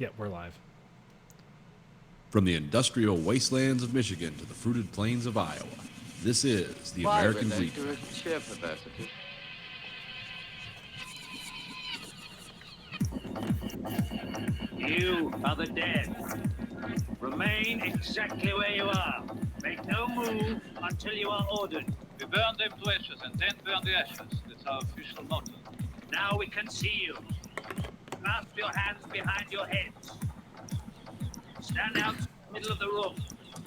Yeah, we're live. From the industrial wastelands of Michigan to the fruited plains of Iowa, this is the Why American relate Greed to a Factory. sheer perversity? You are the dead. Remain exactly where you are. Make no move until you are ordered. We burn them to ashes and then burn the ashes. That's our official motto. Now we can see you. Clasp your hands behind your heads. Stand out in the middle of the room.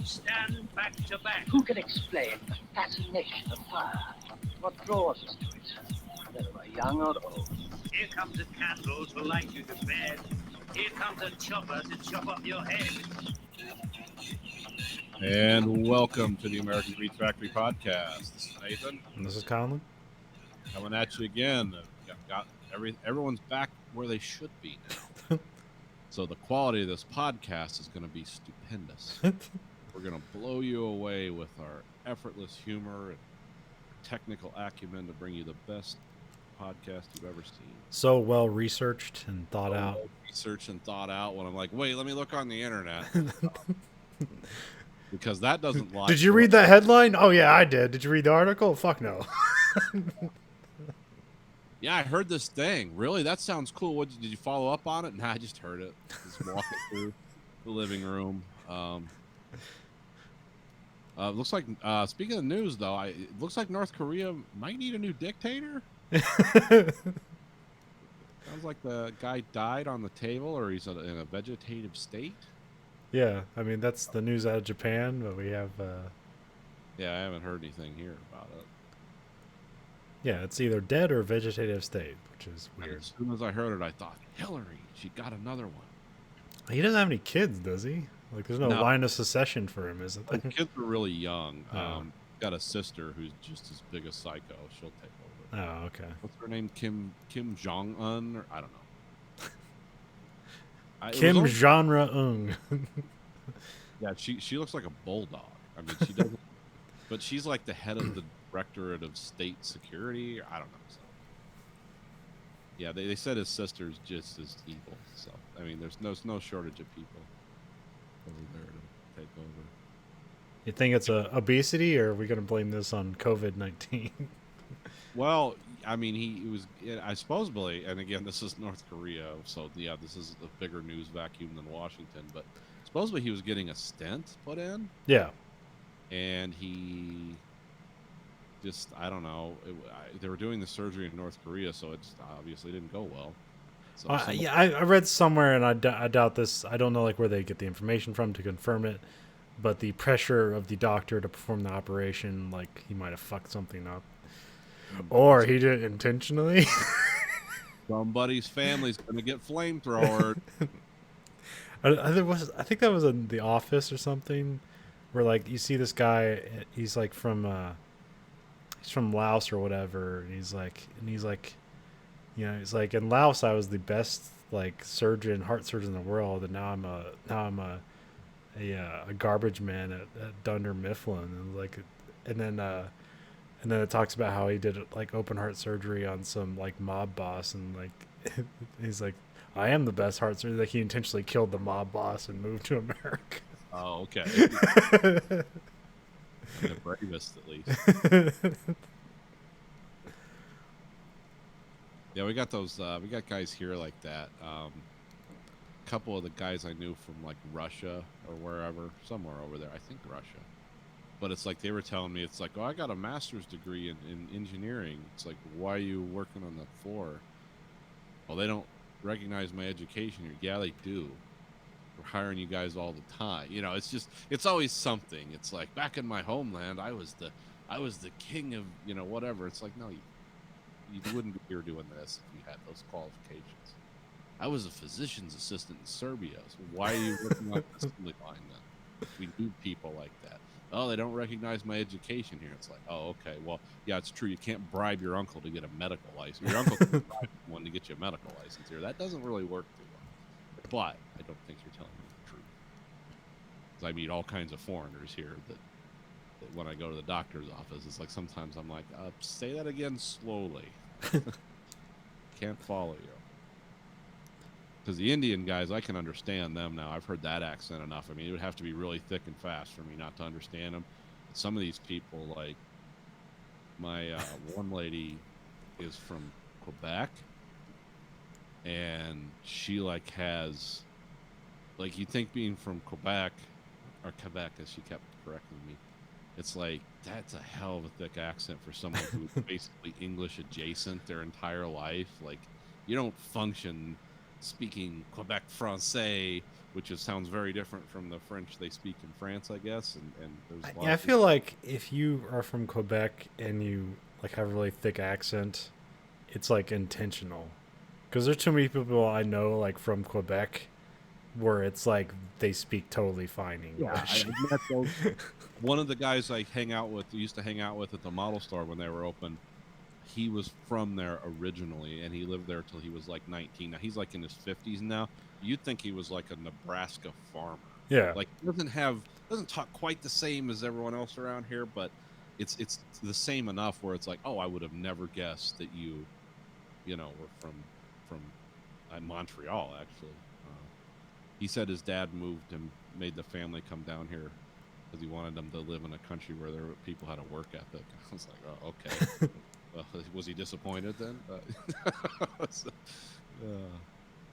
Stand back to back. Who can explain the fascination of fire? What draws us to it, whether we're young or old? Here comes the candles to light you to bed. Here comes a chopper to chop up your head. And welcome to the American Greed Factory podcast. This is Nathan And this is Conlon. coming at you again. Everyone's back where they should be now. So the quality of this podcast is going to be stupendous. We're going to blow you away with our effortless humor and technical acumen to bring you the best podcast you've ever seen. So well researched and thought out. Research and thought out when I'm like, wait, let me look on the internet. Because that doesn't lie. Did you read that headline? Oh yeah, I did. Did you read the article? Fuck no. Yeah, I heard this thing. Really? That sounds cool. Did you follow up on it? Nah, I just heard it. Just walking through the living room. Looks like, speaking of news, though, it looks like North Korea might need a new dictator. Sounds like the guy died on the table, or he's in a vegetative state. Yeah, I mean that's the news out of Japan, but we have Yeah, I haven't heard anything here about it. yeah, it's either dead or vegetative state, which is And weird. as soon as I heard it, I thought, Hillary, she got another one. He doesn't have any kids, does he? Like there's no No. line of secession for him, is it? The kids are really young. Oh. Got a sister who's just as big a psycho. She'll take over. Oh, okay. What's her name? Kim Jong Un, or I don't know. It was Kim only- Genre Ung. Yeah, she looks like a bulldog. I mean, she doesn't. But she's like the head of the Directorate of State Security. I don't know. So. Yeah, they said his sister's just as evil. So I mean, there's no shortage of people over there to take over. You think it's obesity, or are we going to blame this on COVID-19? Well, I mean, he was, I supposedly, and again, this is North Korea, so yeah, this is a bigger news vacuum than Washington, but supposedly he was getting a stent put in, Yeah. and he just, I don't know, they were doing the surgery in North Korea, so it just obviously didn't go well. So Yeah, I read somewhere, and I doubt this. I don't know like where they get the information from to confirm it, but the pressure of the doctor to perform the operation, like he might have fucked something up, or he did it intentionally. somebody's family's going to get flamethrowered. I think that was in The Office or something, where like you see this guy, he's like from Laos or whatever, and he's like, you know, he's like, in Laos I was the best like heart surgeon in the world, and now I'm a garbage man at Dunder Mifflin, and like, and then it talks about how he did like open heart surgery on some like mob boss, and like he's like, I am the best heart surgeon. Like he intentionally killed the mob boss and moved to America. Oh, okay. The bravest, at least. Yeah, we got those. We got guys here like that. A couple of the guys I knew from like Russia or wherever, somewhere over there. I think Russia. But it's like they were telling me, it's like, oh, I got a master's degree in engineering. It's like, why are you working on the floor? Well, they don't recognize my education here. Yeah, they do. We're hiring you guys all the time. You know, it's just, it's always something. It's like, back in my homeland, I was the king of, you know, whatever. It's like, no, you wouldn't be here doing this if you had those qualifications. I was a physician's assistant in Serbia. So why are you working on the assembly line then? We need people like that. Oh, they don't recognize my education here. It's like, oh, okay. Well, yeah, it's true. You can't bribe your uncle to get a medical license. Your uncle can bribe someone to get you a medical license here. That doesn't really work too well. But I don't think you're telling me the truth. Because I meet all kinds of foreigners here that when I go to the doctor's office, it's like sometimes I'm like, say that again slowly. Can't follow you. Because the Indian guys, I can understand them now. I've heard that accent enough. I mean, it would have to be really thick and fast for me not to understand them. Some of these people, like my one lady, is from Quebec, and she like has, like, you think being from Quebec, or Quebec, as she kept correcting me, it's like that's a hell of a thick accent for someone who's basically English adjacent their entire life. Like, you don't function speaking Quebec Francais, which sounds very different from the French they speak in France, I guess. And there's a lot Yeah, I of feel like if you are from Quebec and you like have a really thick accent, it's like intentional. Because there's too many people I know like from Quebec where it's like they speak totally fine English. I met those. One of the guys I used to hang out with at the model store when they were open, he was from there originally, and he lived there till he was like 19. Now he's like in his 50s now. You'd think he was like a Nebraska farmer. Yeah. Like, doesn't talk quite the same as everyone else around here, but it's the same enough where it's like, oh, I would have never guessed that you know, were from Montreal actually. He said his dad moved and made the family come down here because he wanted them to live in a country where people had a work ethic. I was like, oh, okay. Was he disappointed then? So,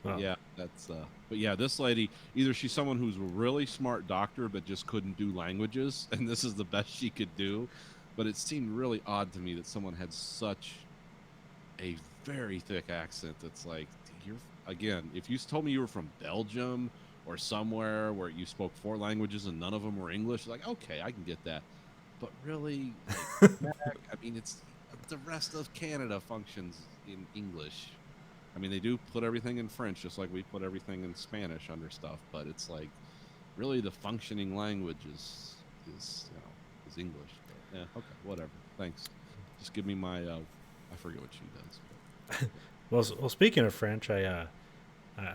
Wow. yeah, that's. But yeah, this lady, either she's someone who's a really smart doctor but just couldn't do languages, and this is the best she could do. But it seemed really odd to me that someone had such a very thick accent. That's like, again, if you told me you were from Belgium or somewhere where you spoke 4 languages and none of them were English, like, okay, I can get that. But really, like, I mean, it's the rest of Canada functions in English. I mean, they do put everything in French, just like we put everything in Spanish under stuff. But it's like, really, the functioning language is English. But, yeah, okay, whatever. Thanks. Just give me my. I forget what she does. But. Well, speaking of French, I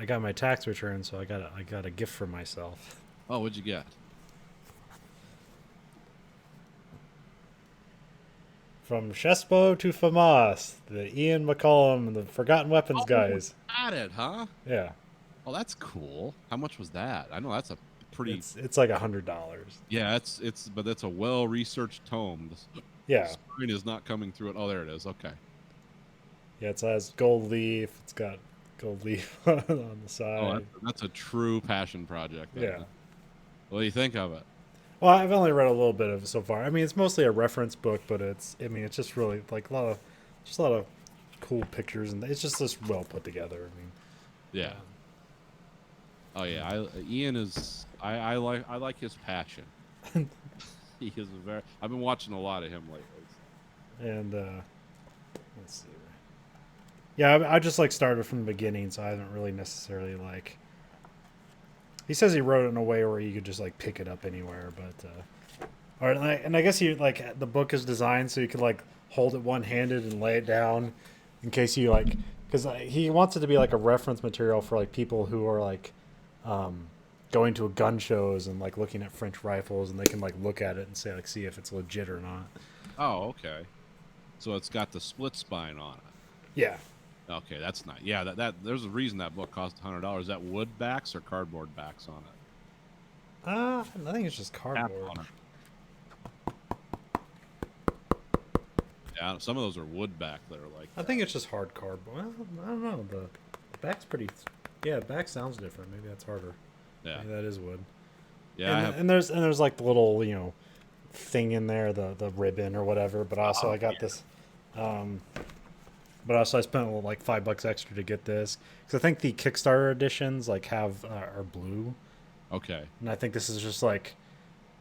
got my tax return, so I got a gift for myself. Oh, what'd you get? From Chespo to FAMAS, the Ian McCollum, the Forgotten Weapons guys. Got it, huh? Yeah, Oh, that's cool. How much was that? I know that's a pretty. it's like $100. Yeah, but that's a well-researched tome. Yeah, Screen is not coming through it. Oh, there it is. Okay. yeah, it has gold leaf. It's got gold leaf on the side. Oh, that's a true passion project. Yeah. What do you think of it? Well, I've only read a little bit of it so far. I mean, it's mostly a reference book, but it's just really like a lot of cool pictures, and it's just well put together. I mean, Yeah. Oh yeah, Ian is. I like his passion. He is I've been watching a lot of him lately. and let's see. Yeah, I just like started from the beginning, so I haven't really necessarily like. He says he wrote it in a way where you could just like pick it up anywhere, but or and I guess you like the book is designed so you could like hold it one-handed and lay it down in case you like, because he wants it to be like a reference material for like people who are like going to a gun shows and like looking at French rifles, and they can like look at it and say like see if it's legit or not. Oh, okay. So it's got the split spine on it. Yeah. Okay, that's not. Yeah, that there's a reason that book cost $100. Is that wood backs or cardboard backs on it? I think it's just Tap cardboard. on it. Yeah, some of those are wood back that are like. I think it's just hard cardboard. Well, I don't know. The back's pretty. Yeah, back sounds different. Maybe that's harder. Yeah. Maybe that is wood. Yeah. And there's like the little thing in there, the ribbon or whatever. But also I got this. But also I spent like $5 extra to get this because I think the Kickstarter editions like are blue, Okay. and I think this is just like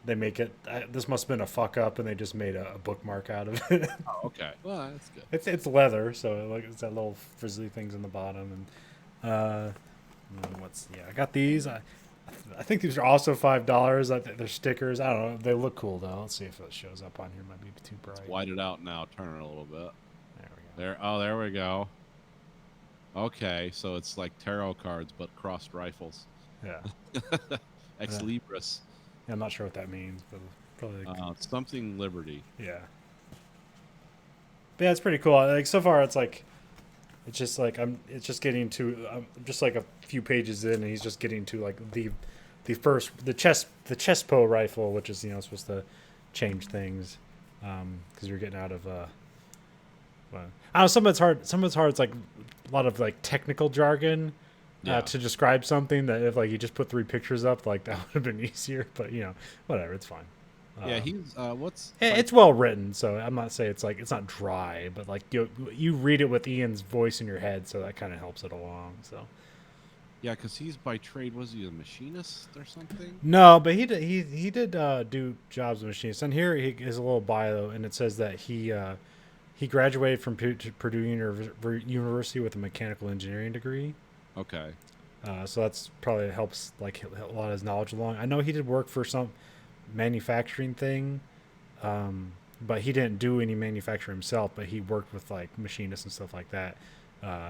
they make it. This must have been a fuck up, and they just made a bookmark out of it. Oh, okay. Well, that's good. It's leather, so like it's got little frizzly things in the bottom, and I got these. I think these are also $5. I think they're stickers. I don't know. They look cool though. Let's see if it shows up on here. Might be too bright. White it out now. Turn it a little bit. There we go. There. Oh, there we go. Okay, so it's like tarot cards but crossed rifles. Yeah. Ex Libris. Yeah, I'm not sure what that means, but probably. Something Liberty. Yeah. But yeah, it's pretty cool. Like so far, it's like It's just like It's just getting to. I'm just like a few pages in, and he's just getting to like the chestpo rifle, which is supposed to change things, because you're getting out of well, I don't know. Some of it's hard. Some of it's hard. It's like a lot of like technical jargon Yeah. to describe something that if like you just put 3 pictures up, like that would have been easier. But whatever. It's fine. Yeah, he's what's It's well written, so I'm not saying it's not dry, but like you read it with Ian's voice in your head, so that kind of helps it along. So yeah, because he's by trade. Was he a machinist or something? no, but he did do jobs with machines. And here he is a little bio, and it says that he graduated from Purdue University with a mechanical engineering degree. Okay. So that's probably helps like a lot of his knowledge along. I know he did work for some manufacturing thing, but he didn't do any manufacturing himself. But he worked with like machinists and stuff like that.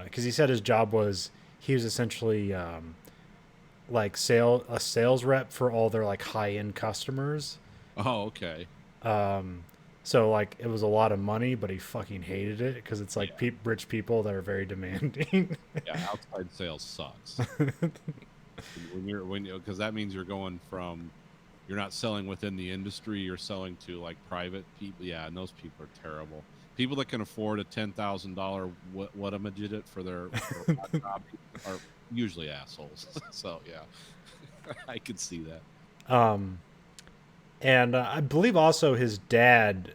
Because he said his job was he was essentially like a sales rep for all their like high end customers. Oh, okay. So like it was a lot of money, but he fucking hated it because it's like rich people that are very demanding. Yeah, outside sales sucks. Because that means you're going from you're not selling within the industry, you're selling to like private people. Yeah, and those people are terrible. People that can afford a $10,000 whatamajidit for their hot job are usually assholes. So yeah, I could see that. And I believe also his dad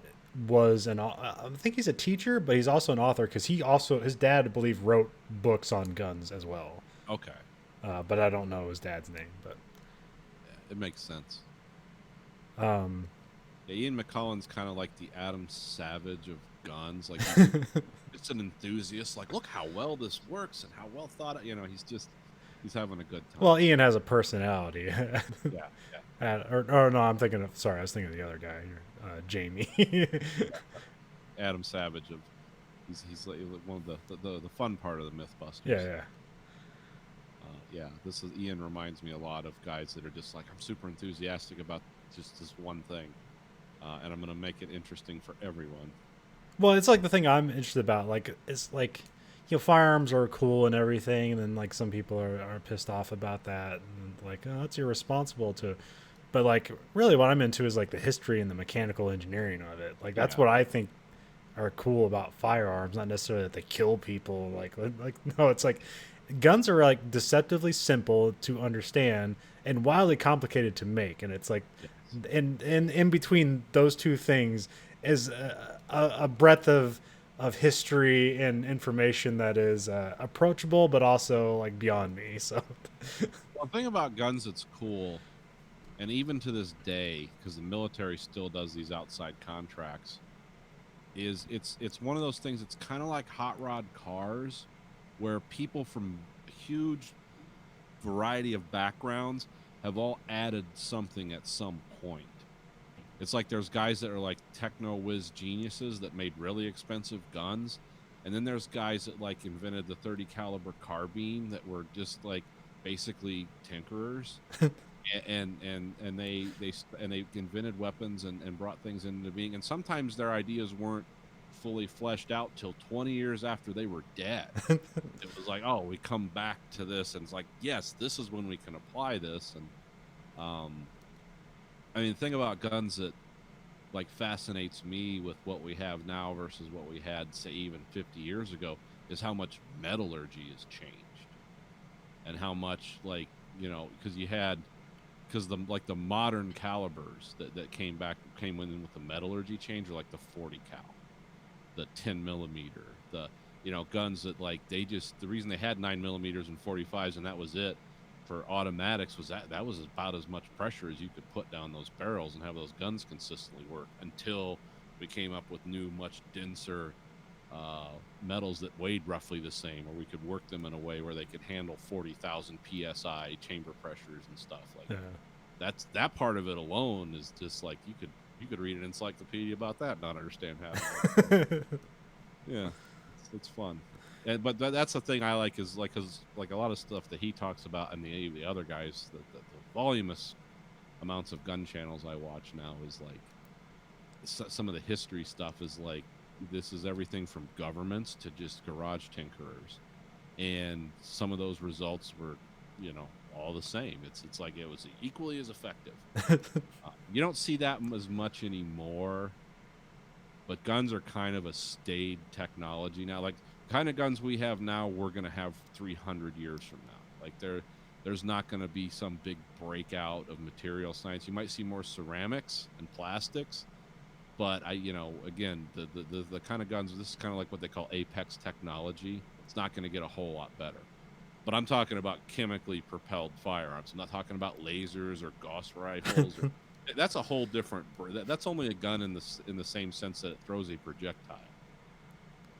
was I think he's a teacher, but he's also an author because his dad I believe wrote books on guns as well. Okay, But I don't know his dad's name. But it makes sense. yeah, Ian McCullen's kind of like the Adam Savage of guns. Like it's an enthusiast. Like, look how well this works and how well thought out. He's having a good time. well, Ian has a personality. yeah. Or no, I was thinking of the other guy, Jamie. Adam Savage of he's like one of the fun part of the Mythbusters. Yeah. Yeah, this is Ian reminds me a lot of guys that are just like I'm super enthusiastic about just this one thing, and I'm gonna make it interesting for everyone. Well, it's like the thing I'm interested about. Like it's like firearms are cool and everything, and then like some people are pissed off about that, and like it's irresponsible to. But like really, what I'm into is like the history and the mechanical engineering of it. Like that's what I think are cool about firearms, not necessarily that they kill people. Like no, it's like guns are like deceptively simple to understand and wildly complicated to make, and it's like, and in between those two things is a breadth of history and information that is approachable, but also like beyond me. So, One thing about guns that's cool, and even to this day, because the military still does these outside contracts, is it's one of those things. It's kind of like hot rod cars, where people from huge variety of backgrounds have all added something at some point. It's like there's guys that are like techno whiz geniuses that made really expensive guns, and then there's guys that like invented the 30 caliber carbine that were just like basically tinkerers. and they invented weapons and brought things into being, and sometimes their ideas weren't fully fleshed out till 20 years after they were dead. It was like, oh, we come back to this, and it's like, yes, this is when we can apply this. And I mean, the thing about guns that like fascinates me with what we have now versus what we had, say, even 50 years ago, is how much metallurgy has changed, and how much, like, because the modern calibers that came in with the metallurgy change are like the 40 cal, the 10 millimeter, the guns that like the reason they had 9 millimeters and 45s and that was it for automatics was that was about as much pressure as you could put down those barrels and have those guns consistently work, until we came up with new, much denser metals that weighed roughly the same, or we could work them in a way where they could handle 40,000 psi chamber pressures and stuff like that part of it alone is just like you could read an encyclopedia about that and not understand how yeah, it's fun. But that's the thing I like, is like, because like a lot of stuff that he talks about and the other guys, the voluminous amounts of gun channels I watch now is like some of the history stuff is like this is everything from governments to just garage tinkerers, and some of those results were, all the same. It's like it was equally as effective. You don't see that as much anymore, but guns are kind of a staid technology now. Like kind of guns we have now, we're gonna have 300 years from now. Like there's not gonna be some big breakout of material science. You might see more ceramics and plastics, but again, the kind of guns. This is kind of like what they call apex technology. It's not gonna get a whole lot better. But I'm talking about chemically propelled firearms. I'm not talking about lasers or Gauss rifles. That's a whole different. That's only a gun in the same sense that it throws a projectile.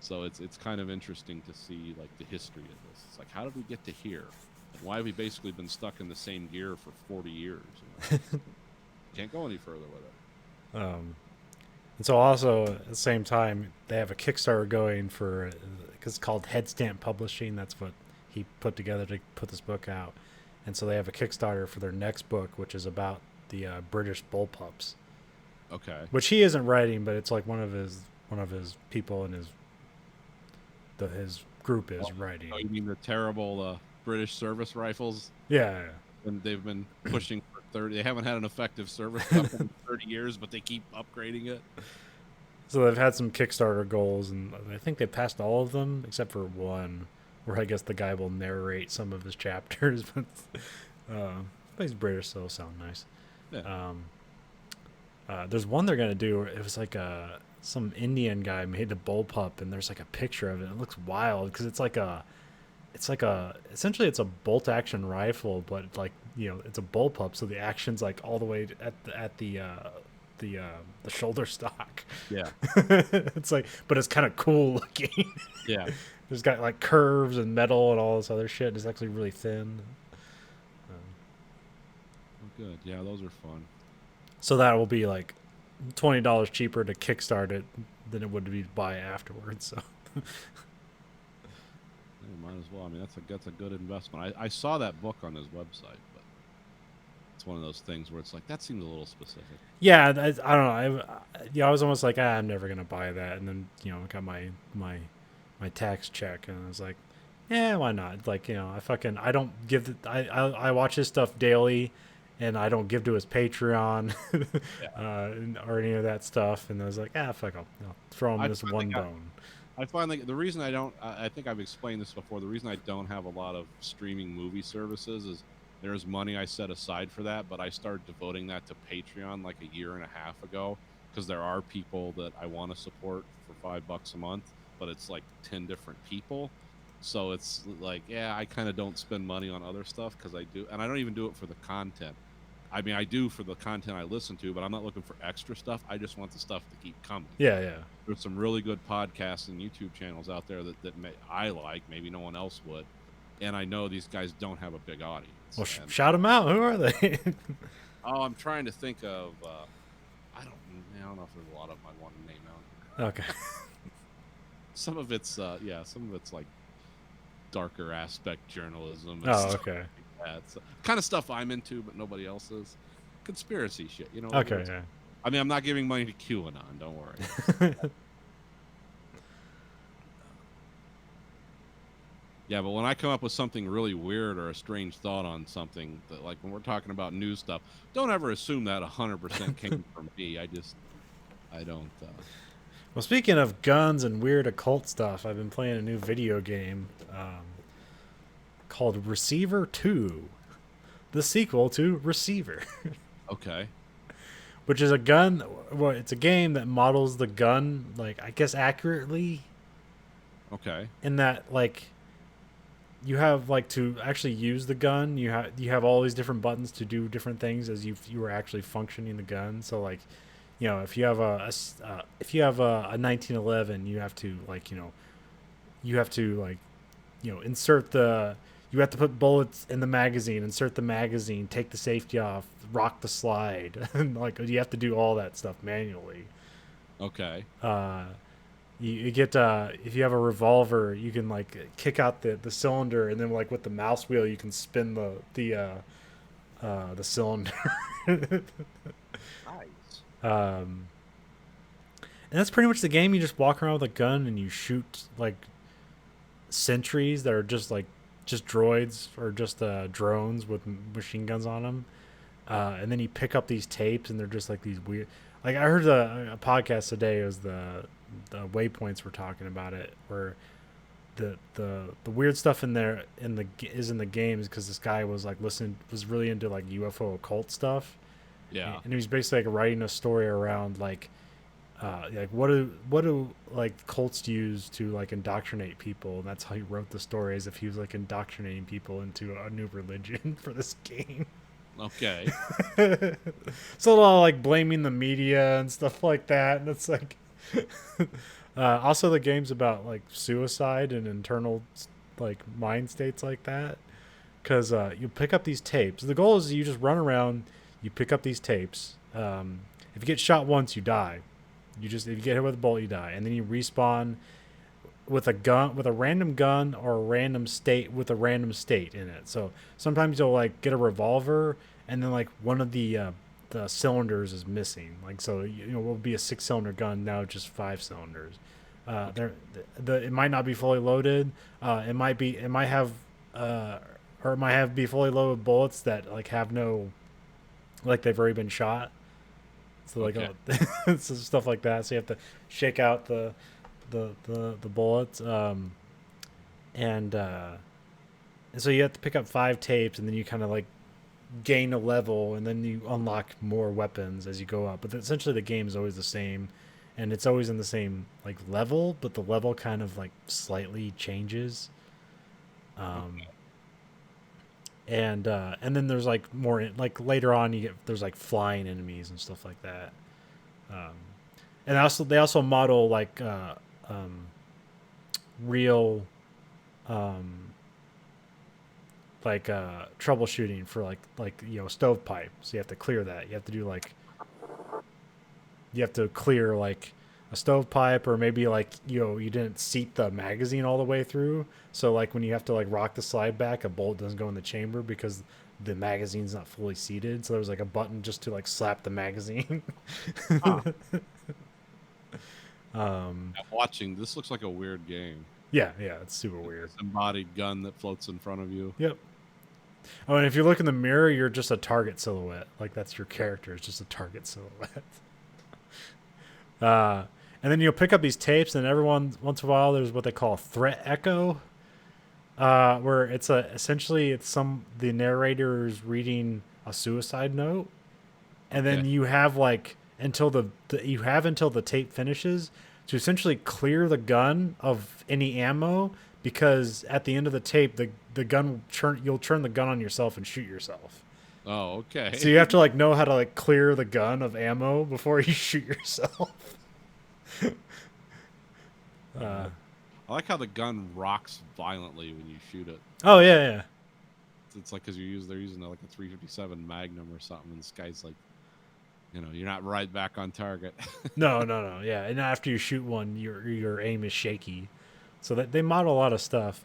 So it's kind of interesting to see like the history of this. It's like, how did we get to here? And why have we basically been stuck in the same gear for 40 years? Can't go any further with it. And so also at the same time, they have a Kickstarter going for, because it's called Headstamp Publishing. That's what he put together to put this book out. And so they have a Kickstarter for their next book, which is about the British bullpups. Okay. Which he isn't writing, but it's like one of his people in his group is writing. Oh, you mean the terrible British service rifles? Yeah. And they've been pushing for 30. They haven't had an effective service weapon in 30 years, but they keep upgrading it. So they've had some Kickstarter goals, and I think they passed all of them except for one, where I guess the guy will narrate some of his chapters. But he's British, so it'll sound nice. Yeah. There's one they're gonna do. It was like some Indian guy made the bullpup, and there's like a picture of it. It looks wild because it's like essentially it's a bolt action rifle, but like it's a bullpup, so the action's like all the way at the shoulder stock. Yeah. It's like, but it's kind of cool looking. Yeah. It's got like curves and metal and all this other shit. It's actually really thin. Good. Yeah, those are fun. So that will be like $20 cheaper to kickstart it than it would be to buy afterwards. So Yeah, might as well. I mean, that's a good investment. I saw that book on his website, but it's one of those things where it's like that seems a little specific. yeah, I don't know. I was almost like, I'm never gonna buy that, and then I got my tax check, and I was like, yeah, why not? Like I don't give I watch his stuff daily. And I don't give to his Patreon or any of that stuff. And I was like, fuck, I'll throw him this one bone. I find like the reason I don't, I think I've explained this before. The reason I don't have a lot of streaming movie services is there's money I set aside for that, but I started devoting that to Patreon like a year and a half ago because there are people that I want to support for $5 a month, but it's like 10 different people. So it's like, I kind of don't spend money on other stuff because I do, and I don't even do it for the content. I mean, I do for the content I listen to, but I'm not looking for extra stuff. I just want the stuff to keep coming. Yeah. There's some really good podcasts and YouTube channels out there that I like. Maybe no one else would. And I know these guys don't have a big audience. Well, shout them out. Who are they? I'm trying to think of, I don't know if there's a lot of them I want to name out. Okay. Some of it's, some of it's like darker aspect journalism. Oh, okay. That's kind of stuff I'm into, but nobody else is. Conspiracy shit, Okay, yeah. I mean, I'm not giving money to QAnon. Don't worry. Yeah, but when I come up with something really weird or a strange thought on something, that like when we're talking about news stuff, don't ever assume that 100% came from me. I don't. Well, speaking of guns and weird occult stuff, I've been playing a new video game called Receiver 2, the sequel to Receiver. Okay. Which is it's a game that models the gun, like, I guess accurately. Okay. In that, like, you have, like, to actually use the gun, you have all these different buttons to do different things as you were actually functioning the gun. So, like, if you have a 1911, you have to you have to put bullets in the magazine, insert the magazine, take the safety off, rock the slide, and like you have to do all that stuff manually. Okay. You get if you have a revolver, you can like kick out the cylinder, and then like with the mouse wheel, you can spin the cylinder. Nice. And that's pretty much the game. You just walk around with a gun and you shoot like sentries that are just droids or just drones with machine guns on them. And then you pick up these tapes and they're just like these weird. Like I heard a podcast today. It was the Waypoints were talking about it, where the weird stuff in there in the games, because this guy was like was really into like UFO occult stuff. Yeah. And he was basically like writing a story around like what do like cults use to like indoctrinate people, and that's how he wrote the story, as if he was like indoctrinating people into a new religion for this game. Okay. So a lot of like blaming the media and stuff like that, and it's like also the game's about like suicide and internal like mind states like that, because you pick up these tapes. The goal is you just run around, you pick up these tapes. If you get shot once, you die. If you get hit with a bullet, you die, and then you respawn with a gun, with a random gun or a random state with a random state in it. So sometimes you'll like get a revolver, and then like one of the cylinders is missing. Like, so it will be a 6-cylinder gun, now just 5 cylinders. It might not be fully loaded. It might have be fully loaded bullets that like have no, like they've already been shot. So like so stuff like that. So you have to shake out the bullets, and so you have to pick up 5 tapes, and then you kind of like gain a level, and then you unlock more weapons as you go up. But essentially the game is always the same, and it's always in the same like level, but the level kind of like slightly changes. And then there's like more, like later on there's like flying enemies and stuff like that. And they also model like real troubleshooting for like stovepipe. So you have to clear that. You have to clear like a stovepipe, or maybe like you didn't seat the magazine all the way through. So like when you have to like rock the slide back, a bolt doesn't go in the chamber because the magazine's not fully seated. So there's like a button just to like slap the magazine. I'm watching. This looks like a weird game. Yeah, it's super weird. This embodied gun that floats in front of you. Yep. Oh, and if you look in the mirror, you're just a target silhouette. Like that's your character. It's just a target silhouette. And then you'll pick up these tapes, and every once in a while there's what they call a threat echo, where it's essentially the narrator is reading a suicide note, and then you have like until the tape finishes to essentially clear the gun of any ammo, because at the end of the tape the gun you'll turn the gun on yourself and shoot yourself. Oh, okay. So you have to like know how to like clear the gun of ammo before you shoot yourself. I like how the gun rocks violently when you shoot it. Oh yeah. It's like because they're using like a 357 Magnum or something, and this guy's like, you're not right back on target. No. Yeah, and after you shoot one, your aim is shaky. So that they model a lot of stuff.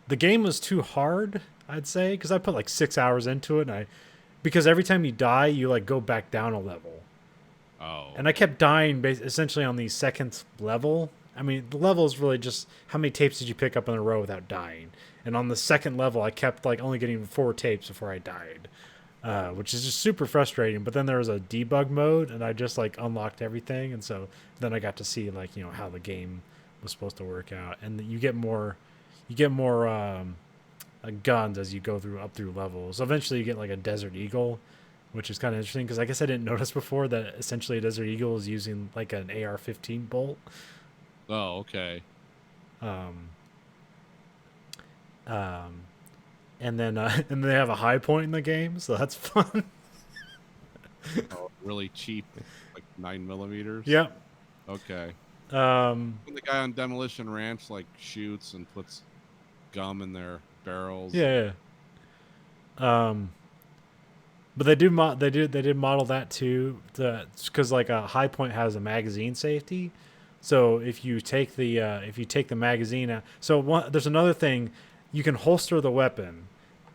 The game was too hard, I'd say, because I put like 6 hours into it, and because every time you die, you like go back down a level. Oh. And I kept dying essentially on the second level. I mean, the level is really just how many tapes did you pick up in a row without dying. And on the second level, I kept like only getting 4 tapes before I died, which is just super frustrating. But then there was a debug mode, and I just like unlocked everything. And so then I got to see like, how the game was supposed to work out. And you get more guns as you go up through levels. Eventually you get like a Desert Eagle, which is kind of interesting because I guess I didn't notice before that essentially a Desert Eagle is using like an AR-15 bolt. Oh, okay. And then they have a high point in the game, so that's fun. Oh, really cheap, like 9mm. Yep. Okay. Um, When the guy on Demolition Ranch like shoots and puts gum in their barrels. Yeah. But they did model that too, because like a high point has a magazine safety. So if you take the magazine out, there's another thing, you can holster the weapon,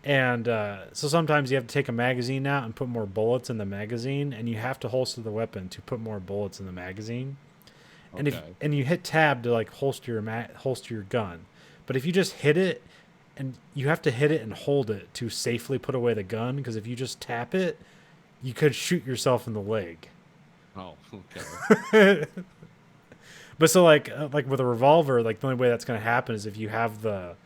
and so sometimes you have to take a magazine out and put more bullets in the magazine, and you have to holster the weapon to put more bullets in the magazine. and if Okay. and you hit tab to like holster your gun, but if you just hit it, and you have to hit it and hold it to safely put away the gun, because if you just tap it, you could shoot yourself in the leg. Oh, okay. But so like with a revolver, like the only way that's gonna happen is if you have the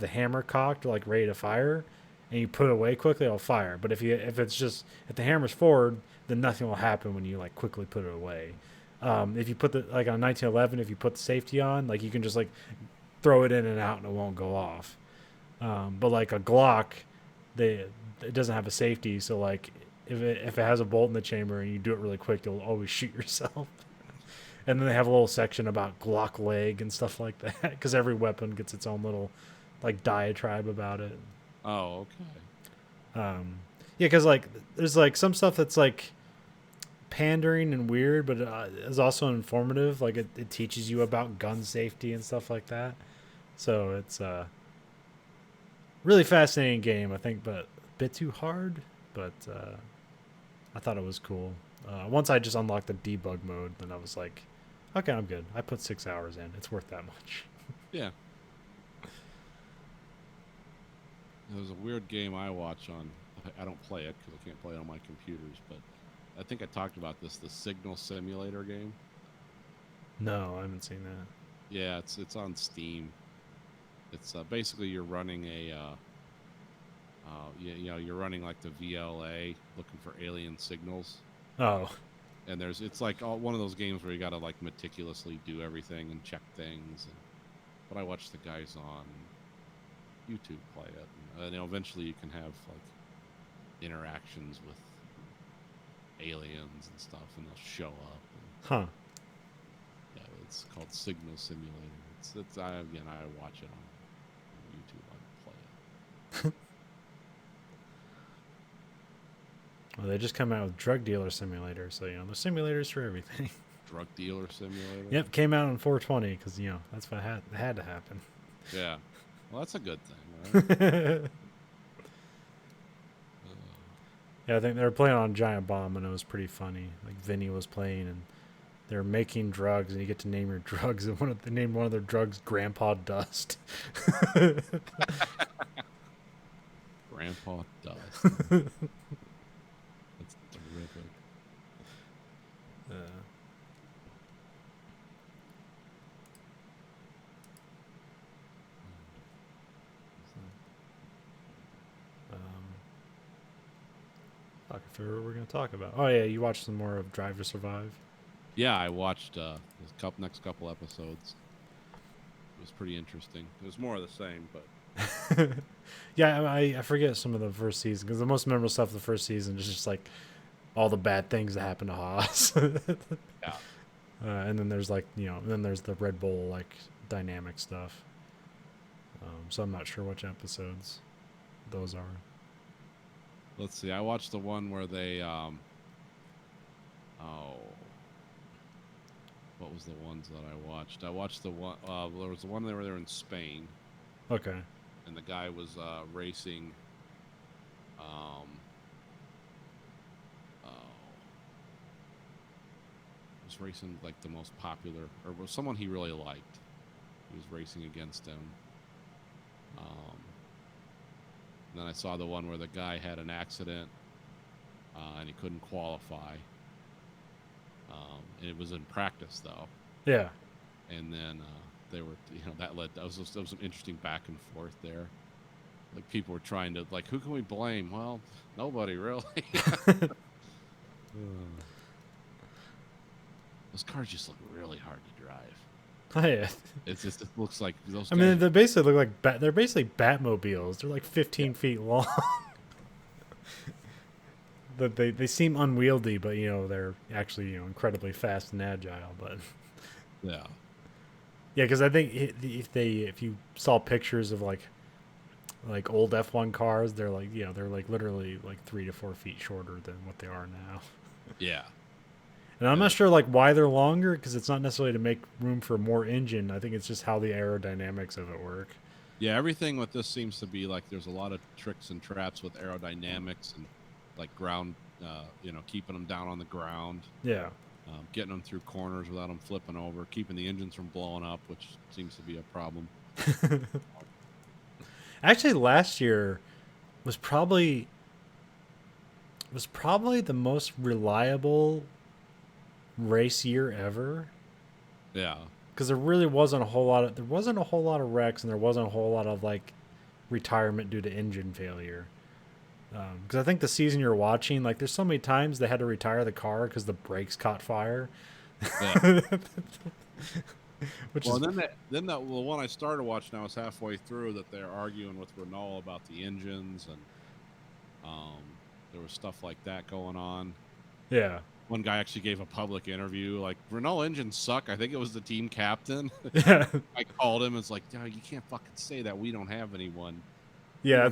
hammer cocked, like ready to fire, and you put it away quickly, it'll fire. But if the hammer's forward, then nothing will happen when you like quickly put it away. If you put the like on 1911, if you put the safety on, like you can just like throw it in and out and it won't go off. But like a Glock, it doesn't have a safety, so like if it has a bolt in the chamber and you do it really quick, you'll always shoot yourself. And then they have a little section about Glock leg and stuff like that, because every weapon gets its own little like diatribe about it. Oh, okay. Yeah, because like there's like some stuff that's like pandering and weird, but it's also informative. Like it teaches you about gun safety and stuff like that. So it's really fascinating game, I think, but a bit too hard. But I thought it was cool. Once I just unlocked the debug mode, then I was like, okay, I'm good. I put 6 hours in. It's worth that much. Yeah. There's a weird game I watch on. I don't play it because I can't play it on my computers, but I think I talked about this. The Signal Simulator game. No, I haven't seen that. Yeah, it's on Steam. It's basically you're running a you're running like the VLA looking for alien signals. Oh, And it's like one of those games where you got to like meticulously do everything and check things. But I watch the guys on YouTube play it, and eventually you can have like interactions with aliens and stuff, and they'll show up. huh. Yeah, it's called Signal Simulator. I watch it on YouTube. I play it. Well, they just come out with Drug Dealer Simulator, so there's simulators for everything. Drug Dealer Simulator. Yep, came out on 420 because that's what had to happen. Yeah. Well, that's a good thing, right? Yeah, I think they were playing on Giant Bomb, and it was pretty funny. Like Vinny was playing, and they're making drugs, and you get to name your drugs, and they named one of their drugs Grandpa Dust. Grandpa Dust. That's terrific. Fuck, I forget what we're gonna talk about. Oh yeah, you watched some more of Drive to Survive. Yeah, I watched the next couple episodes. It was pretty interesting. It was more of the same, but Yeah, I forget some of the first season, because the most memorable stuff of the first season is just like all the bad things that happen to Haas. yeah. And then there's then there's the Red Bull like dynamic stuff. So I'm not sure which episodes those are. Let's see. I watched the one where they what was the ones that I watched? I watched the one there was the one where they were in Spain, Okay. and the guy was racing was racing like the most popular, or was someone he really liked. He was racing against him. Then I saw the one where the guy had an accident and he couldn't qualify. And it was in practice though. Yeah. And then they were, that was some interesting back and forth there. Like people were trying to who can we blame? Well, nobody really. Those cars just look really hard to drive. Oh, yeah. It looks like those. I mean, they basically look like they're basically Batmobiles. They're like 15 feet long. They seem unwieldy, but they're actually incredibly fast and agile. But yeah, because I think if you saw pictures of like old F1 cars, they're like literally like 3 to 4 feet shorter than what they are now. yeah. And I'm not sure why they're longer, because it's not necessarily to make room for more engine. I think it's just how the aerodynamics of it work. Yeah, everything with this seems to be there's a lot of tricks and traps with aerodynamics and ground, keeping them down on the ground. Yeah. getting them through corners without them flipping over, keeping the engines from blowing up, which seems to be a problem. Actually, last year was probably the most reliable race year ever, Yeah. because there really wasn't a whole lot of wrecks, and there wasn't a whole lot of like retirement due to engine failure. Because I think the season you're watching, like, there's so many times they had to retire the car because the brakes caught fire. Yeah. Which Well, is and then that the one I started watching, I was halfway through that they're arguing with Renault about the engines, and there was stuff like that going on. yeah. One guy actually gave a public interview, like, Renault engines suck. I think it was the team captain. Yeah. I called him. It's like, no, you can't fucking say that. We don't have anyone. Yeah,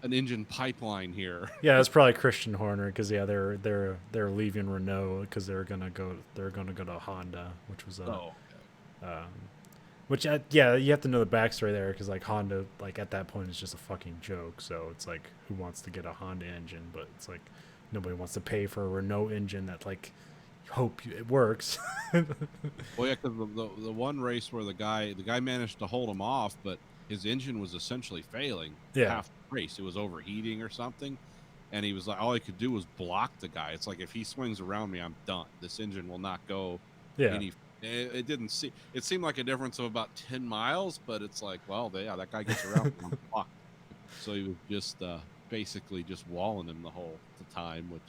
An engine pipeline here. yeah, it's probably Christian Horner, because they're leaving Renault because they're gonna go to Honda, which was yeah, you have to know the backstory there, because like Honda, like at that point, is just a fucking joke. So it's like, who wants to get a Honda engine? But it's like, nobody wants to pay for a Renault engine that like it works. Well, yeah, because the one race where the guy managed to hold him off, but his engine was essentially failing. Yeah. Half the race, it was overheating or something, and he was like, all he could do was block the guy. It's like, if he swings around me, I'm done. This engine will not go. Yeah. It didn't see. It seemed like a difference of about 10 miles, but it's like, well, yeah, that guy gets around. I'm blocked. So he was just basically just walling him the time, which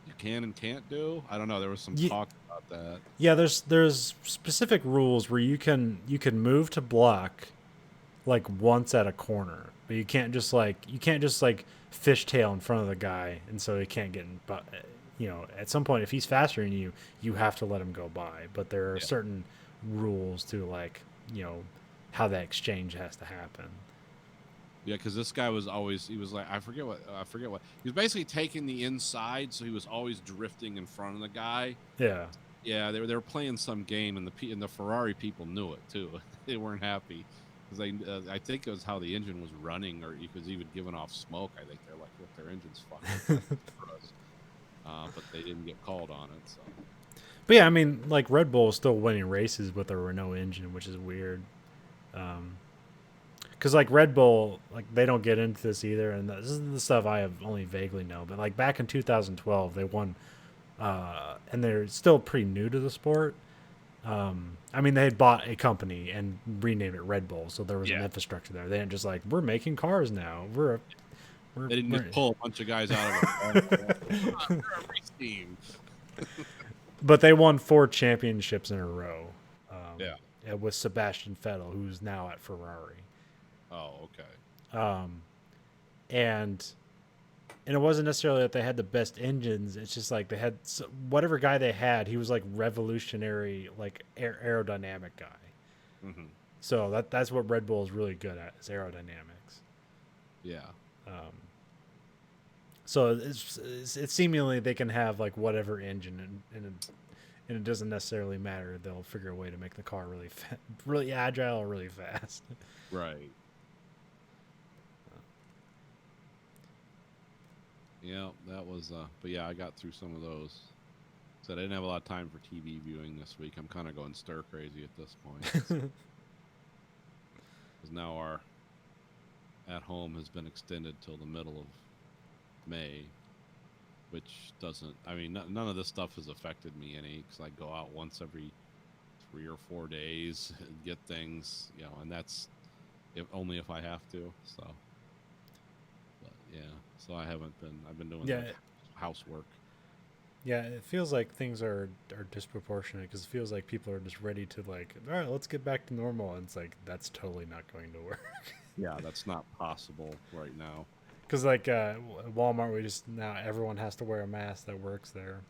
you can and can't do. I don't know. There was some talk about that. Yeah, there's specific rules where you can move to block like once at a corner, but you can't just like fishtail in front of the guy, and so he can't get in. But at some point, if he's faster than you, you have to let him go by. But there are certain rules to, like, how that exchange has to happen. Yeah, because this guy was always, he was like, I forget what he was basically taking the inside, so he was always drifting in front of the guy. Yeah. Yeah, they were playing some game, and the Ferrari people knew it too. They weren't happy because I think it was how the engine was running, or he was even giving off smoke. I think they're like, look, their engine's fucking for us. But they didn't get called on it. So. But yeah, I mean, like, Red Bull is still winning races with a Renault engine, which is weird. Because like Red Bull, like, they don't get into this either, and this is the stuff I have only vaguely know. But like back in 2012, they won, and they're still pretty new to the sport. I mean, they had bought a company and renamed it Red Bull, so there was an infrastructure there. They didn't just like, we're making cars now. They didn't just pull a bunch of guys out of it. We're a race team. But they won 4 championships in a row. With Sebastian Vettel, who's now at Ferrari. Oh, okay. And it wasn't necessarily that they had the best engines. It's just like they had whatever guy they had. He was like revolutionary, like aerodynamic guy. Mm-hmm. So that's what Red Bull is really good at, is aerodynamics. Yeah. So it's seemingly they can have like whatever engine, and it doesn't necessarily matter. They'll figure a way to make the car really agile or really fast. Right. Yeah, that was. But yeah, I got through some of those. Said I didn't have a lot of time for TV viewing this week. I'm kind of going stir crazy at this point. Because now our at home has been extended till the middle of May, which doesn't. I mean, none of this stuff has affected me any, because I go out once every 3 or 4 days and get things, and that's only if I have to. So, but yeah. So I've been doing housework. Yeah, it feels like things are disproportionate, because it feels like people are just ready to, like, all right, let's get back to normal. And it's like, that's totally not going to work. Yeah, that's not possible right now. Because like Walmart, now everyone has to wear a mask that works there.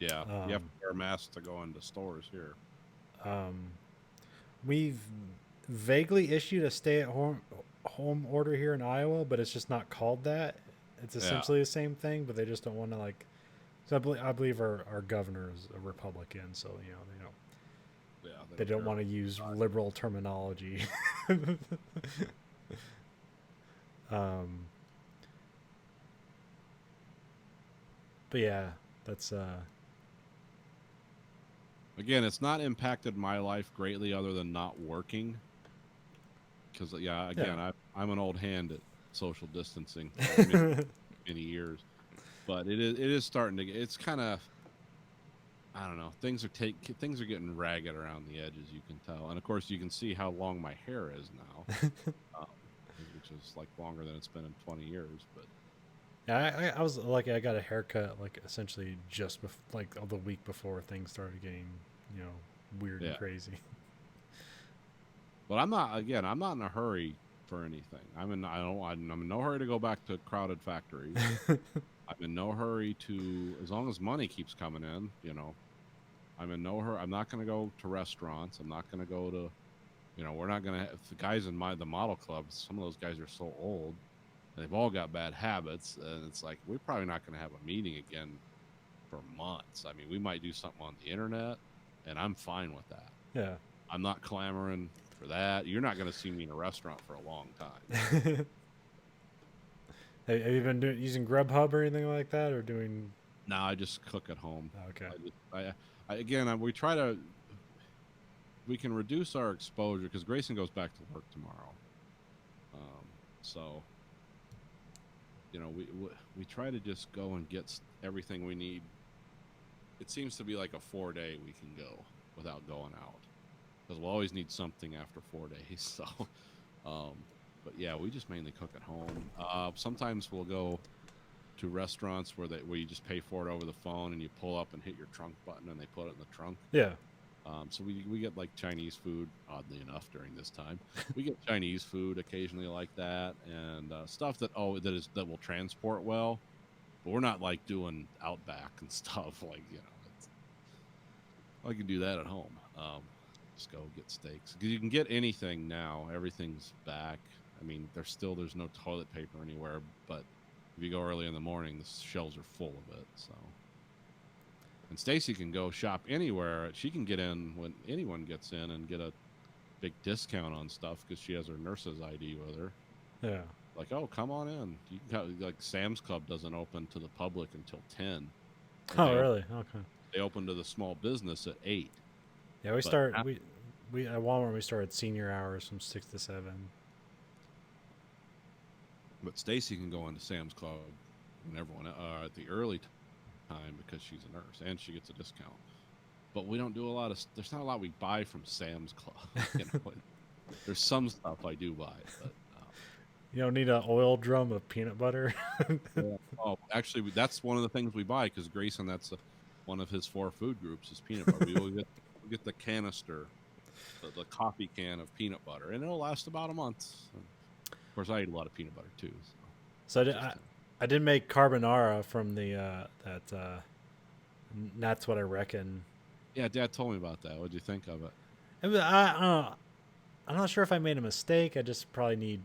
Yeah, you have to wear a mask to go into stores here. We've vaguely issued a stay-at-home order here in Iowa, but it's just not called that. It's essentially the same thing, but they just don't want to, like. So I believe our governor is a Republican, so they don't want to use liberal terminology. But yeah, that's Again, it's not impacted my life greatly other than not working. Because, yeah, again, I'm an old hand at social distancing for many years. But it is starting to get, it's kind of, I don't know, things are getting ragged around the edges, you can tell. And, of course, you can see how long my hair is now, which is, like, longer than it's been in 20 years. But Yeah, I was lucky. I got a haircut like essentially just like the week before things started getting, weird and Yeah. crazy. But I'm not in a hurry for anything. I'm in no hurry to go back to crowded factories. I'm in no hurry to, as long as money keeps coming in, I'm in no hurry. I'm not going to go to restaurants. I'm not going to go to, we're not going to, the guys in the model clubs, some of those guys are so old. They've all got bad habits. And it's like, we're probably not going to have a meeting again for months. I mean, we might do something on the internet, and I'm fine with that. Yeah. I'm not clamoring for that. You're not going to see me in a restaurant for a long time. Have you been using Grubhub or anything like that, or doing? No, I just cook at home. Okay. We can reduce our exposure because Grayson goes back to work tomorrow. So, we try to just go and get everything we need. It seems to be like a 4-day we can go without going out, because we'll always need something after 4 days. So, but yeah, we just mainly cook at home. Sometimes we'll go to restaurants where you just pay for it over the phone, and you pull up and hit your trunk button, and they put it in the trunk. Yeah. So we get like Chinese food, oddly enough, during this time. We get Chinese food occasionally like that, and stuff that will transport well. But we're not like doing Outback and stuff like I can do that at home. Just go get steaks, because you can get anything now. Everything's back. I mean, there's no toilet paper anywhere, but if you go early in the morning, the shelves are full of it. So. And Stacy can go shop anywhere. She can get in when anyone gets in and get a big discount on stuff because she has her nurse's ID with her. Yeah. Like, oh, come on in. You can, like, Sam's Club doesn't open to the public until 10. Oh, really? Okay. They open to the small business at 8. Yeah, we at Walmart we started senior hours from 6 to 7. But Stacy can go into Sam's Club when everyone at the early time because she's a nurse and she gets a discount. But we don't do there's not a lot we buy from Sam's Club. There's some stuff I do buy, but you don't need an oil drum of peanut butter. yeah. Oh, actually, that's one of the things we buy because Grayson, that's one of his 4 food groups is peanut butter. We'll get the canister, the coffee can of peanut butter, and it'll last about a month. Of course, I eat a lot of peanut butter too. So I did make carbonara from that's what I reckon. Yeah, Dad told me about that. What did you think of it? I'm not sure if I made a mistake. I just probably need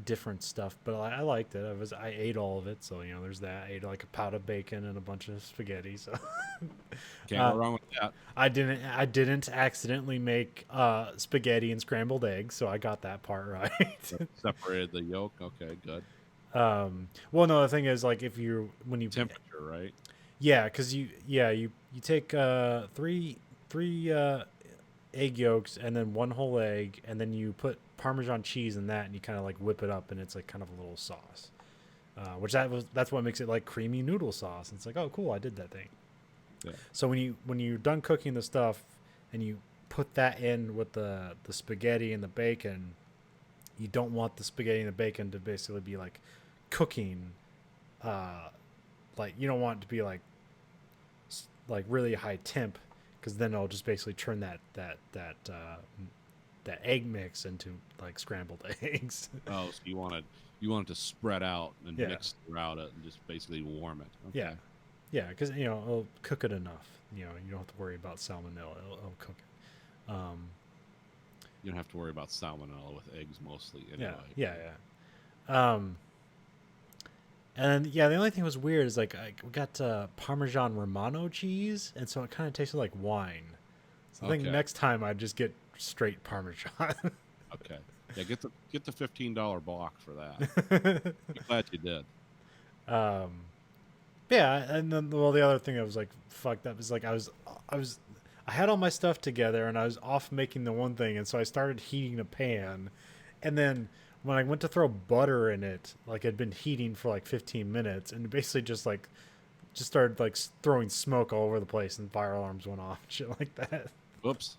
different stuff, but I liked it. I ate all of it, so there's that. I ate like a pound of bacon and a bunch of spaghetti. So can't go wrong with that. I didn't accidentally make spaghetti and scrambled eggs, so I got that part right. Separated the yolk. Okay, good. Well, no, the thing is, like, when you Temperature, right? Yeah, because you take 3 egg yolks and then 1 whole egg, and then you put Parmesan cheese in that, and you kind of like whip it up, and it's like kind of a little sauce, that's what makes it like creamy noodle sauce. And it's like, oh, cool, I did that thing. Yeah. So when you're done cooking the stuff and you put that in with the spaghetti and the bacon, you don't want the spaghetti and the bacon to basically be like cooking, like you don't want it to be like really high temp, because then it'll just basically turn that egg mix into like scrambled eggs. Oh, so you want it to spread out and Yeah. mix throughout it and just basically warm it. Okay. Yeah, because it'll cook it enough. You don't have to worry about salmonella. It'll cook it. You don't have to worry about salmonella with eggs mostly anyway. Yeah. And the only thing that was weird is like we got Parmesan Romano cheese, and so it kind of tasted like wine. So I think Okay. next time I'd just get straight Parmesan. Okay. Yeah, get the $15 block for that. I'm glad you did. But Yeah, and then well, the other thing that was like fucked up is like I had all my stuff together and I was off making the one thing, and so I started heating a pan, and then when I went to throw butter in it, like it'd been heating for like 15 minutes, and it basically just started like throwing smoke all over the place, and fire alarms went off, shit like that. Whoops.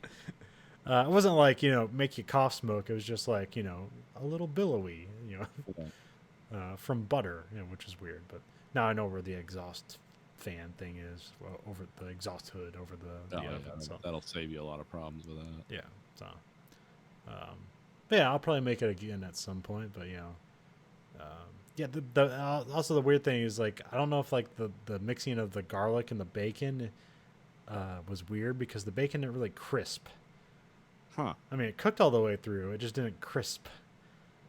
It wasn't like make you cough smoke. It was just like a little billowy, from butter, which is weird. But now I know where the exhaust fan thing is, over the exhaust hood over the Oh, yeah, oven. So that'll save you a lot of problems with that. yeah, so but yeah, I'll probably make it again at some point. But yeah, also the weird thing is like I don't know if like the mixing of the garlic and the bacon was weird because the bacon didn't really crisp. Huh. I mean, it cooked all the way through. It just didn't crisp.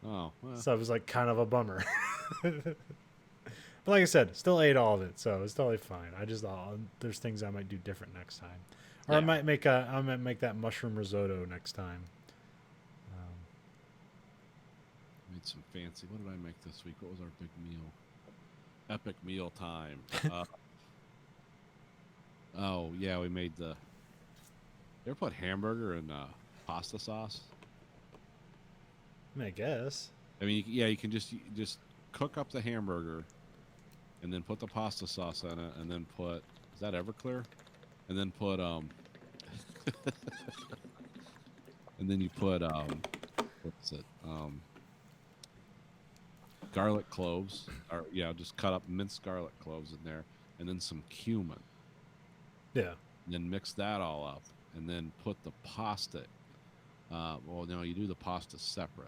Oh, well. So it was like kind of a bummer. But like I said, still ate all of it, so it's totally fine. There's things I might do different next time, or Yeah. I might make that mushroom risotto next time. Made some fancy. What did I make this week? What was our big meal? Epic meal time. Oh yeah, we made the. You ever put hamburger in pasta sauce? I mean, I guess. I mean, yeah, you can just cook up the hamburger, and then put the pasta sauce in it, and then put is that Everclear, and then put and then you put what's it garlic cloves, or just cut up minced garlic cloves in there, and then some cumin. Yeah. And then mix that all up, and then put the pasta. Well, no, you do the pasta separate.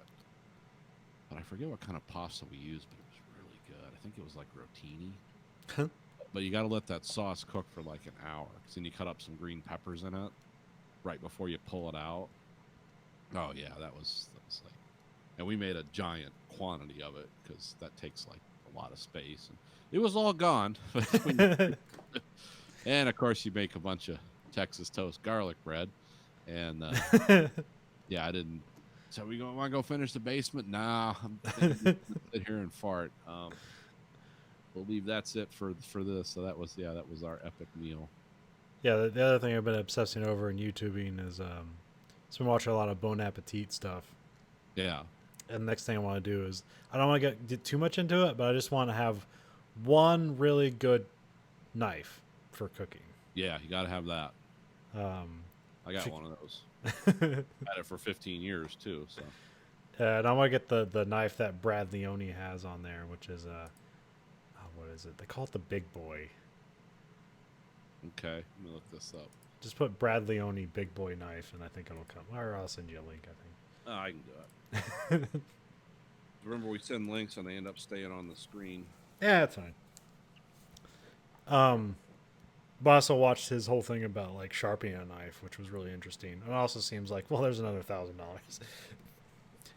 But I forget what kind of pasta we used, but it was really good. I think it was like rotini. But you got to let that sauce cook for like an hour, because then you cut up some green peppers in it right before you pull it out. Oh yeah, that was like, and we made a giant quantity of it because that takes like a lot of space. And it was all gone. And of course, you make a bunch of Texas toast garlic bread, and yeah, I didn't. So we want to go finish the basement? Nah, I'm sit here and fart. Believe that's it for this. So that was our epic meal. Yeah, the other thing I've been obsessing over and YouTubing is so I've been watching a lot of Bon Appetit stuff. Yeah, And the next thing I want to do is I don't want to get too much into it, but I just want to have one really good knife for cooking. yeah, you got to have that. I got one of those. Had it for 15 years too. So And I want to get the knife that Brad Leone has on there, which is what is it? They call it the Big Boy. okay, let me look this up. Just put Brad Leone Big Boy knife, and I think it'll come. Or I'll send you a link. I think. Oh, I can do it. Remember, we send links and they end up staying on the screen. Yeah, that's fine. But I also watched his whole thing about like sharpening a knife, which was really interesting. And it also seems like, well, there's another $1,000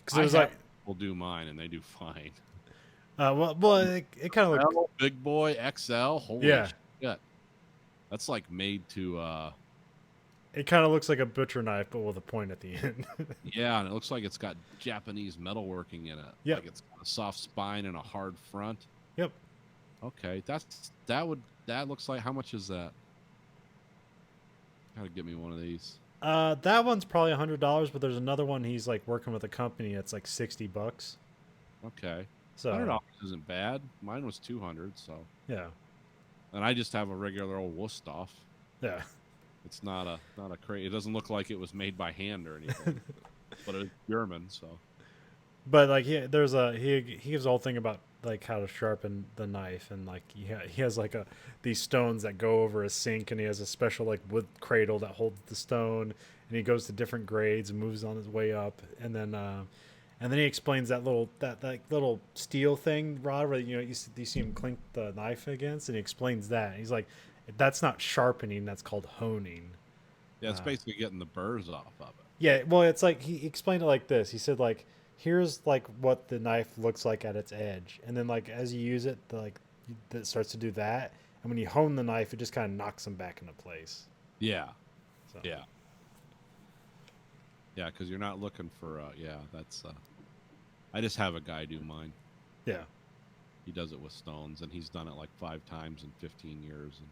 because it was like, We'll do mine and they do fine. it kind of looked. L, Big Boy XL. Holy Yeah. shit. That's like made to. It kind of looks like a butcher knife, but with a point at the end. Yeah, and it looks like it's got Japanese metalworking in it. Yep. Like it's got a soft spine and a hard front. Yep. Okay, that looks like, how much is that? Gotta get me one of these. That one's probably $100, but there's another one he's like working with a company that's like $60. Okay, So $100 isn't bad. Mine was 200, so. yeah, And I just have a regular old Wusthof. yeah. It's not a crazy. It doesn't look like it was made by hand or anything, but it's German, so. But like he gives a whole thing about like how to sharpen the knife, and like he has like these stones that go over a sink, and he has a special like wood cradle that holds the stone, and he goes to different grades and moves on his way up, and then he explains that little steel thing rod where you see him clink the knife against, and he explains that. He's like, that's not sharpening, that's called honing. Yeah, it's basically getting the burrs off of it. Yeah, well, it's like he explained it like this. He said like, here's like what the knife looks like at its edge, and then like as you use it, that starts to do that, and when you hone the knife, it just kind of knocks them back into place. Yeah, So. yeah, yeah. Because you're not looking for. Yeah, that's. I just have a guy do mine. Yeah. He does it with stones, and he's done it like 5 times in 15 years, and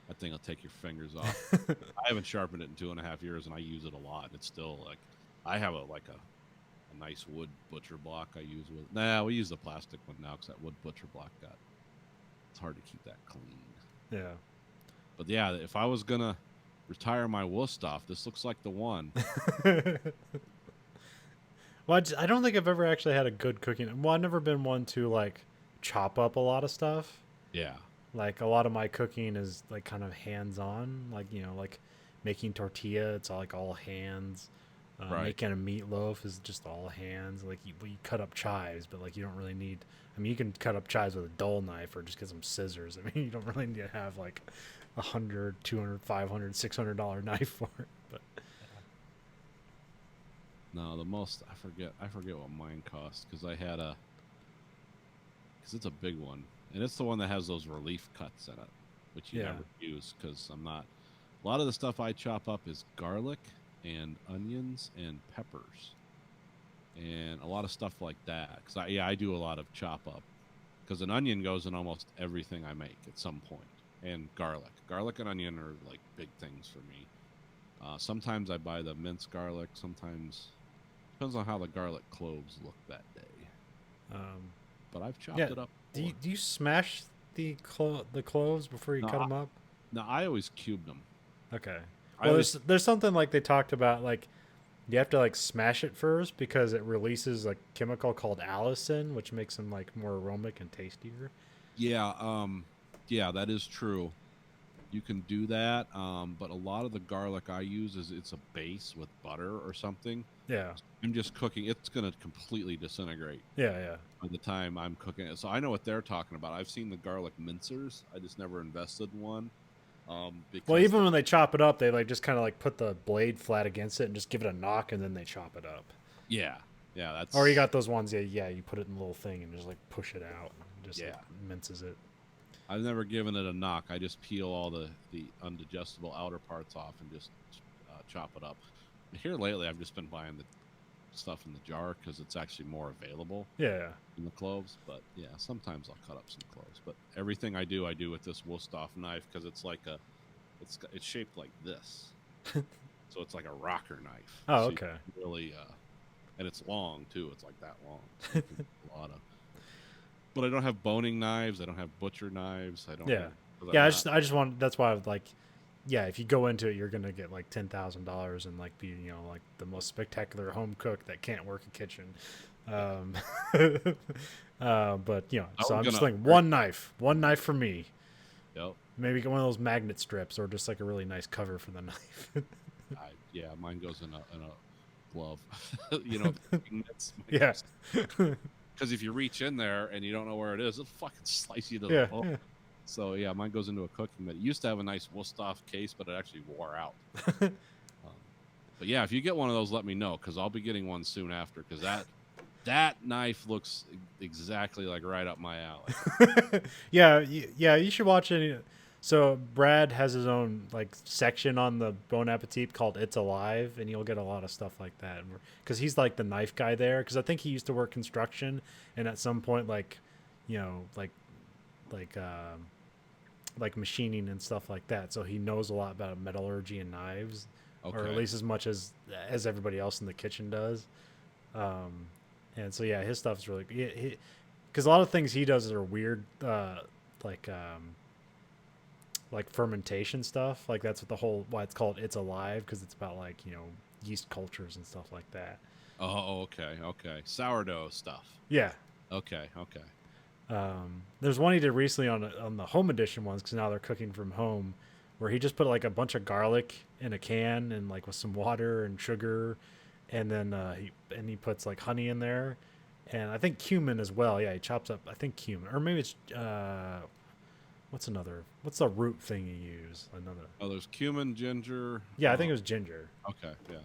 that thing will take your fingers off. I haven't sharpened it in 2.5 years, and I use it a lot. And it's still like, I have a nice wood butcher block I use with. Nah, we use the plastic one now because that wood butcher block it's hard to keep that clean. Yeah. But yeah, if I was gonna retire my Wusthof, this looks like the one. Well, I don't think I've ever actually had a good cooking. Well, I've never been one to like chop up a lot of stuff. Yeah. Like a lot of my cooking is like kind of hands-on, like like making tortilla. It's all like all hands. Right. Making a meatloaf is just all hands. Like you cut up chives, but like you don't really need. I mean, you can cut up chives with a dull knife or just get some scissors. I mean, you don't really need to have like $100, $200, $500, $600 knife for it. But No, the most I forget what mine cost because it's a big one, and it's the one that has those relief cuts in it, which you Yeah. never use because I'm not. A lot of the stuff I chop up is garlic and onions and peppers, and a lot of stuff like that. Because I do a lot of chop up because an onion goes in almost everything I make at some point, and garlic and onion are like big things for me. Sometimes I buy the minced garlic. Sometimes depends on how the garlic cloves look that day. But I've chopped yeah, it up. do before. you smash the cloves before you No, cut them up? No, I always cubed them. Okay. I Well, always- there's something like they talked about, like you have to like smash it first because it releases a chemical called allicin, which makes them like more aromatic and tastier. Yeah, that is true. You can do that, but a lot of the garlic I use it's a base with butter or something. Yeah. I'm just cooking. It's gonna completely disintegrate Yeah. by the time I'm cooking it. So I know what they're talking about. I've seen the garlic mincers. I just never invested in one. Because Well, even when they chop it up, they like just kind of like put the blade flat against it and just give it a knock, and then they chop it up. yeah, that's Or you got those ones, you put it in a little thing and just like push it out and just Yeah. like minces it. I've never given it a knock. I just peel all the undigestible outer parts off and just chop it up. Here lately, I've just been buying the stuff in the jar because it's actually more available Yeah. in the cloves. But yeah, sometimes I'll cut up some cloves. But everything I do with this Wusthof knife because it's like it's shaped like this, so it's like a rocker knife. Oh, So you okay. can really, and it's long too. It's like that long. So you can do a lot of. But I don't have boning knives. I don't have butcher knives. I don't. Yeah. have, 'cause I'm Yeah, not- I just want. That's why I was like, yeah, if you go into it, you're gonna get like $10,000 and like be like the most spectacular home cook that can't work a kitchen. But so I'm just thinking one knife for me. Yep. Maybe get one of those magnet strips or just like a really nice cover for the knife. Yeah, mine goes in a glove. You know, Yeah. Because if you reach in there and you don't know where it is, it'll fucking slice you to the Yeah, bone. yeah. So yeah, mine goes into a cooking bit. It used to have a nice Wusthof case, but it actually wore out. But yeah, if you get one of those, let me know because I'll be getting one soon after. Because that knife looks exactly like right up my alley. Yeah, you should watch it. So Brad has his own like section on the Bon Appetit called "It's Alive," and you'll get a lot of stuff like that. Because he's like the knife guy there. Because I think he used to work construction, and at some point, like machining and stuff like that. So he knows a lot about metallurgy and knives, or at Okay. least as much as everybody else in the kitchen does. And so yeah, his stuff is really because a lot of things he does are weird, like fermentation stuff. Like that's what why it's called "It's Alive" because it's about like yeast cultures and stuff like that. Oh, okay. Sourdough stuff. Yeah. Okay. There's one he did recently on the home edition ones because now they're cooking from home, where he just put like a bunch of garlic in a can and like with some water and sugar, and then he puts like honey in there, and I think cumin as well. Yeah, he chops up I think cumin, or maybe it's what's the root thing you use? Oh, there's cumin, ginger. Yeah, I think it was ginger. Okay, yeah.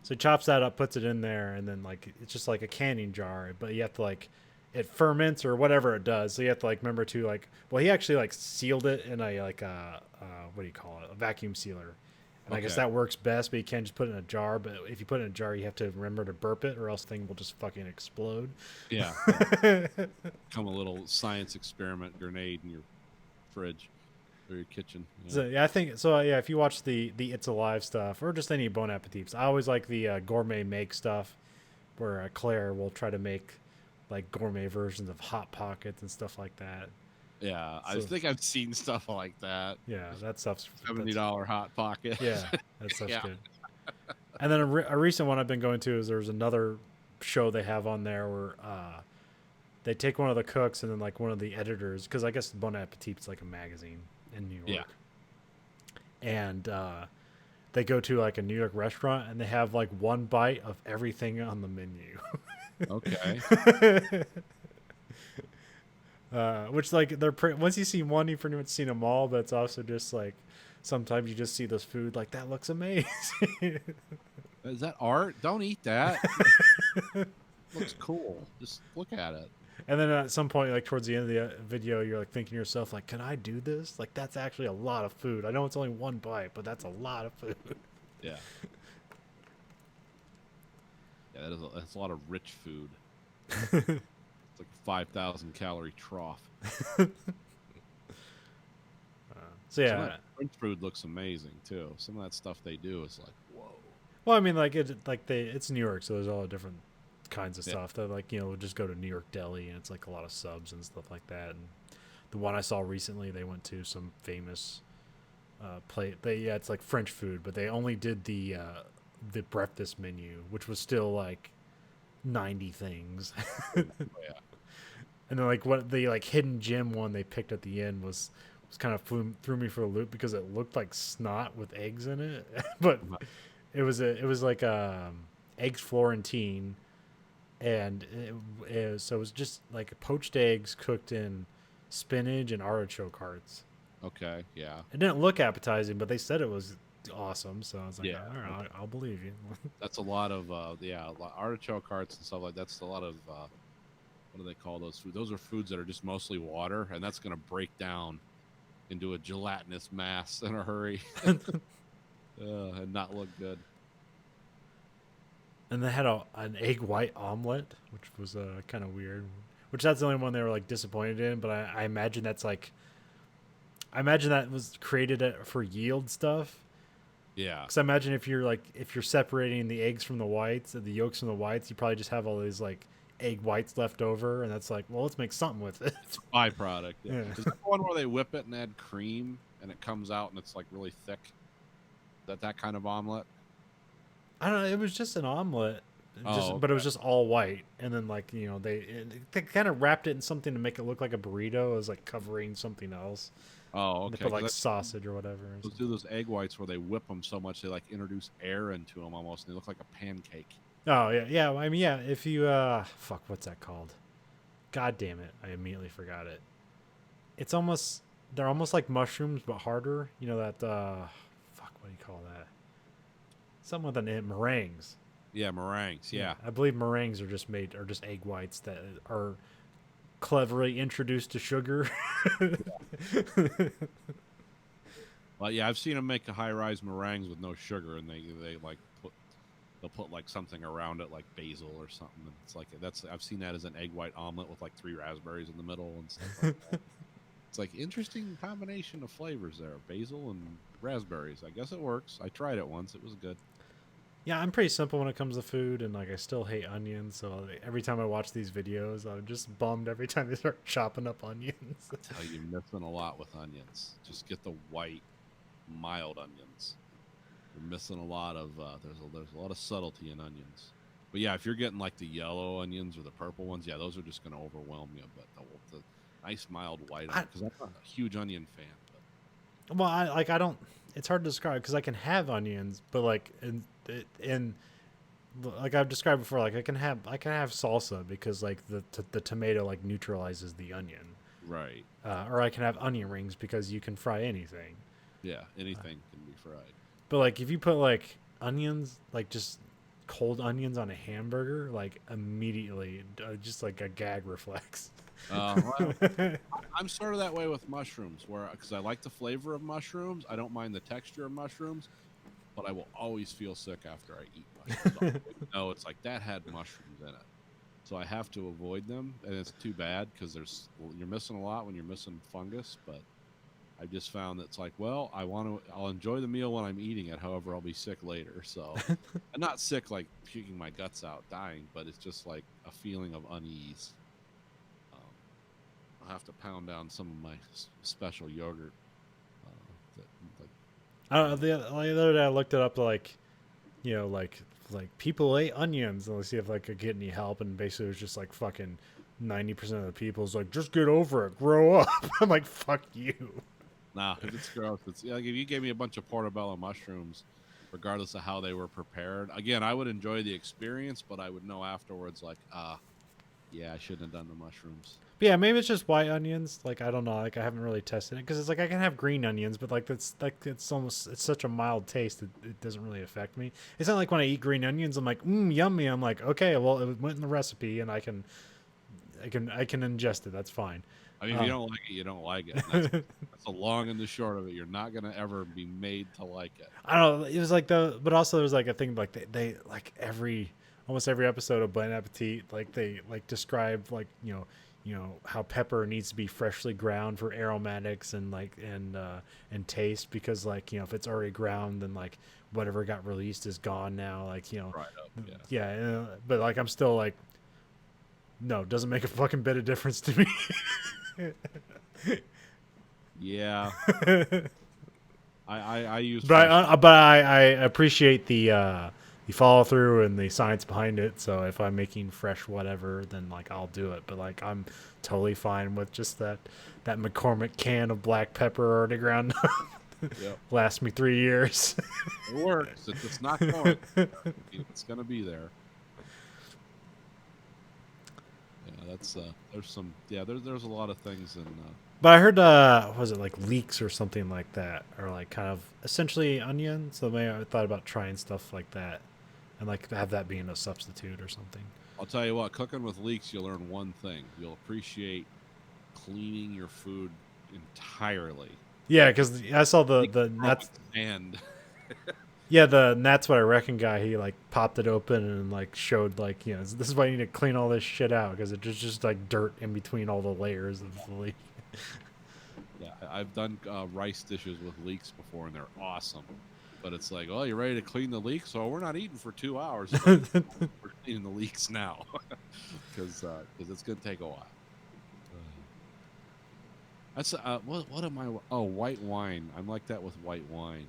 So he chops that up, puts it in there, and then like it's just like a canning jar, but you have to like it ferments or whatever it does. So you have to like remember to he actually like sealed it in a what do you call it? A vacuum sealer. And I guess Okay. that works best, but you can't just put it in a jar. But if you put it in a jar, you have to remember to burp it, or else the thing will just fucking explode. Yeah. Come a little science experiment grenade in your fridge or your kitchen. you know? So yeah, I think so. Yeah, if you watch the It's Alive stuff or just any Bon Appetits, I always like the gourmet make stuff, where Claire will try to make like gourmet versions of Hot Pockets and stuff like that. Yeah, I So- think I've seen stuff like that. Yeah, that stuff's $70 hot pocket. Yeah, that stuff's Yeah. good. And then a recent one I've been going to is there's another show they have on there where they take one of the cooks and then like one of the editors, because I guess Bon Appetit's like a magazine in New York. Yeah. And they go to like a New York restaurant and they have like one bite of everything on the menu. Okay. Which like once you see one, you pretty much seen them all. But it's also just like sometimes you just see this food like that looks amazing. Is that art? Don't eat that. Looks cool. Just look at it. And then at some point, like towards the end of the video, you're like thinking to yourself, like, can I do this? Like that's actually a lot of food. I know it's only one bite, but that's a lot of food. Yeah. Yeah, that's a lot of rich food. It's like a 5,000 calorie trough. So Some of yeah. that French food looks amazing too. Some of that stuff they do is like, whoa. Well, I mean, like it's New York, so there's all different kinds of Yeah. stuff. That like we'll just go to New York Deli, and it's like a lot of subs and stuff like that. And the one I saw recently, they went to some famous plate. It's like French food, but they only did the breakfast menu, which was still like 90 things. Yeah. And then like what the like hidden gem one they picked at the end was kind of threw me for a loop because it looked like snot with eggs in it, but it was like eggs Florentine, and so it was just like poached eggs cooked in spinach and artichoke hearts. Okay. Yeah. It didn't look appetizing, but they said it was awesome, so I was like, Yeah. all right, I'll believe you. That's a lot of artichoke hearts and stuff like that's a lot of what do they call those foods? Those are foods that are just mostly water, and that's going to break down into a gelatinous mass in a hurry and not look good. And they had an egg white omelet, which was kind of weird. Which that's the only one they were like disappointed in. But I imagine that's like, I imagine that was created for yield stuff. Yeah. Because I imagine if you're separating the eggs from the whites, the yolks from the whites, you probably just have all these like egg whites left over, and that's like, well, let's make something with it. Byproduct. Yeah. Yeah. Is that the one where they whip it and add cream and it comes out and it's like really thick? Is that kind of omelet? I don't know. It was just an omelet, Oh, but it was just all white. And then like they kind of wrapped it in something to make it look like a burrito. It was like covering something else. Oh, They okay. put like 'Cause sausage or whatever. Let's do those egg whites where they whip them so much they like introduce air into them almost, and they look like a pancake. Oh yeah. I mean yeah. If you fuck, what's that called? God damn it! I immediately forgot it. They're almost like mushrooms but harder. You know that fuck, what do you call that? Something with an meringues. Yeah, meringues. Yeah. I believe meringues are just egg whites that are cleverly introduced to sugar. Well, yeah, I've seen them make a high-rise meringues with no sugar, and they like they'll put like something around it, like basil or something. And it's like I've seen that as an egg white omelet with like 3 raspberries in the middle and stuff like that. It's like interesting combination of flavors there, basil and raspberries. I guess it works. I tried it once; it was good. Yeah, I'm pretty simple when it comes to food, and like I still hate onions. So every time I watch these videos, I'm just bummed every time they start chopping up onions. Tell you, you're missing a lot with onions. Just get the white, mild onions. You're missing a lot of. There's a lot of subtlety in onions. But yeah, if you're getting like the yellow onions or the purple ones, yeah, those are just going to overwhelm you. But the nice mild white, because I'm not a huge onion fan. But Well, I don't. It's hard to describe because I can have onions, but like in like I've described before, like I can have salsa because like the tomato like neutralizes the onion, right, or I can have onion rings because you can fry anything. yeah, anything can be fried. But like if you put like onions, like just cold onions on a hamburger, like immediately just like a gag reflex. Well, I'm sort of that way with mushrooms, where because I like the flavor of mushrooms, I don't mind the texture of mushrooms, but I will always feel sick after I eat mushrooms. No, it's like that had mushrooms in it, so I have to avoid them, and it's too bad because you're missing a lot when you're missing fungus. But I just found that it's like, well, I'll enjoy the meal when I'm eating it. However, I'll be sick later. So I'm not sick like puking my guts out, dying, but it's just like a feeling of unease. I'll have to pound down some of my special yogurt. Like, I don't know. The other day I looked it up, like, you know, like people ate onions, and let's see if like I could get any help. And basically, it was just like fucking 90% of the people's like, just get over it, grow up. I'm like, fuck you. nah, if it's gross, it's like if you gave me a bunch of portobello mushrooms, regardless of how they were prepared. Again, I would enjoy the experience, but I would know afterwards, like, yeah, I shouldn't have done the mushrooms. But yeah, maybe it's just white onions. Like, I don't know. Like, I haven't really tested it because it's like I can have green onions, but like it's such a mild taste it doesn't really affect me. It's not like when I eat green onions, I'm like, yummy. I'm like, okay, well, it went in the recipe, and I can ingest it. That's fine. I mean, if you don't like it, you don't like it. That's the long and the short of it. You're not gonna ever be made to like it. I don't know. It was like but also there was like a thing like they like almost every episode of Bon Appetit, like they like describe like you know how pepper needs to be freshly ground for aromatics and like and taste, because like, you know, if it's already ground, then like whatever got released is gone now, like, you know. Right up, yeah. Yeah, but like I'm still like, no, it doesn't make a fucking bit of difference to me. Yeah. I use. But I appreciate the follow through and the science behind it. So if I'm making fresh whatever, then like I'll do it. But like I'm totally fine with just that McCormick can of black pepper already ground up. Yep. Last me 3 years. It works. It's not going. It's gonna be there. Yeah, that's there's some there's a lot of things in. But I heard was it like leeks or something like that, or like kind of essentially onion. So maybe I thought about trying stuff like that, and like have that being a substitute or something. I'll tell you what, cooking with leeks, you'll learn one thing. You'll appreciate cleaning your food entirely. Yeah, because I saw the nuts. And Yeah, that's what I reckon guy. He like popped it open and like showed like, you know, this is why you need to clean all this shit out, because it's just like dirt in between all the layers of the leek. yeah, I've done rice dishes with leeks before, and they're awesome. But it's like, oh, you ready to clean the leeks? So we're not eating for 2 hours. We're cleaning the leeks now, because it's gonna take a while. That's what am I? Oh, white wine. I'm like that with white wine.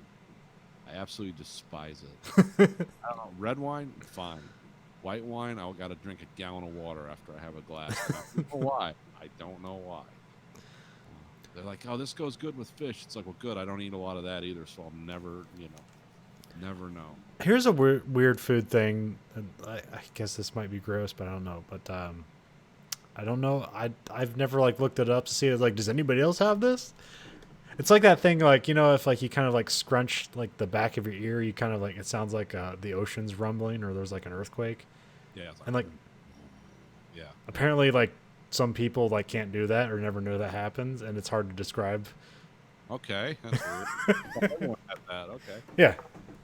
I absolutely despise it. I don't know, red wine, fine. White wine, I got to drink a gallon of water after I have a glass. I don't know why. I don't know why. They're like, oh, this goes good with fish. It's like, well, good. I don't eat a lot of that either, so I'll never know. Here's a weird food thing. I guess this might be gross, but I don't know. But I don't know. I've never like looked it up to see. Like, does anybody else have this? It's like that thing, like, you know, if like you kind of like scrunch like the back of your ear, you kind of like, it sounds like the ocean's rumbling, or there's like an earthquake. Yeah. It's And like, yeah. apparently like some people like can't do that or never know that happens, and it's hard to describe. Okay. That's weird. I don't have that. Okay. Yeah.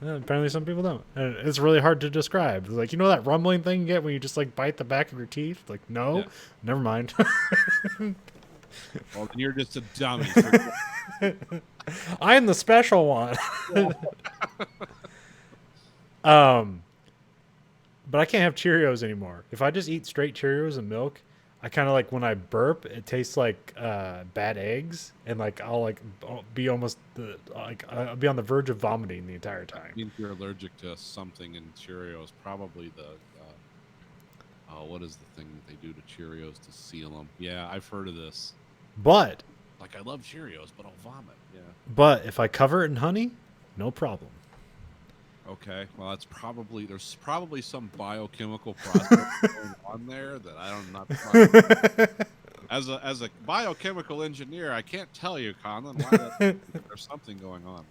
Apparently some people don't. And it's really hard to describe. It's like, you know that rumbling thing you get when you just like bite the back of your teeth? Like, no, Yeah. never mind. Well, then you're just a dummy. I'm the special one. But I can't have Cheerios anymore. If I just eat straight Cheerios and milk, I kind of like, when I burp, it tastes like bad eggs, and like I'll be almost like I'll be on the verge of vomiting the entire I time. mean, if you're allergic to something in Cheerios, probably the what is the thing that they do to Cheerios to seal them? Yeah, I've heard of this. But Like, I love Cheerios, but I'll vomit. Yeah. if I cover it in honey, no problem. Okay. Well, there's probably some biochemical process going on there that I'm not smart. As a biochemical engineer, I can't tell you, Conlon, why there's something going on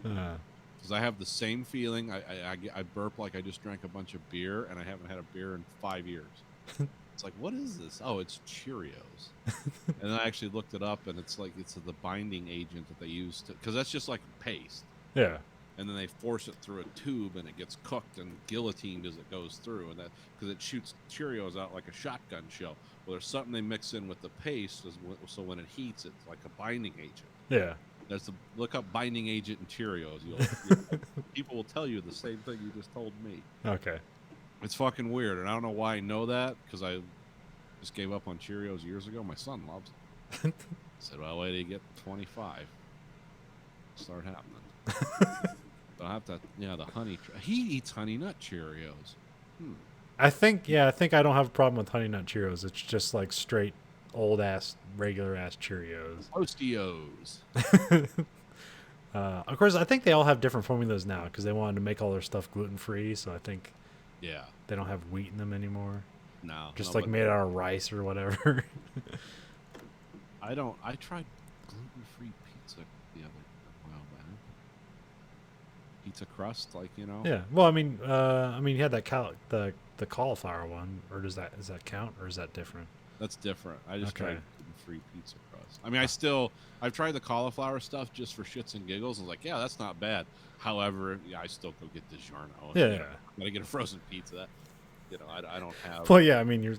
there. Because I have the same feeling. I burp like I just drank a bunch of beer, and I haven't had a beer in 5 years. It's like, what is this? Oh, it's Cheerios. And I actually looked it up, and it's the binding agent that they use because that's just like paste. Yeah. and then they force it through a tube, and it gets cooked and guillotined as it goes through, and that because it shoots Cheerios out like a shotgun shell. Well, there's something they mix in with the paste, so when it heats, it's like a binding agent. Yeah. There's look up binding agent in Cheerios. People will tell you the same thing you just told me. Okay. It's fucking weird, and I don't know why I know that because I just gave up on Cheerios years ago. My son loves them. I said, "Well, wait till you get 25, start happening." I'll have to, the honey. He eats Honey Nut Cheerios. I think I don't have a problem with Honey Nut Cheerios. It's just like straight old ass, regular ass Cheerios. Tostios. Of course, I think they all have different formulas now because they wanted to make all their stuff gluten free. So I think Yeah. they don't have wheat in them anymore. No. Just no, like but made out of rice or whatever. I tried gluten-free pizza the other while back. Pizza crust, Yeah. Well, I mean, you had that the cauliflower one, or does that count, or is that different? That's different. I just Okay. tried gluten-free pizza crust. I mean, I've tried the cauliflower stuff just for shits and giggles. I was like, yeah, that's not bad. However, I still go get DiGiorno. Yeah. Gotta get a frozen pizza. That, I don't have. Well, yeah. I mean,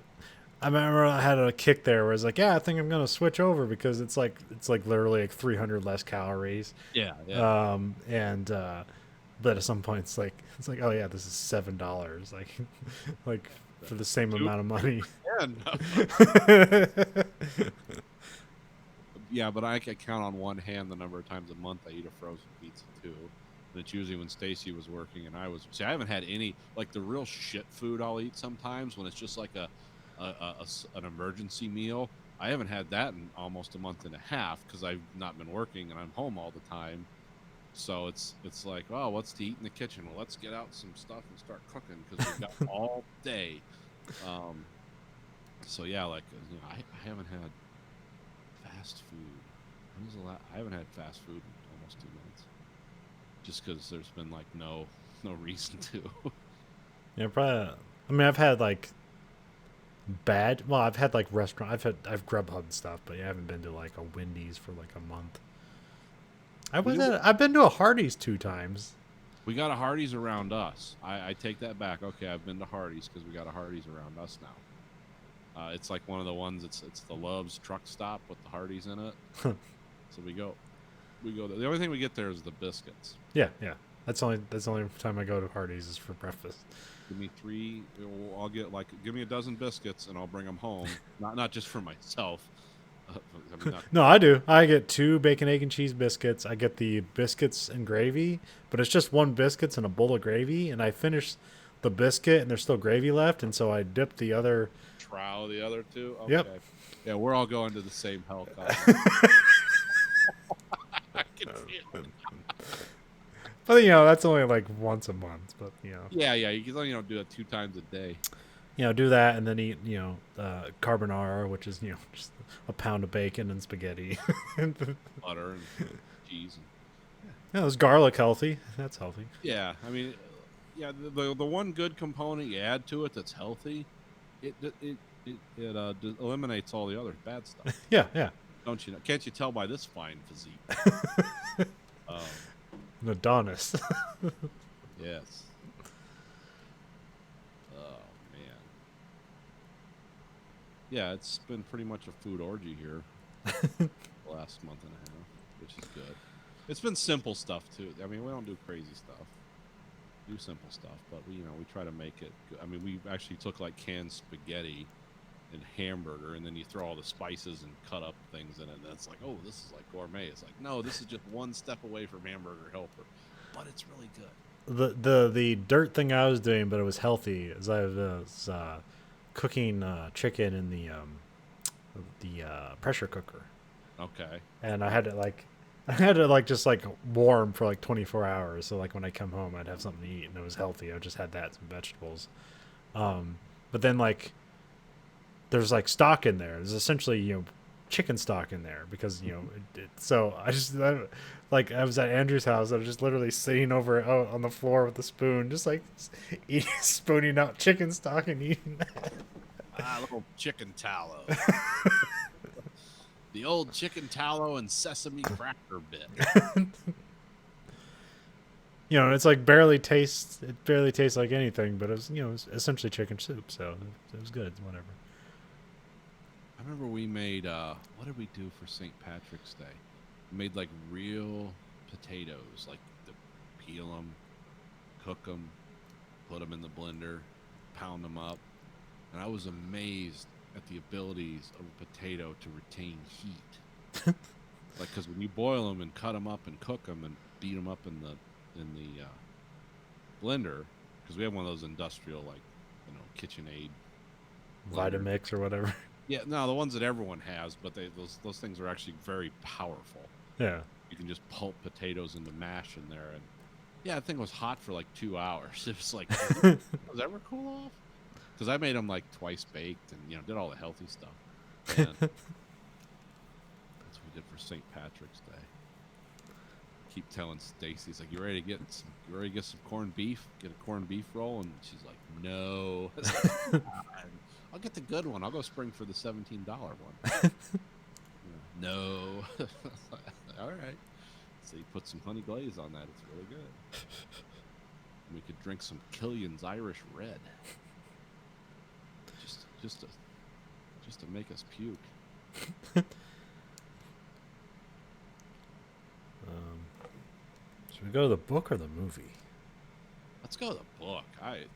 I remember I had a kick there where it's like, yeah, I think I'm gonna switch over because it's like literally like 300 less calories. Yeah. But at some point it's like, oh yeah, this is $7, like for the same amount of money. Yeah, but I can count on one hand the number of times a month I eat a frozen pizza too. And it's usually when Stacy was working and I was. See, I haven't had any like the real shit food I'll eat sometimes when it's just like an emergency meal. I haven't had that in almost a month and a half because I've not been working and I'm home all the time. So it's like, oh, what's to eat in the kitchen? Well, let's get out some stuff and start cooking because we've got all day. So yeah, like I haven't had fast food. When was the last? I haven't had fast food in almost 2 months. Just because there's been like no reason to. Yeah, probably. I mean, I've had like bad. Well, I've had like restaurant. I've Grubhub and stuff, but yeah, I haven't been to like a Wendy's for like a month. I've been to a Hardee's 2 times. We got a Hardee's around us. I take that back. Okay, I've been to Hardee's because we got a Hardee's around us now. It's like one of the ones. It's the Love's truck stop with the Hardee's in it. So we go there. The only thing we get there is the biscuits. Yeah. That's the only time I go to Hardee's is for breakfast. Give me 3. I'll get give me a dozen biscuits and I'll bring them home. not just for myself. I mean, No, I do. I get 2 bacon, egg, and cheese biscuits. I get the biscuits and gravy, but it's just 1 biscuits and a bowl of gravy. And I finish the biscuit, and there's still gravy left, and so I dip the other. Trow the other 2. Okay. Yep. Yeah, we're all going to the same hell. I can feel it. But that's only like once a month. But Yeah. You can only do it 2 times a day. Do that and then eat carbonara, which is just a pound of bacon and spaghetti. Butter and cheese. There's garlic healthy. That's healthy. Yeah, I mean, yeah. The one good component you add to it that's healthy, it eliminates all the other bad stuff. Yeah. Don't you know? Can't you tell by this fine physique? An Adonis. Yes. Oh man. Yeah, it's been pretty much a food orgy here the last month and a half, which is good. It's been simple stuff too. I mean, we don't do crazy stuff. We do simple stuff, but we try to make it good. I mean, we actually took like canned spaghetti and hamburger, and then you throw all the spices and cut up things in it, and it's like, oh, this is like gourmet. It's like, no, this is just one step away from Hamburger Helper, but it's really good. The dirt thing I was doing, but it was healthy, is I was cooking chicken in the pressure cooker. Okay. And I had to just warm for like 24 hours. So like when I come home, I'd have something to eat, and it was healthy. I just had that, some vegetables. But then there's like stock in there. There's essentially chicken stock in there because so I was at Andrew's house. I was just literally sitting over on the floor with a spoon, just spooning out chicken stock and eating that. Little chicken tallow. The old chicken tallow and sesame cracker bit. it's like barely tastes. It barely tastes like anything, but it was it was essentially chicken soup, so it was good. Whatever. I remember we made what did we do for St. Patrick's Day? We made like real potatoes, like peel them, cook them, put them in the blender, pound them up, and I was amazed at the abilities of a potato to retain heat. Like, because when you boil them and cut them up and cook them and beat them up in the blender, because we have one of those industrial like KitchenAid blender. Vitamix or whatever. Yeah, no, the ones that everyone has, but those things are actually very powerful. Yeah. You can just pulp potatoes into mash in there, and yeah, I think it was hot for like 2 hours. It was like, does it ever cool off? Because I made them like twice baked, and did all the healthy stuff. And that's what we did for St. Patrick's Day. Keep telling Stacy, like, you ready to get some corned beef? Get a corned beef roll? And she's like, no. I'll get the good one. I'll go spring for the $17 one. No. All right. So you put some honey glaze on that. It's really good. We could drink some Killian's Irish Red. Just to make us puke. Should we go to the book or the movie? Let's go to the book.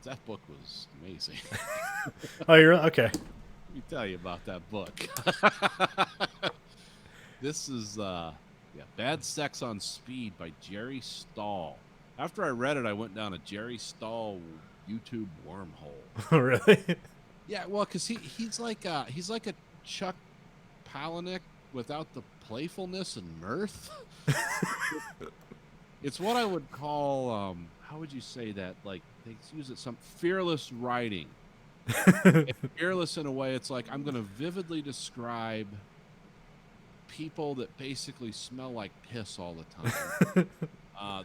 That book was amazing. Oh, you're okay. Let me tell you about that book. This is Bad Sex on Speed by Jerry Stahl. After I read it, I went down a Jerry Stahl YouTube wormhole. Oh, really? Yeah, well, because he's like a Chuck Palahniuk without the playfulness and mirth. It's what I would call how would you say that? Like, they use it some fearless writing. Fearless in a way, it's like, I'm going to vividly describe people that basically smell like piss all the time.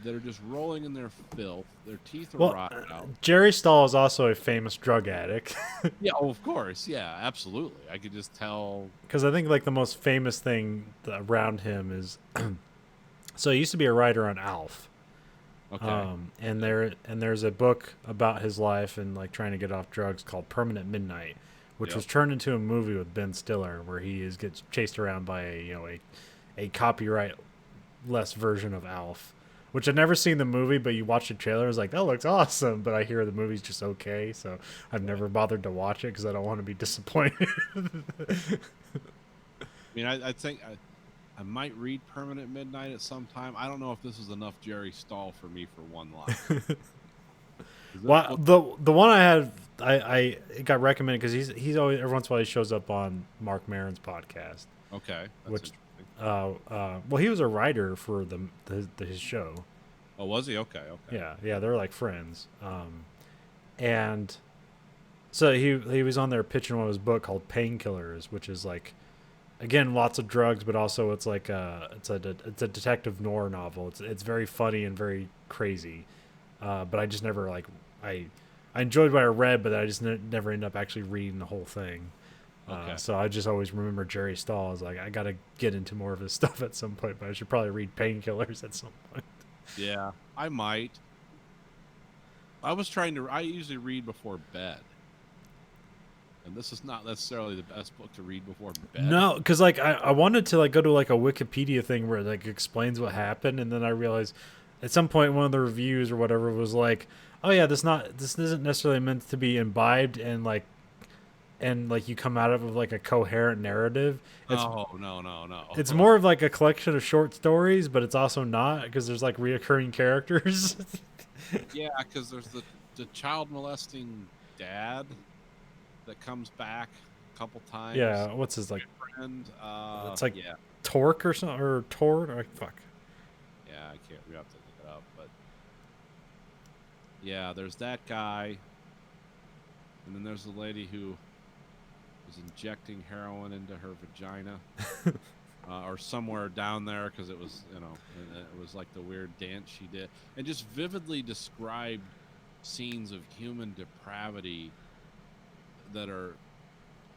That are just rolling in their filth. Their teeth are rotted out. Jerry Stahl is also a famous drug addict. Yeah, of course. Yeah, absolutely. I could just tell. Because I think like the most famous thing around him is, so he used to be a writer on Alf. Okay. And there's a book about his life and like trying to get off drugs called Permanent Midnight, which was turned into a movie with Ben Stiller where he gets chased around by a copyright-less version of Alf. Which I've never seen the movie, but you watch the trailer, it's like, that looks awesome. But I hear the movie's just okay, so I've never bothered to watch it because I don't want to be disappointed. I mean, I think I might read Permanent Midnight at some time. I don't know if this is enough Jerry Stahl for me for one line. Well, the one I had, it got recommended because he's always, every once in a while he shows up on Mark Maron's podcast. Okay. Which well, he was a writer for his show. Oh, was he? Okay. Yeah, they're like friends. And so he was on there pitching one of his book called Painkillers, which is like, again, lots of drugs, but also it's like it's a detective noir novel. It's very funny and very crazy. But I just never like I enjoyed what I read, but I just never ended up actually reading the whole thing. Okay. So I just always remember Jerry Stahl as like, I got to get into more of his stuff at some point, but I should probably read Painkillers at some point. Yeah, I might. I usually read before bed. And this is not necessarily the best book to read before bed. No, because like I wanted to like go to like a Wikipedia thing where it like explains what happened, and then I realized at some point one of the reviews or whatever was like, oh yeah, this isn't necessarily meant to be imbibed and like you come out of it with like a coherent narrative. No. It's more of like a collection of short stories, but it's also not because there's like reoccurring characters. Yeah, because there's the child molesting dad that comes back a couple times. Yeah, what's his like? Friend, it's like yeah. Torque or something, or Tord, or fuck. Yeah, I can't. We have to look it up, but yeah, there's that guy, and then there's the lady who was injecting heroin into her vagina, or somewhere down there because it was, it was like the weird dance she did, and just vividly described scenes of human depravity that are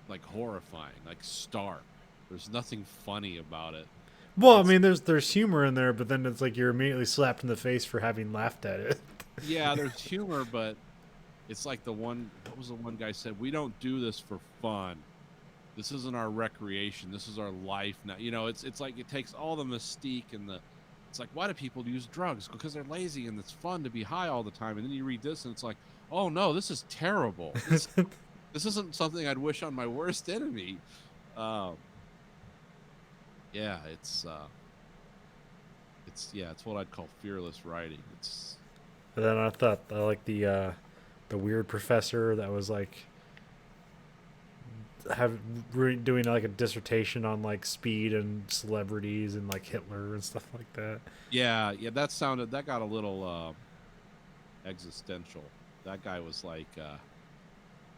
like horrifying, like stark. There's nothing funny about it. Well, I mean, there's humor in there, but then it's like you're immediately slapped in the face for having laughed at it. Yeah, there's humor, but it's like the one. What was the one guy said? We don't do this for fun. This isn't our recreation. This is our life now. You know, it's like it takes all the mystique and the. It's like, why do people use drugs? Because they're lazy and it's fun to be high all the time. And then you read this and it's like, oh no, this is terrible. This isn't something I'd wish on my worst enemy. Yeah, it's what I'd call fearless writing. It's But then I thought I like the weird professor that was like doing like a dissertation on like speed and celebrities and like Hitler and stuff like that. yeah, that got a little existential. That guy was like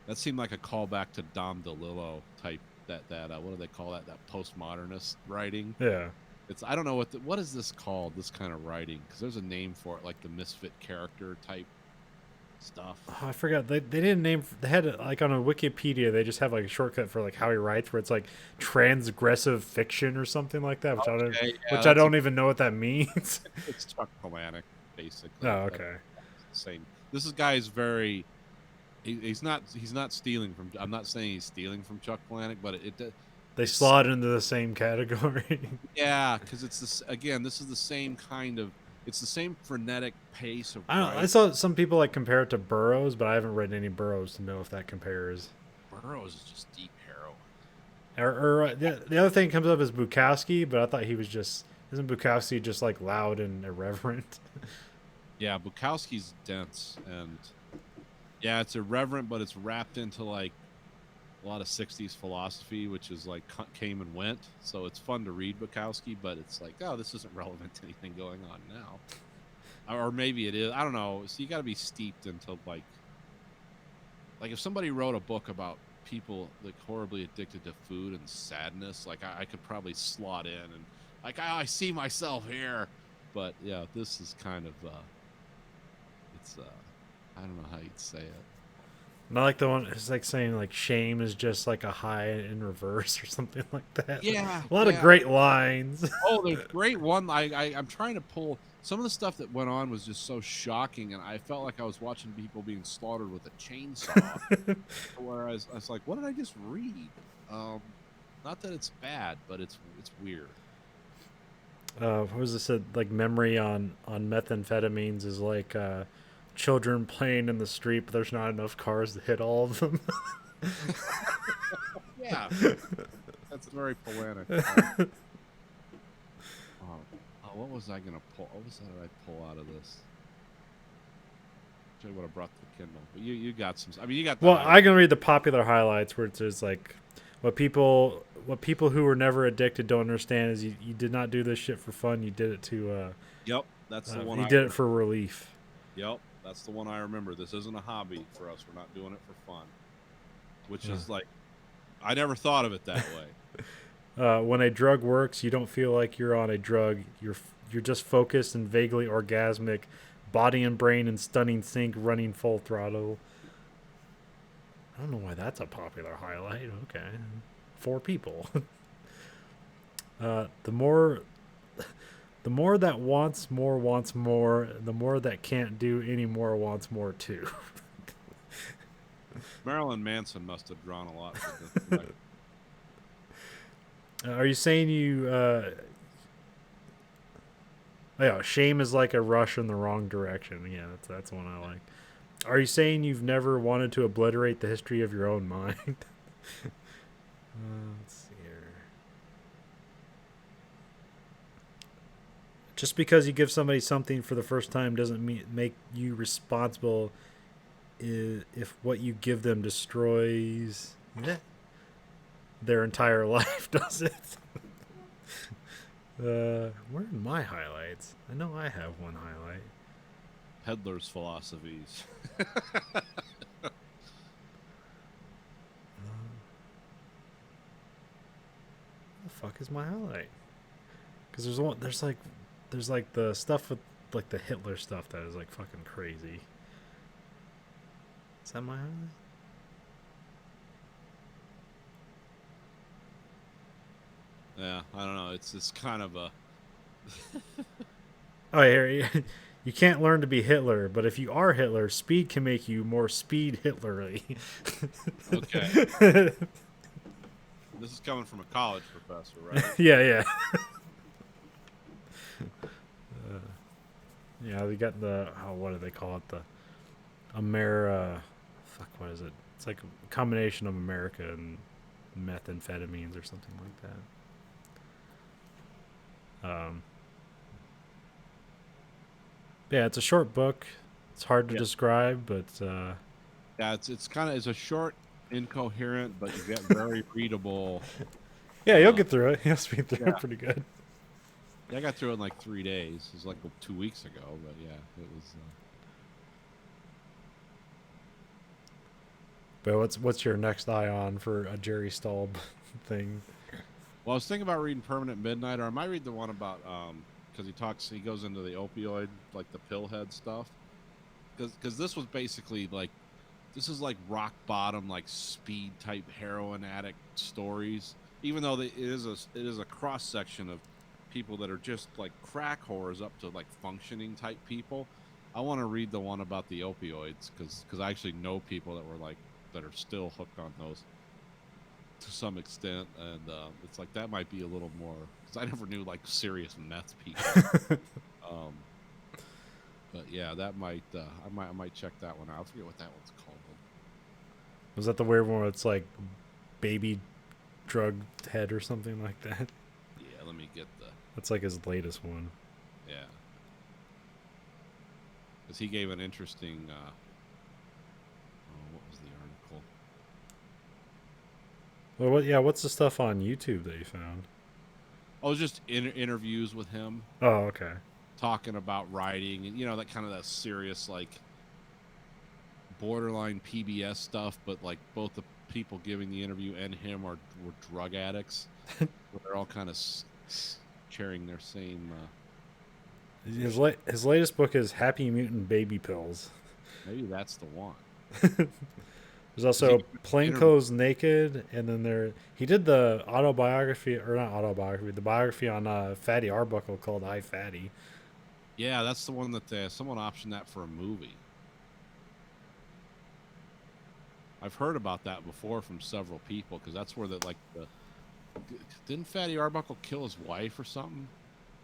that seemed like a callback to Dom DeLillo type that what do they call that postmodernist writing. Yeah. It's I don't know what is this called, this kind of writing, because there's a name for it, like the misfit character type stuff. Oh, I forgot they didn't name. They had like on a Wikipedia. They just have like a shortcut for like how he writes, where it's like transgressive fiction or something like that, which I don't even know what that means. It's Chuck Palahniuk, basically. Oh, okay. Same. This guy is very. He's not stealing from. I'm not saying he's stealing from Chuck Palahniuk, but They slot into the same category. yeah, because it's this again. This is the same kind of. It's the same frenetic pace of. I saw some people like compare it to Burroughs, but I haven't read any Burroughs to know if that compares. Burroughs is just deep heroin. The other thing that comes up is Bukowski, but I thought he was just isn't Bukowski just like loud and irreverent? Yeah, Bukowski's dense and yeah, it's irreverent, but it's wrapped into like a lot of 60s philosophy, which is like came and went. So it's fun to read Bukowski, but it's like, oh, this isn't relevant to anything going on now. Or maybe it is. I don't know. So you got to be steeped into like if somebody wrote a book about people like horribly addicted to food and sadness, like I could probably slot in and like I see myself here. But yeah, this is kind of it's I don't know how you'd say it. Not like the one. It's like saying like shame is just like a high in reverse or something like that. Yeah, a lot of great lines. Oh, there's great one. I'm trying to pull some of the stuff that went on was just so shocking, and I felt like I was watching people being slaughtered with a chainsaw. Whereas I was like, what did I just read? Not that it's bad, but it's weird. What was this? Like memory on methamphetamines is like children playing in the street, but there's not enough cars to hit all of them. Yeah, that's very Palahniuk. What was I gonna pull? What was that I pull out of this? I would have brought the Kindle, but you got some. I mean, you got. Well, I can read the popular highlights where it says like, what people who were never addicted don't understand is you did not do this shit for fun. You did it to. Yep, that's the one. You did it for relief. Yep, that's the one I remember. This isn't a hobby for us. We're not doing it for fun. Which is like, I never thought of it that way. When a drug works, you don't feel like you're on a drug. You're just focused and vaguely orgasmic, body and brain in stunning sync, running full throttle. I don't know why that's a popular highlight. Okay, 4 people. The more that wants more. The more that can't do any more wants more too. Marilyn Manson must have drawn a lot from this. Are you saying you? Yeah, shame is like a rush in the wrong direction. Yeah, that's one I like. Are you saying you've never wanted to obliterate the history of your own mind? Let's see here. Just because you give somebody something for the first time doesn't make you responsible if what you give them destroys their entire life, does it? Where are my highlights? I know I have one highlight. Peddler's philosophies. The fuck is my highlight? Because there's like the stuff with like the Hitler stuff that is like fucking crazy. Is that my highlight? Yeah, I don't know. It's kind of a Oh, here, you can't learn to be Hitler, but if you are Hitler, speed can make you more speed Hitlery. okay. This is coming from a college professor, right? Yeah, yeah. Yeah, we got the, oh, what do they call it? The fuck, what is it? It's like a combination of America and methamphetamines or something like that. Yeah, it's a short book. It's hard to Yeah. describe, but Yeah, it's kind of it's a short, incoherent, but you get very readable. yeah, you'll get through it. You'll speed through yeah. it pretty good. Yeah, I got through it in like 3 days. It was like 2 weeks ago, but yeah, it was. But what's your next eye on for a Jerry Staub thing? Well, I was thinking about reading Permanent Midnight, or I might read the one about because he goes into the opioid, like the pillhead stuff. Because this was basically like, this is like rock bottom, like speed type heroin addict stories. Even though it is a cross section of people that are just like crack whores up to like functioning type people. I want to read the one about the opioids because I actually know people that were like that are still hooked on those to some extent, and it's like that might be a little more because I never knew like serious meth people. But yeah, that might I might check that one out. I forget what that one's called. Was that the weird one where it's like baby drug head or something like that? Yeah, let me get the That's like his latest one. yeah. Because he gave an interesting. Oh, what was the article? Well, what's the stuff on YouTube that you found? Oh, it was just interviews with him Oh, okay. talking about writing and that kind of that serious like borderline PBS stuff, but like both the people giving the interview and him were drug addicts. They're all kind of sharing their same. His latest book is Happy Mutant Baby Pills. Maybe that's the one. There's also He- Plainclothes Naked, and then he did the autobiography, or not autobiography, the biography on Fatty Arbuckle called I Fatty. Yeah, that's the one that someone optioned that for a movie. I've heard about that before from several people because that's where didn't Fatty Arbuckle kill his wife or something?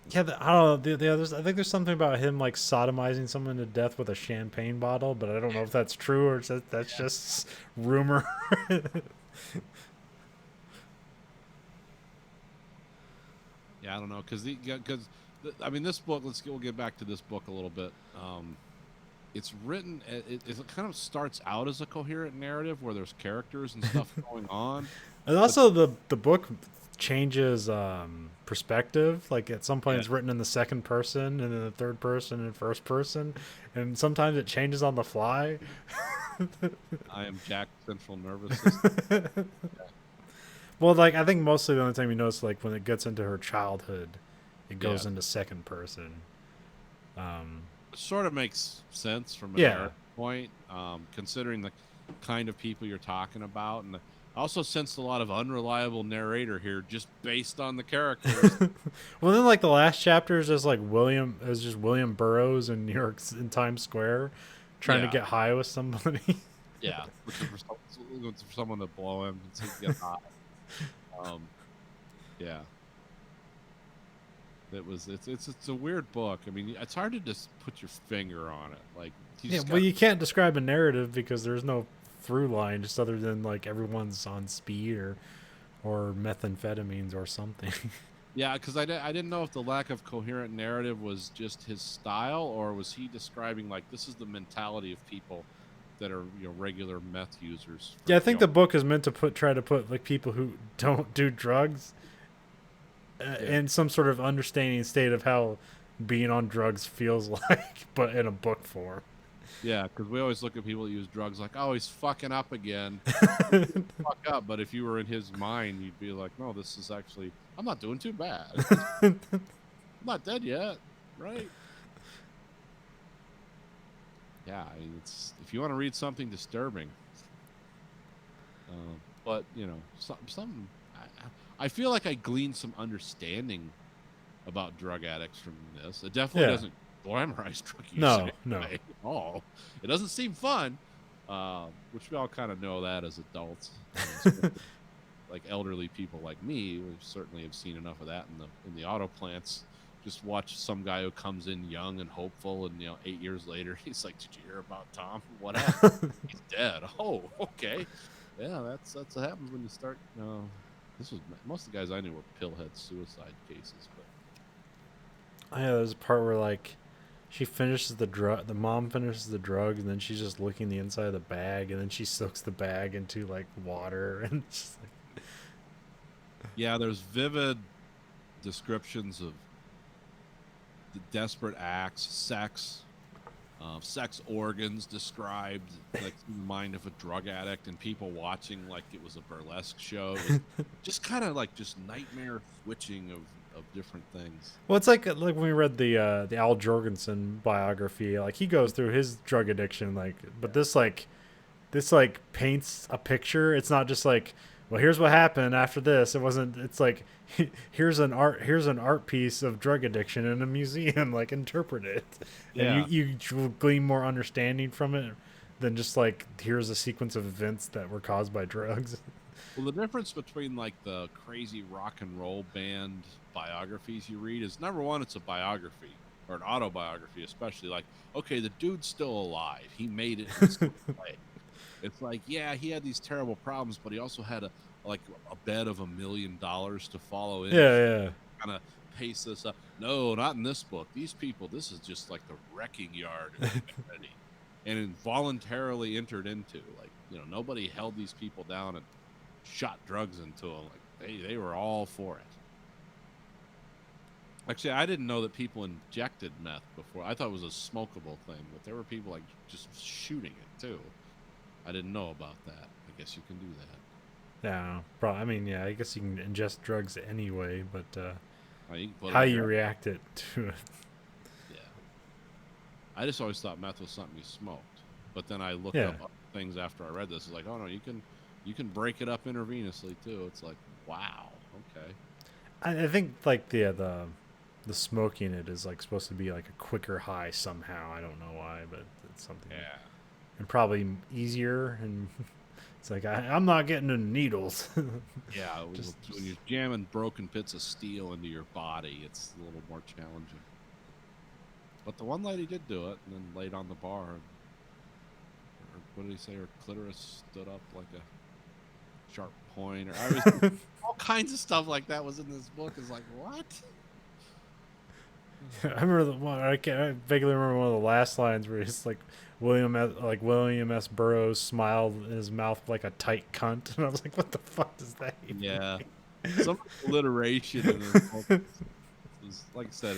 Yeah, I don't know. I think there's something about him like sodomizing someone to death with a champagne bottle, but I don't know if that's true or that's just rumor. Yeah, I don't know because I mean this book. We'll get back to this book a little bit. It's written. It kind of starts out as a coherent narrative where there's characters and stuff going on. And also the book changes perspective. Like at some point it's written in the second person and then the third person and first person, and sometimes it changes on the fly. I am Jack's central nervous system. Well, like I think mostly the only time you notice like when it gets into her childhood, it goes Yeah. into second person. It sort of makes sense from a Yeah. narrative point, considering the kind of people you're talking about, and I also sensed a lot of unreliable narrator here, just based on the characters. Well, then like the last chapter is just like William Burroughs in New York in Times Square, trying Yeah. to get high with somebody. Yeah, looking for someone to blow him and to get hot. Yeah. It's a weird book. I mean, it's hard to just put your finger on it. Like, You can't describe a narrative because there's no through line, just other than like everyone's on speed or methamphetamines or something. yeah, because I didn't know if the lack of coherent narrative was just his style, or was he describing like this is the mentality of people that are regular meth users. Yeah, I think the book is meant to try to put like people who don't do drugs in some sort of understanding state of how being on drugs feels like, but in a book form. Yeah, because we always look at people that use drugs like, oh, he's fucking up again. Fuck up. But if you were in his mind, you'd be like, no, this is actually, I'm not doing too bad. I'm not dead yet, right? Yeah, I mean, if you want to read something disturbing, but something. I feel like I gleaned some understanding about drug addicts from this. It definitely doesn't glamorize drug use No, in any no. way at all. It doesn't seem fun, which we all kind of know that as adults. Like elderly people like me, we certainly have seen enough of that in the auto plants. Just watch some guy who comes in young and hopeful, and 8 years later, he's like, "Did you hear about Tom? What happened? He's dead." Oh, okay. Yeah, that's what happens when you start. This was most of the guys I knew were pillhead suicide cases, but Yeah, there's a part where like she finishes the drug, the mom finishes the drug, and then she's just licking the inside of the bag, and then she soaks the bag into like water, and it's just like, yeah, there's vivid descriptions of the desperate acts, sex organs described like through the mind of a drug addict, and people watching like it was a burlesque show. It was just kind of like just nightmare switching of different things. well, it's like when we read the Al Jorgensen biography, like he goes through his drug addiction, like, but this paints a picture. It's not just like, well, here's what happened after this. It wasn't. It's like here's an art piece of drug addiction in a museum. Like, interpret it, Yeah. and you will glean more understanding from it than just like here's a sequence of events that were caused by drugs. Well, the difference between like the crazy rock and roll band biographies you read is, number one, it's a biography or an autobiography, especially like, okay, the dude's still alive. He made it in some way. It's like, yeah, he had these terrible problems, but he also had a bed of $1 million to follow in. Yeah. Kind of pace this up. No, not in this book. These people, this is just like the wrecking yard of humanity, and involuntarily entered into. Like, nobody held these people down and shot drugs into them. Like they were all for it. Actually, I didn't know that people injected meth before. I thought it was a smokable thing, but there were people like just shooting it too. I didn't know about that. I guess you can do that. Yeah, probably. I mean, yeah, I guess you can ingest drugs anyway, but You can put how it in you your- react it to it. Yeah. I just always thought meth was something you smoked, but then I looked Yeah. up other things after I read this. It's like, oh no, you can break it up intravenously too. It's like, wow, okay. I think like the smoking it is like supposed to be like a quicker high somehow. I don't know why, but it's something. Yeah. And probably easier, and it's like I'm not getting the needles. Yeah, when you're jamming broken bits of steel into your body, it's a little more challenging. But the one lady did do it, and then laid on the bar. What did he say? Her clitoris stood up like a sharp point, or all kinds of stuff like that was in this book. It's like, what? I remember the one. I vaguely remember one of the last lines where he's like William S. Burroughs smiled in his mouth like a tight cunt, and I was like, what the fuck does that even Yeah, mean? some alliteration in this book. Like I said,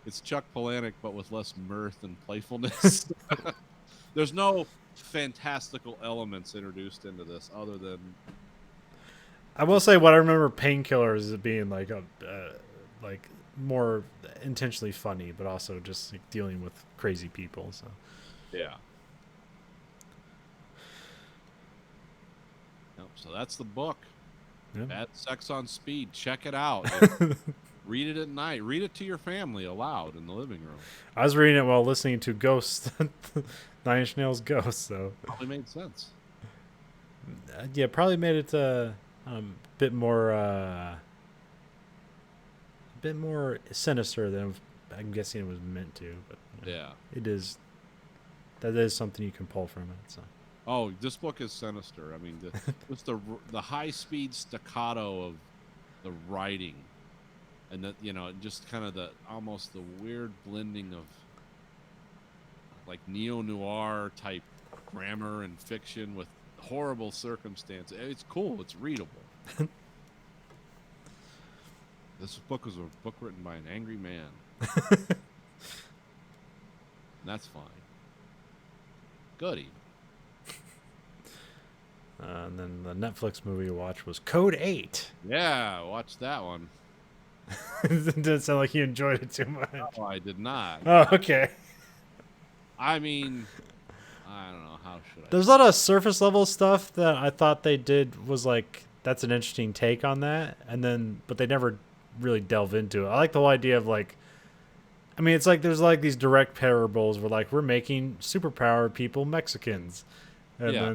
it's Chuck Palahniuk, but with less mirth and playfulness. There's no fantastical elements introduced into this, other than I will say what I remember Painkillers as being like a like more intentionally funny, but also just like dealing with crazy people. So yeah. Yep, so that's the book. yeah. Bad Sex on Speed. Check it out. Read it at night. Read it to your family aloud in the living room. I was reading it while listening to Ghost, Nine Inch Nails Ghost. So Probably made sense. yeah, probably made it a bit more sinister than I'm guessing it was meant to. But Yeah. it is. That is something you can pull from it. So Oh, this book is sinister. I mean, just the high speed staccato of the writing, and that just kind of the almost the weird blending of like neo noir type grammar and fiction with horrible circumstance. It's cool. It's readable. This book was a book written by an angry man. And that's fine. Good even. and then the Netflix movie you watched was Code 8. Yeah, watch that one. It didn't sound like you enjoyed it too much. Oh, I did not. Oh, okay. I mean, I don't know. How should I? There's a lot of surface level stuff that I thought they did was like that's an interesting take on that. And then, but they never really delve into it. I like the whole idea of like, I mean, it's like there's like these direct parables where like we're making superpowered people Mexicans, and Yeah.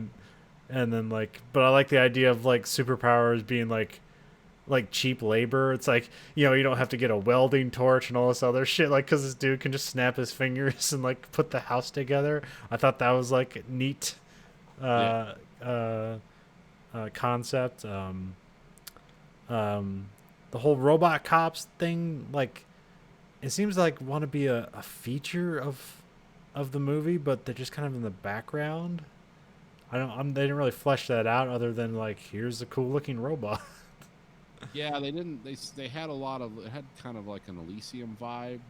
then like, but I like the idea of like superpowers being like cheap labor. It's like, you know, you don't have to get a welding torch and all this other shit, like because this dude can just snap his fingers and like put the house together. I thought that was like neat concept. The whole robot cops thing, like it seems like want to be a feature of the movie, but they're just kind of in the background. They didn't really flesh that out other than like here's a cool looking robot. Yeah, they didn't. They had a lot of. It had kind of like an Elysium vibe.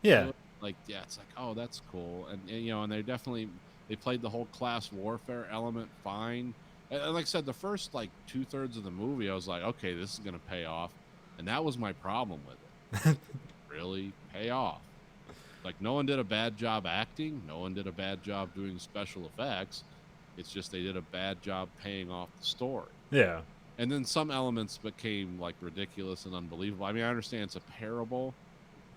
Yeah. Like, yeah, it's like, oh, that's cool, and you know, and they played the whole class warfare element fine. And like I said, the first like 2/3 of the movie, I was like, okay, this is gonna pay off, and that was my problem with it. Really pay off. Like, no one did a bad job acting. No one did a bad job doing special effects. It's just they did a bad job paying off the story. Yeah. And then some elements became like ridiculous and unbelievable. I mean, I understand it's a parable,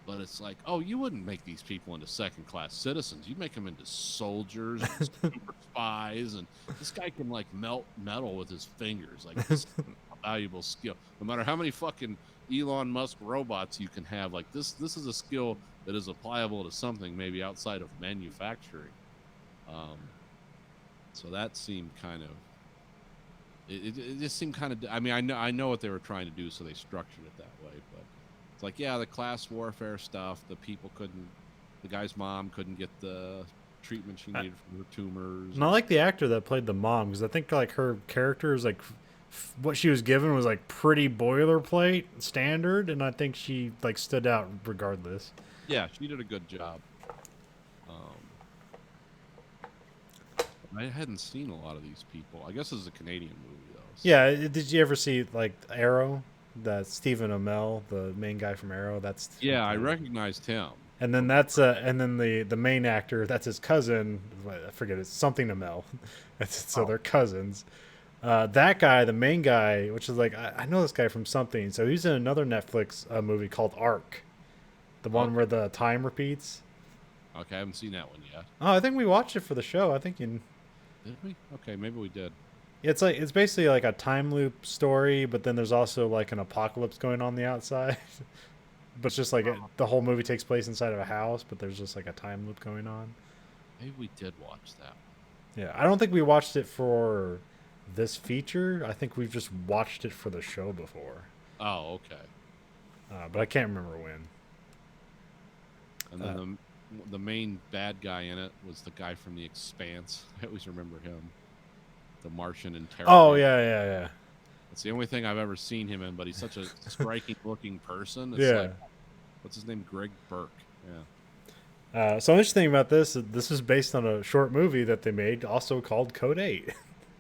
but it's like, oh, you wouldn't make these people into second-class citizens. You'd make them into soldiers and super spies. And this guy can like melt metal with his fingers. Like, this is a valuable skill. No matter how many fucking Elon Musk robots you can have, like this is a skill that is applicable to something maybe outside of manufacturing. So that seemed kind of. It just seemed kind of. I mean, I know what they were trying to do, so they structured it that way. But it's like, yeah, the class warfare stuff. The guy's mom couldn't get the treatment she needed for her tumors. And I like the actor that played the mom because I think like her character is like what she was given was like pretty boilerplate standard, and I think she like stood out regardless. Yeah, she did a good job. I hadn't seen a lot of these people. I guess this is a Canadian movie though. So. Yeah, did you ever see like Arrow? That Stephen Amell, the main guy from Arrow. That's Yeah, I recognized him. And then and then the main actor, that's his cousin. I forget, it's something Amell. So they're cousins. That guy, the main guy, which is like I know this guy from something. So he's in another Netflix movie called Arc, the one where the time repeats. Okay, I haven't seen that one yet. Oh, I think we watched it for the show. I think you. Did we? Okay, maybe we did. It's basically like a time loop story, but then there's also like an apocalypse going on the outside. But it's just like the whole movie takes place inside of a house, but there's just like a time loop going on. Maybe we did watch that. Yeah, I don't think we watched it for this feature. I think we've just watched it for the show before. Oh, okay. But I can't remember when. And then the main bad guy in it was the guy from The Expanse. I always remember him. The Martian interrogator. Oh, yeah. It's the only thing I've ever seen him in, but he's such a striking-looking person. It's Yeah. like, what's his name? Greg Burke. Yeah. So interesting about this is based on a short movie that they made, also called Code 8.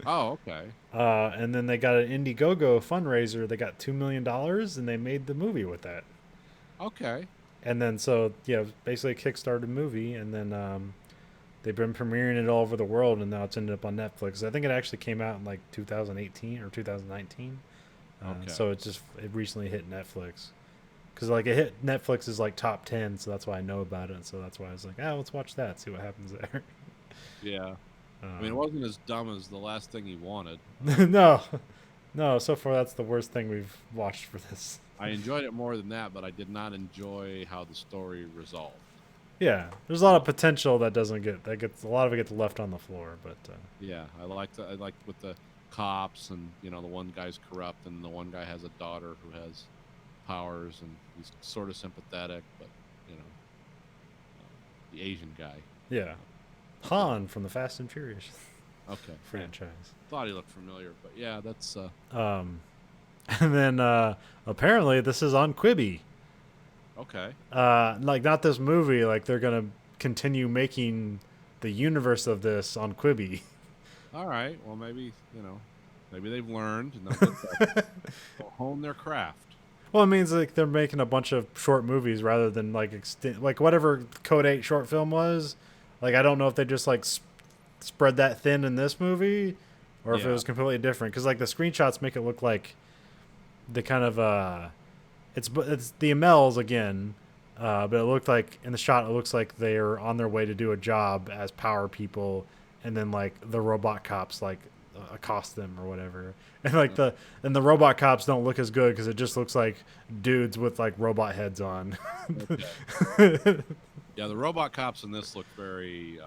Oh, okay. And then they got an Indiegogo fundraiser. They got $2 million, and they made the movie with that. Okay. And then basically a Kickstarter movie, and then they've been premiering it all over the world, and now it's ended up on Netflix. I think it actually came out in like 2018 or 2019. Okay. So it recently hit Netflix. Because like it hit Netflix is like top 10, so that's why I know about it. So that's why I was like, let's watch that, see what happens there. Yeah. I mean, it wasn't as dumb as The Last Thing He Wanted. No. So far, that's the worst thing we've watched for this. I enjoyed it more than that, but I did not enjoy how the story resolved. Yeah, there's a lot of potential that gets a lot of it gets left on the floor, but Yeah, I liked with the cops, and the one guy's corrupt, and the one guy has a daughter who has powers, and he's sort of sympathetic, but the Asian guy. yeah, Han from the Fast and Furious Okay. franchise. Thought he looked familiar, but yeah, that's And then apparently this is on Quibi. okay. Like not this movie. Like they're gonna continue making the universe of this on Quibi. All right. Well, maybe they've learned and they'll hone their craft. Well, it means like they're making a bunch of short movies rather than like like whatever Code 8 short film was. Like I don't know if they just like spread that thin in this movie, or if it Yeah. was completely different. Because like the screenshots make it look like the kind of it's the Amels again, but it looked like in the shot it looks like they're on their way to do a job as power people, and then like the robot cops like accost them or whatever, and like the robot cops don't look as good because it just looks like dudes with like robot heads on. Okay. Yeah, the robot cops in this look very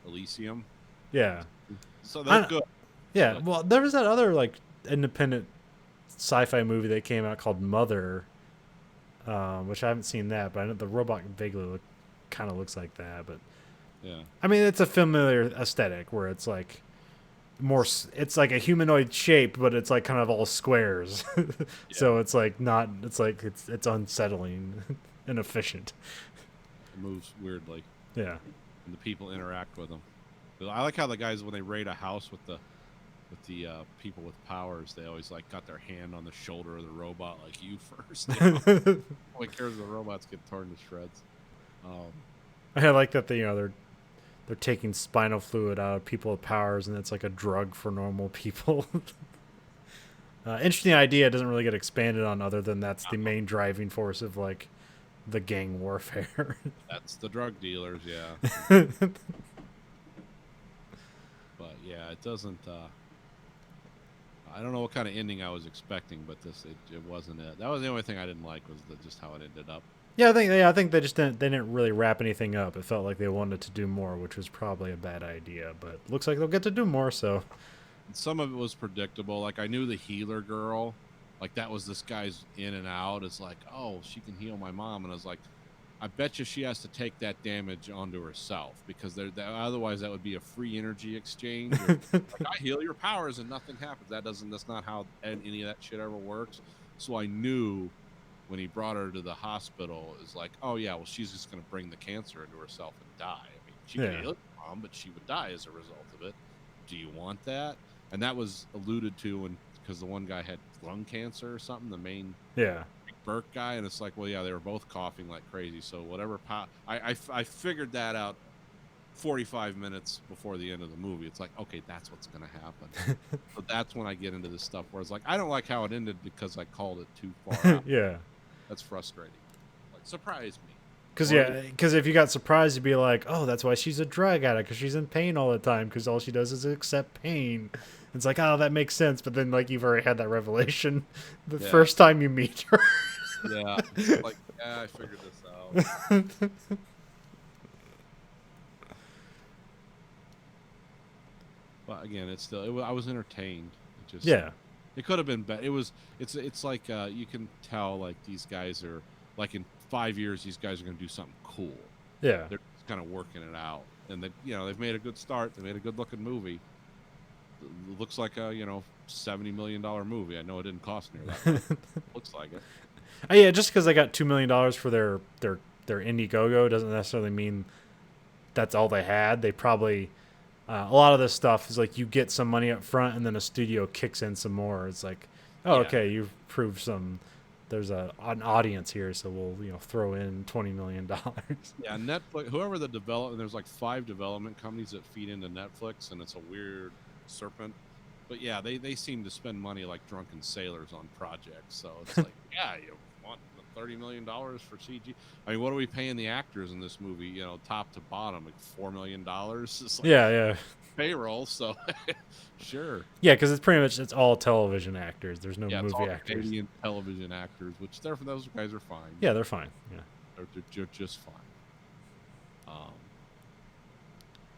Elysium. Yeah. So that's good. Yeah, well, there was that other like independent sci-fi movie that came out called Mother, which I haven't seen that, but I know the robot vaguely kind of looks like that. But Yeah. I mean, it's a familiar aesthetic where it's like it's like a humanoid shape, but it's like kind of all squares. So it's like not, it's like it's unsettling and efficient. It moves weirdly, Yeah. and the people interact with them. I like how the guys, when they raid a house with the people with powers, they always like got their hand on the shoulder of the robot, like you first. Nobody cares if the robots get torn to shreds. I like that they're taking spinal fluid out of people with powers, and it's like a drug for normal people. Interesting idea. It doesn't really get expanded on, other than that's the main driving force of like the gang warfare. That's the drug dealers, yeah. But yeah, it doesn't. I don't know what kind of ending I was expecting, but it wasn't it. That was the only thing I didn't like, was just how it ended up. Yeah, I think they didn't really wrap anything up. It felt like they wanted to do more, which was probably a bad idea. But looks like they'll get to do more. So Some of it was predictable. Like, I knew the healer girl, like that was this guy's in and out. It's like, oh, she can heal my mom, and I was like, I bet you she has to take that damage onto herself, because otherwise that would be a free energy exchange. Or, like, I heal your powers and nothing happens. That's not how any of that shit ever works. So I knew when he brought her to the hospital, is like, oh yeah, well, she's just going to bring the cancer into herself and die. I mean, she could heal your mom, but she would die as a result of it. Do you want that? And that was alluded to because the one guy had lung cancer or something, the main yeah, Burke guy, and it's like, well, yeah, they were both coughing like crazy. So whatever, I figured that out 45 minutes before the end of the movie. It's like, okay, that's what's going to happen. So that's when I get into this stuff where it's like, I don't like how it ended because I called it too far out. yeah. That's frustrating. Like, surprise me. Because if you got surprised, you'd be like, oh, that's why she's a drug addict, because she's in pain all the time, because all she does is accept pain. It's like, oh, that makes sense. But then, like, you've already had that revelation the first time you meet her. Yeah. It's like, yeah, I figured this out. But again, it's still. I was entertained. It just, Yeah. It could have been better. It's like you can tell, like, these guys are, like, in 5 years these guys are going to do something cool. Yeah. They're just kind of working it out, and they've made a good start. They made a good looking movie. It looks like a $70 million movie. I know it didn't cost near that much. Looks like it. Yeah, just because they got $2 million for their Indiegogo doesn't necessarily mean that's all they had. They probably a lot of this stuff is like you get some money up front, and then a studio kicks in some more. It's like, oh, Yeah. okay, you've proved there's an audience here, so we'll throw in $20 million. Yeah, Netflix. Whoever the development, there's like 5 development companies that feed into Netflix, and it's a weird serpent. But yeah, they seem to spend money like drunken sailors on projects. So it's like, yeah, you want $30 million for CG? I mean, what are we paying the actors in this movie? Top to bottom, like $4 million. It's like Yeah. payroll. So sure. Yeah, because it's all television actors. There's no Yeah, it's movie all actors. Canadian television actors, which those guys are fine. Yeah, they're fine. Yeah. They're just fine. Not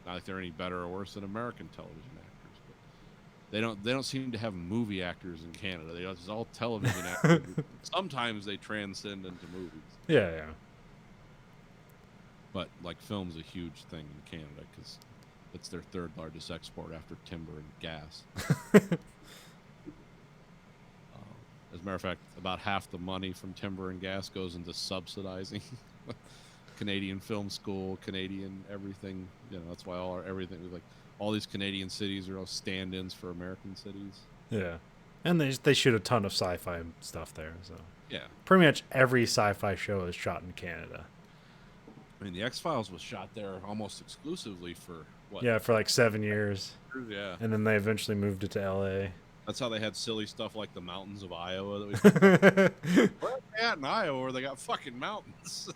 like they're any better or worse than American television actors, but they don't seem to have movie actors in Canada. It's all television actors. Sometimes they transcend into movies, Yeah. but like film's a huge thing in Canada because it's their 3rd largest export after timber and gas. As a matter of fact, about half the money from timber and gas goes into subsidizing Canadian film school, Canadian everything. That's why everything, like, all these Canadian cities are all stand-ins for American cities. Yeah. And they shoot a ton of sci-fi stuff there. So Yeah. pretty much every sci-fi show is shot in Canada. I mean, the X-Files was shot there almost exclusively for what? Yeah, for like 7 years, Yeah. and then they eventually moved it to L.A. That's how they had silly stuff like the mountains of Iowa. That we where are they at in Iowa where they got fucking mountains?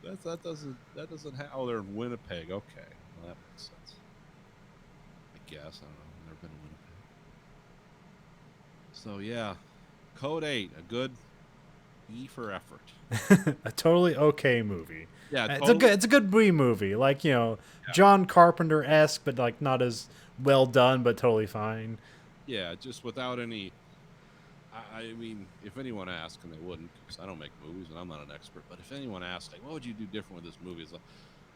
that doesn't have. Oh, they're in Winnipeg. Okay, well, that makes sense. I guess I don't know. I've never been to Winnipeg. So yeah, Code 8, a good E for effort. A totally okay movie. Yeah, It's a good B movie, like, you know, John Carpenter-esque, but like not as well done, but totally fine. Yeah, just without any. I mean, if anyone asked, and they wouldn't, because I don't make movies and I'm not an expert, but if anyone asked, like, what would you do different with this movie? It's like,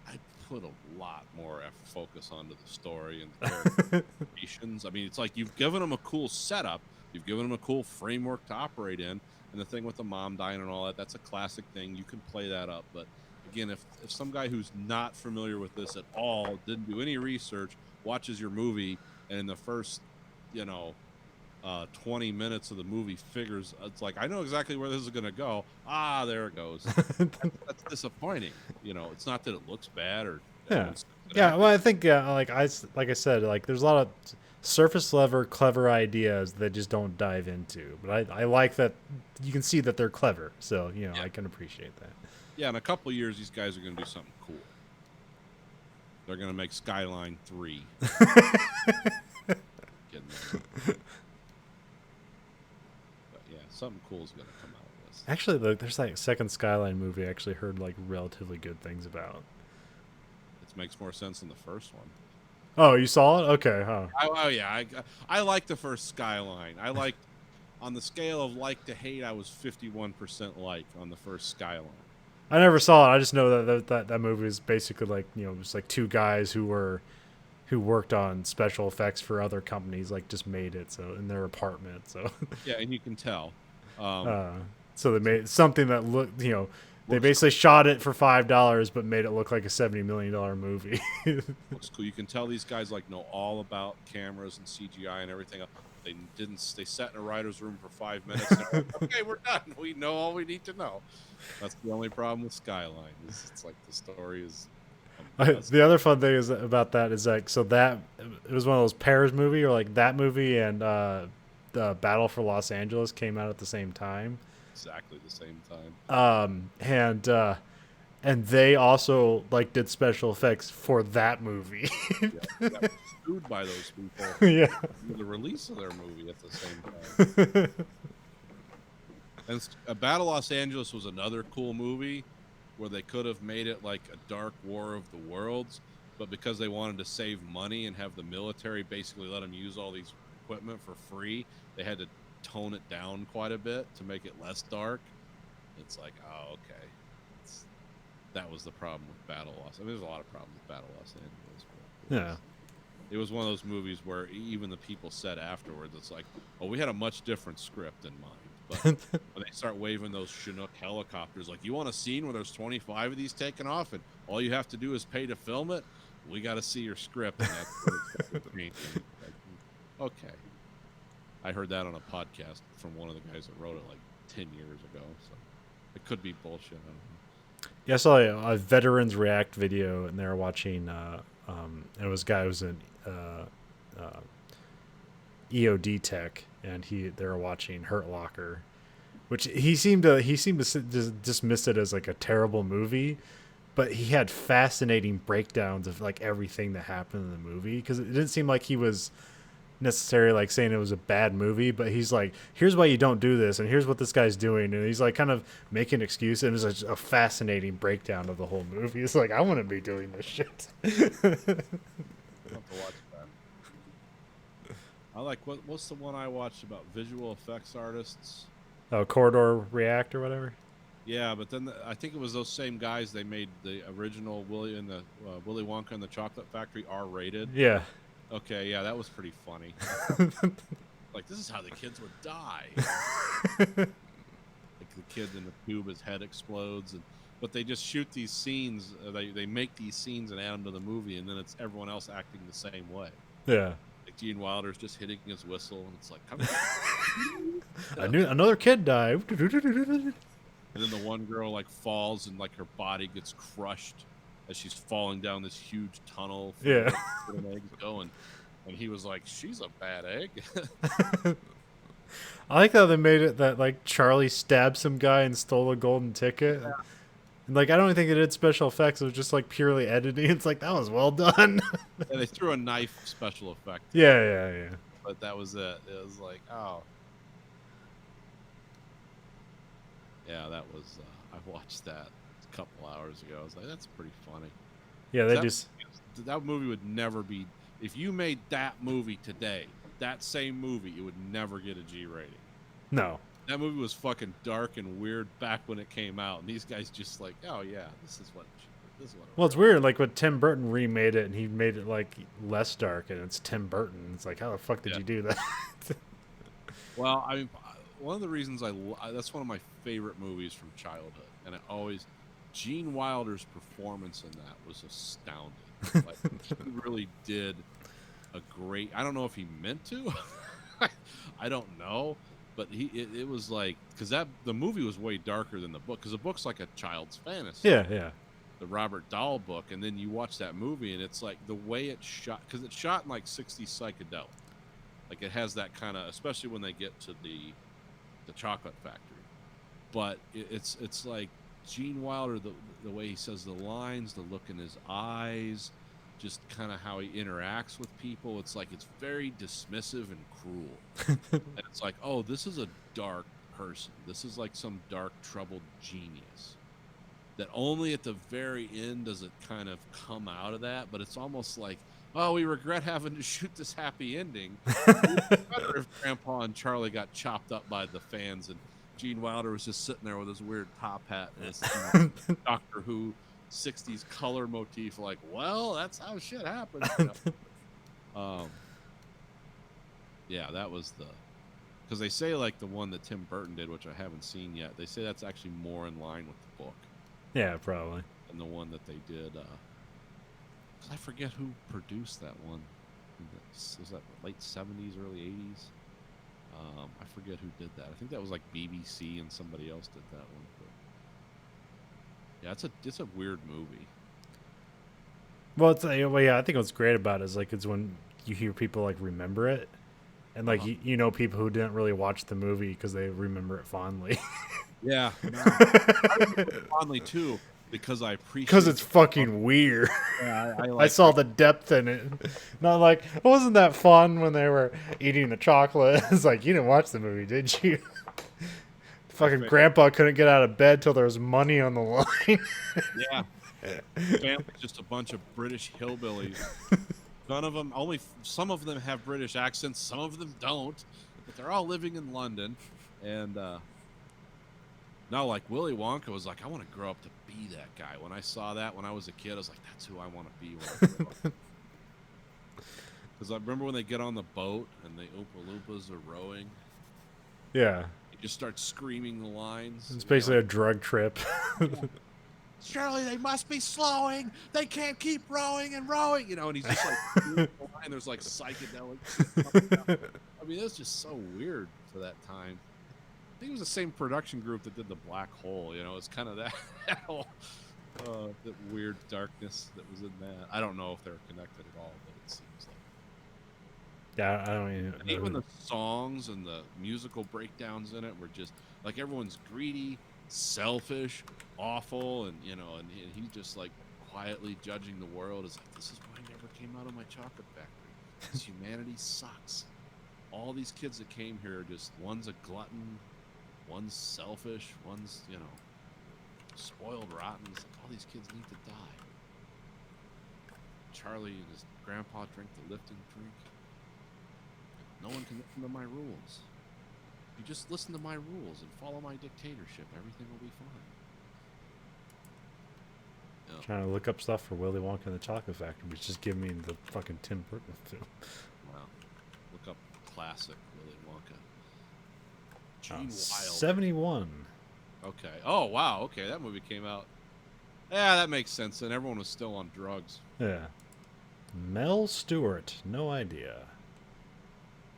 I'd put a lot more focus onto the story and the characters. I mean, it's like you've given them a cool setup, you've given them a cool framework to operate in, and the thing with the mom dying and all that, that's a classic thing. You can play that up, but again, if some guy who's not familiar with this at all, didn't do any research, watches your movie, and in the first, 20 minutes of the movie figures, it's like, I know exactly where this is going to go. Ah, there it goes. That's disappointing. It's not that it looks bad or Yeah. Yeah, well, I think like I said, like there's a lot of surface level clever ideas that just don't dive into. But I like that you can see that they're clever. So, Yeah. I can appreciate that. Yeah, in a couple of years, these guys are going to do something cool. They're going to make Skyline 3. Kidding. But yeah, something cool is going to come out of this. Actually, there's like second Skyline movie I actually heard like relatively good things about. It makes more sense than the first one. Oh, you saw it? Okay, huh. I like the first Skyline. I like, on the scale of like to hate, I was 51% like on the first Skyline. I never saw it. I just know that movie is basically like, just like two guys who worked on special effects for other companies, like just made it so in their apartment. So Yeah, and you can tell. so they made something that looked, they basically shot it for $5 but made it look like a $70 million movie. Looks cool. You can tell these guys know all about cameras and CGI and everything. They sat in a writer's room for 5 minutes. And they're like, okay, we're done. We know all we need to know. That's the only problem with Skyline. It's like the story is. The other fun thing is about that is like, so that it was one of those pairs movie, or like that movie and the Battle for Los Angeles came out at the same time. Exactly the same time. And they also like did special effects for that movie. Yeah, got sued by those people. Yeah. For the release of their movie at the same time. And Battle Los Angeles was another cool movie where they could have made it like a dark war of the worlds, but because they wanted to save money and have the military basically let them use all these equipment for free, they had to tone it down quite a bit to make it less dark. It's like, oh, okay. That was the problem with Battle Los. I mean, there's a lot of problems with Battle Los Angeles. Yeah. It was one of those movies where even the people said afterwards, it's like, oh, we had a much different script in mind. But when they start waving those Chinook helicopters, like, you want a scene where there's 25 of these taking off and all you have to do is pay to film it? We got to see your script. And that's like, okay. I heard that on a podcast from one of the guys that wrote it like 10 years ago. So it could be bullshit. I don't know. Yeah, I saw a Veterans React video, and they were watching. It was a guy who was an EOD tech, and they were watching Hurt Locker, which he seemed to just dismiss it as like a terrible movie, but he had fascinating breakdowns of like everything that happened in the movie, because it didn't seem like he was necessarily like saying it was a bad movie, but he's like, here's why you don't do this, and here's what this guy's doing, and he's like kind of making excuses, and it's like a fascinating breakdown of the whole movie. It's like, I wouldn't be doing this shit. I'll have to watch that. I like what's the one I watched about visual effects artists? Oh, Corridor React or whatever. Yeah, but then I think it was those same guys. They made the original Willy Wonka and the Chocolate Factory R-rated. Yeah. Okay, yeah, that was pretty funny. Like, this is how the kids would die. Like the kid in the tube, his head explodes, but they just shoot these scenes. They make these scenes and add them to the movie, and then it's everyone else acting the same way. Yeah. Like Gene Wilder's just hitting his whistle, and it's like, come on. I knew another kid died. And then the one girl like falls and like her body gets crushed as she's falling down this huge tunnel. Yeah. Where the eggs going, and he was like, "She's a bad egg." I like how they made it that like Charlie stabbed some guy and stole a golden ticket. And, like I don't even think it did special effects. It was just like purely editing. It's like that was well done. Yeah, they threw a knife special effect, yeah. but that was it. It was like, oh, yeah, that was. I watched that a couple hours ago. I was like, that's pretty funny. Yeah, they That- just That movie would never be. If you made that movie today, that same movie, it would never get a G rating. no. That movie was fucking dark and weird back when it came out, and these guys just like, oh yeah, this is what. Well, it's weird. Like when Tim Burton remade it, and he made it like less dark, and it's Tim Burton. It's like, how the fuck did Yeah. you do that? Well, I mean, one of the reasons that's one of my favorite movies from childhood, and it always Gene Wilder's performance in that was astounding. Like he really did a great. I don't know if he meant to. I don't know, but it was like because the movie was way darker than the book because the book's like a child's fantasy. yeah. The Robert Dahl book, and then you watch that movie, and it's like the way it's shot because it's shot in like 60s psychedelic. Like it has that kind of, especially when they get to the chocolate factory. But it's like Gene Wilder, the way he says the lines, the look in his eyes, just kind of how he interacts with people. It's like it's very dismissive and cruel. And it's like, oh, this is a dark person. This is like some dark, troubled genius. That only at the very end does it kind of come out of that, but it's almost like, oh, we regret having to shoot this happy ending. Better if Grandpa and Charlie got chopped up by the fans and Gene Wilder was just sitting there with his weird top hat and his Doctor Who 60s color motif, like, well, that's how shit happens. You know? Yeah, that was because they say like the one that Tim Burton did, which I haven't seen yet. They say that's actually more in line with the book. Yeah, probably. And the one that they did, I forget who produced that one. Was that late 70s, early 80s? I forget who did that. I think that was like BBC and somebody else did that one. But yeah, it's a weird movie. Well, yeah. I think what's great about it is like it's when you hear people like remember it, and like you know people who didn't really watch the movie because they remember it fondly. Yeah, I remember it fondly too because I appreciate. Because it's fucking weird. Yeah, I I like saw the depth in it. Not like, wasn't that fun when they were eating the chocolate? It's like, you didn't watch the movie, did you? Fucking grandpa couldn't get out of bed till there was money on the line. Yeah. Family's just a bunch of British hillbillies. None of them, some of them have British accents, some of them don't, but they're all living in London. And no, like Willy Wonka was like, I want to grow up to be that guy. When I saw that when I was a kid, I was like, that's who I want to be when I grow up. Because I remember when they get on the boat and the Oompa Loompas are rowing, Yeah. he just starts screaming the lines. It's basically a drug trip. Charlie, they must be slowing. They can't keep rowing and rowing. You know, and he's just like, doing the line. There's like psychedelic shit coming out. I mean, it was just so weird for that time. I think it was the same production group that did The Black Hole. You know, it's kind of that whole that weird darkness that was in that. I don't know if they're connected at all, but it seems like. Yeah, I don't even And even the songs and the musical breakdowns in it were just like everyone's greedy, selfish, awful, and you know, and he's just like quietly judging the world as like, this is why I never came out of my chocolate factory. Because humanity sucks. All these kids that came here, just one's a glutton, one's selfish, one's, you know, spoiled rotten. It's like, all these kids need to die. Charlie and his grandpa drink the lifting drink. No one can listen to my rules. You just listen to my rules and follow my dictatorship. Everything will be fine. Yeah. trying to look up stuff for Willy Wonka and the Chocolate Factory, which just give me the fucking Tim Burton film. Wow. Look up classic Willy Wonka. Gene Oh, Wilder. 71. Okay. Oh, wow. Okay, that movie came out. Yeah, that makes sense. And everyone was still on drugs. Yeah. Mel Stewart. No idea.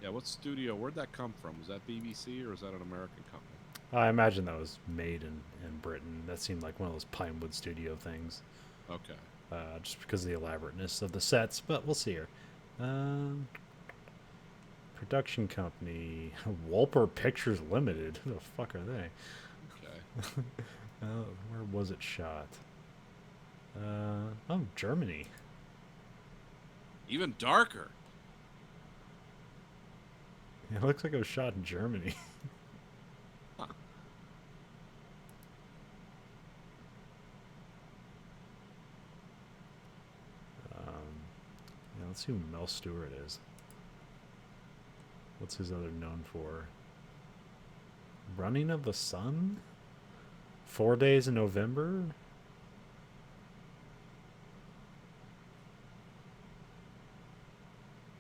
Yeah, what studio? Where'd that come from? Was that BBC or was that an American company? I imagine that was made in Britain. That seemed like one of those Pinewood Studio things. Okay. just because of the elaborateness of the sets. But we'll see here. Production company, Wolper Pictures Limited. Who the fuck are they? Okay. Where was it shot? Oh, Germany. Even darker. It looks like it was shot in Germany. Huh. Yeah, let's see who Mel Stewart is. What's his other known for? Running of the Sun? 4 Days in November?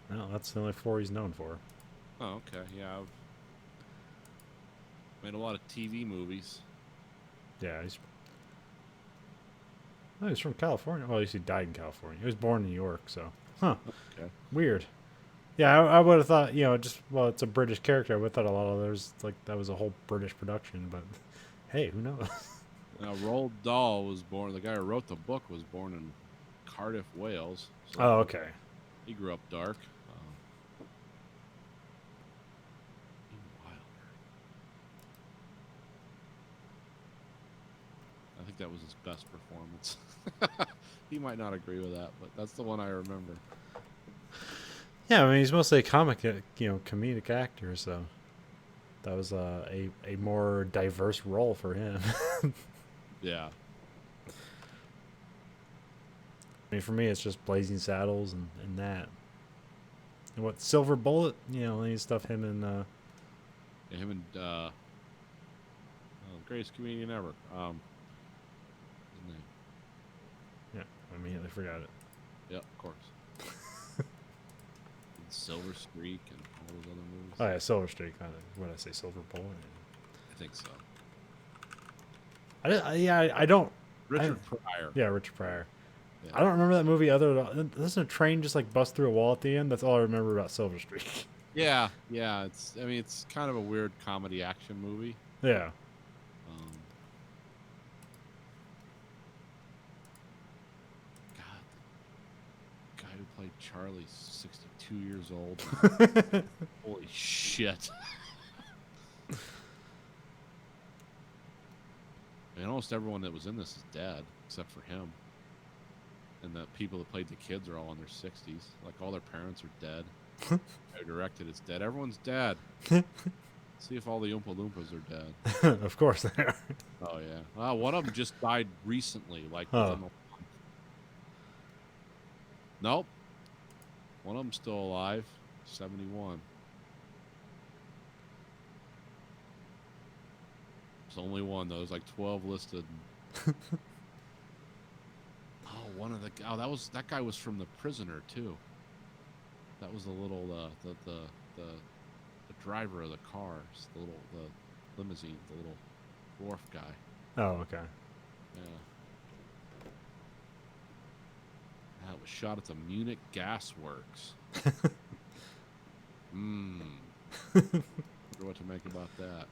No, that's the only 4 he's known for. Oh, okay. Yeah, I've made a lot of TV movies. Yeah, he's. Oh, he's from California. Well, at least he died in California. He was born in New York, so. Huh. Okay. Weird. Yeah, I would have thought, well, it's a British character. I would have thought a lot of those, like, that was a whole British production, but hey, who knows? Now, Roald Dahl was born. The guy who wrote the book was born in Cardiff, Wales. So Oh, okay. He grew up dark. Wilder. I think that was his best performance. He might not agree with that, but that's the one I remember. Yeah, I mean, he's mostly a comedic actor, so that was a more diverse role for him. Yeah. I mean, for me, it's just Blazing Saddles and that. And what, Silver Bullet? Any stuff him and... Yeah, him and greatest comedian ever. His name. Yeah, I immediately forgot it. Yep, of course. And Silver Streak and all those other movies. Oh, yeah, Silver Streak. What did I say, Silver Bullet? I think so. I don't... Richard Pryor. Yeah, Richard Pryor. Yeah. I don't remember that movie other than... Doesn't a train just, like, bust through a wall at the end? That's all I remember about Silver Streak. Yeah. It's kind of a weird comedy action movie. Yeah. God, the guy who played Charlie's 62 years old. Holy shit. And almost everyone that was in this is dead, except for him. And the people that played the kids are all in their 60s. Like, all their parents are dead. Who directed it's dead. Everyone's dead. See if all the Oompa Loompas are dead. Of course they are. Oh, yeah. Well, one of them just died recently. Like, Oh. within a month. Nope. One of them's still alive. 71. It's only one, though. There's like 12 listed. That guy was from The Prisoner, too. That was the little, the driver of the cars, the limousine, the little dwarf guy. Oh, okay. Yeah. That was shot at the Munich Gas Works. Wonder what to make about that.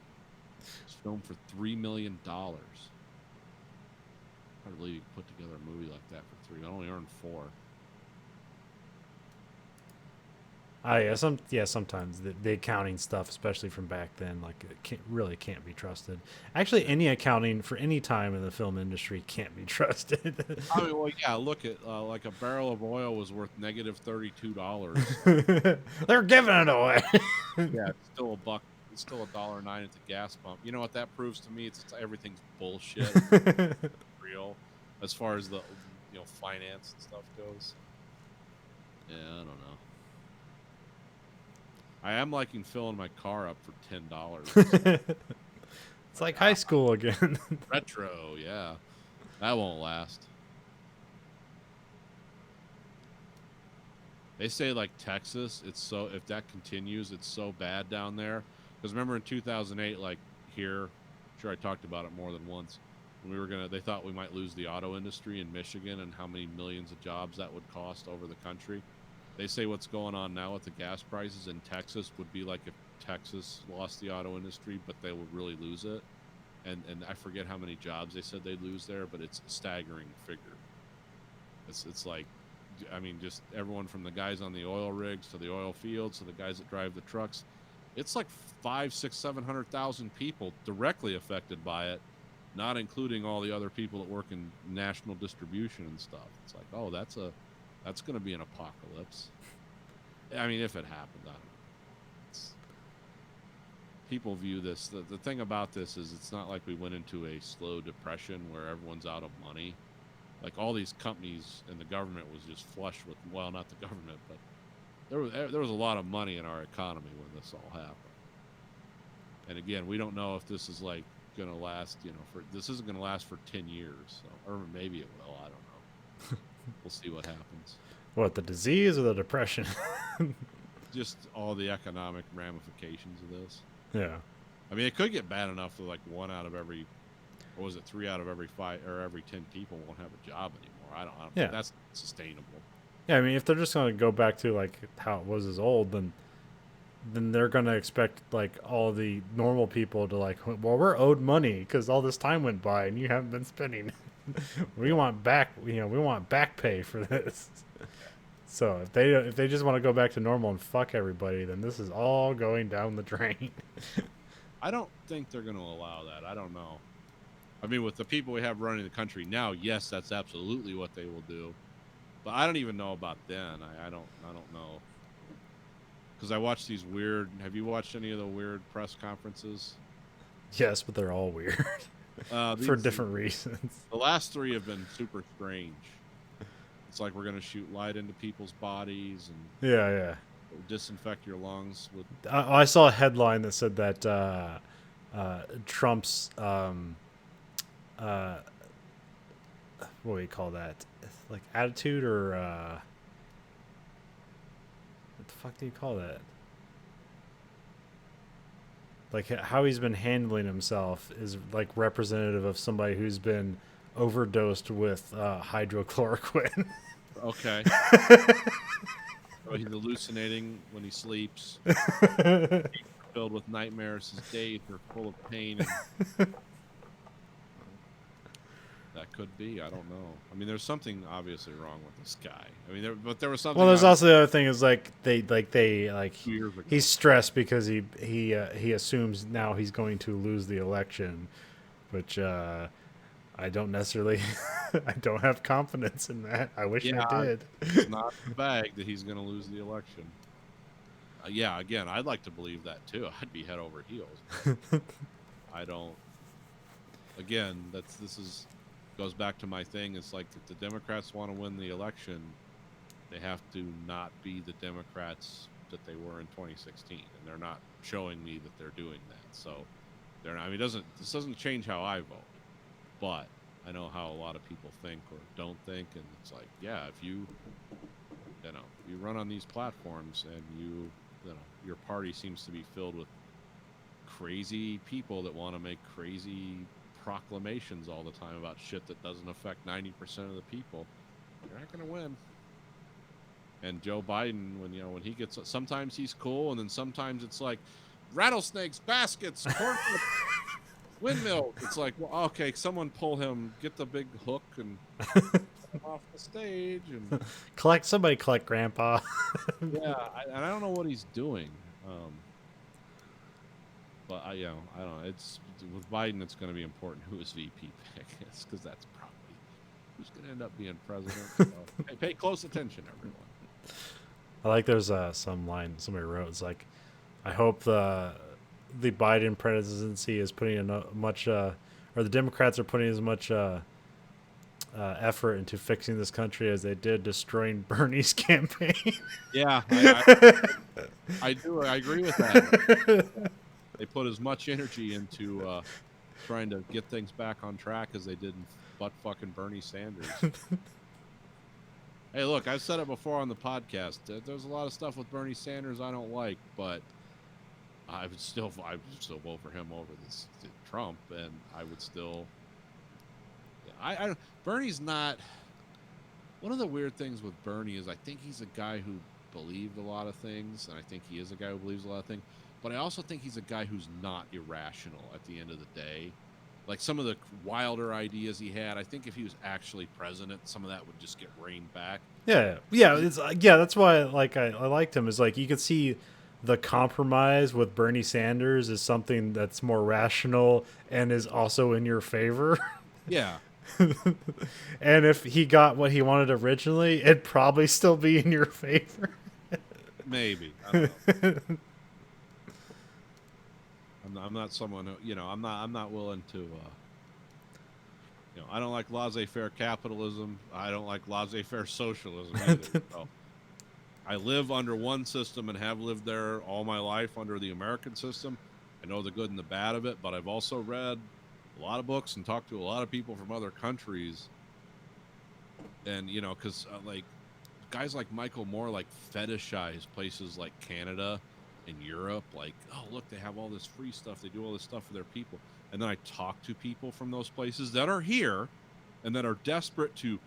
It's filmed for $3 million. I believe you could put together a movie like that for $3 million. I only earned $4 million. Sometimes the accounting stuff, especially from back then, like it can't be trusted. Actually, any accounting for any time in the film industry can't be trusted. I mean, well, yeah. Look at like a barrel of oil was worth negative $32. They're giving it away. Yeah, it's still $1. It's still $1.09 at the gas pump. You know what that proves to me? It's everything's bullshit. Real, as far as the finance and stuff goes. Yeah, I don't know. I am liking filling my car up for $10. It's like high school again. Retro, yeah. That won't last. They say like Texas, if that continues, it's so bad down there. Because remember in 2008, like here, I'm sure I talked about it more than once. When they thought we might lose the auto industry in Michigan and how many millions of jobs that would cost over the country. They say what's going on now with the gas prices in Texas would be like if Texas lost the auto industry, but they would really lose it. And I forget how many jobs they said they'd lose there, but it's a staggering figure. It's like, I mean, just everyone from the guys on the oil rigs to the oil fields to the guys that drive the trucks. It's like 5, 6, 700,000 people directly affected by it, not including all the other people that work in national distribution and stuff. It's like, oh, that's going to be an apocalypse. I mean, if it happens, I don't know. People view this. The thing about this is, it's not like we went into a slow depression where everyone's out of money. Like, all these companies and the government was just flush with, well, not the government, but there was a lot of money in our economy when this all happened. And again, we don't know if this is like going to last, this isn't going to last for 10 years. So, or maybe it will. I don't know. We'll see what happens. What, the disease or the depression? Just all the economic ramifications of this. Yeah. I mean, it could get bad enough that like 1 out of every, or was it 3 out of every 5 or every 10 people won't have a job anymore. I don't Yeah. think that's sustainable. Yeah, I mean, if they're just going to go back to like how it was as old, then they're going to expect like all the normal people to like, well, we're owed money because all this time went by and you haven't been spending. We want back, we want back pay for this. So if they just want to go back to normal and fuck everybody, then this is all going down the drain. I don't think they're going to allow that. I don't know. I mean, with the people we have running the country now, yes, that's absolutely what they will do. But I don't even know about then. I don't know. Because I watch these weird. Have you watched any of the weird press conferences? Yes, but they're all weird for different reasons. The last 3 have been super strange. It's like we're going to shoot light into people's bodies and Yeah. disinfect your lungs with. I saw a headline that said that Trump's what do you call that? Like attitude or what the fuck do you call that? Like how he's been handling himself is like representative of somebody who's been overdosed with hydrochloroquine. Okay. So he's hallucinating when he sleeps. Filled with nightmares. His days are full of pain. That could be. I don't know. I mean, there's something obviously wrong with this guy. I mean, there was something. Well, there's also the other thing is like 2 years ago. he's stressed because he assumes now he's going to lose the election, which I don't necessarily I don't have confidence in that. I wish I did. It's not the bag that he's going to lose the election. Yeah, again, I'd like to believe that too. I'd be head over heels. I don't. Again, goes back to my thing. It's like if the Democrats want to win the election, they have to not be the Democrats that they were in 2016, and they're not showing me that they're doing that. So they're not. I mean, this doesn't change how I vote, but I know how a lot of people think or don't think, and it's like, yeah, if you run on these platforms and your party seems to be filled with crazy people that want to make crazy proclamations all the time about shit that doesn't affect 90% of the people, you're not going to win. And Joe Biden, when he gets, sometimes he's cool, and then sometimes it's like rattlesnakes, baskets, corn, windmill. It's like, well, okay, someone pull him, get the big hook, and off the stage, and Somebody collect Grandpa. yeah, I don't know what he's doing. But I don't know. It's with Biden. It's going to be important who his VP pick is, because that's probably who's going to end up being president. So, hey, pay close attention, everyone. I like there's some line somebody wrote. It's like, I hope the Biden presidency is putting or the Democrats are putting as much effort into fixing this country as they did destroying Bernie's campaign. Yeah, I do. I agree with that. They put as much energy into trying to get things back on track as they did in butt fucking Bernie Sanders. Hey, look, I've said it before on the podcast. There's a lot of stuff with Bernie Sanders I don't like, but I would still vote for him over this Trump, and I would still. Bernie's not. One of the weird things with Bernie is I think he's a guy who believed a lot of things, and I think he is a guy who believes a lot of things. But I also think he's a guy who's not irrational at the end of the day. Like some of the wilder ideas he had, I think if he was actually president, some of that would just get reined back. Yeah, yeah, yeah. That's why like I liked him. Is like you could see the compromise with Bernie Sanders is something that's more rational and is also in your favor. Yeah. And if he got what he wanted originally, it'd probably still be in your favor. Maybe. I don't know. I'm not someone who, you know, I'm not willing to, you know, I don't like laissez-faire capitalism. I don't like laissez-faire socialism either. So I live under one system and have lived there all my life under the American system. I know the good and the bad of it, but I've also read a lot of books and talked to a lot of people from other countries. And, you know, because like guys like Michael Moore, like fetishize places like Canada and Europe. Like, oh, look, they have all this free stuff. They do all this stuff for their people. And then I talk to people from those places that are here and that are desperate to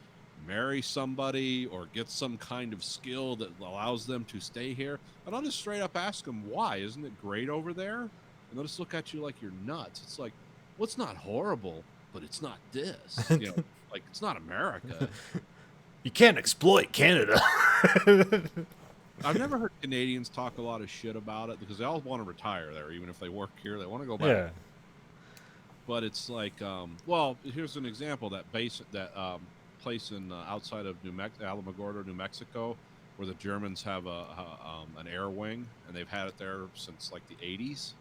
marry somebody or get some kind of skill that allows them to stay here. And I'll just straight up ask them, why? Isn't it great over there? And they'll just look at you like you're nuts. It's like, well, it's not horrible, but it's not this. You know, like, it's not America. You can't exploit Canada. I've never heard Canadians talk a lot of shit about it because they all want to retire there, even if they work here. They want to go back. Yeah. But it's like, well, here's an example. That place in outside of Alamogordo, New Mexico, where the Germans have an air wing, and they've had it there since like the 80s.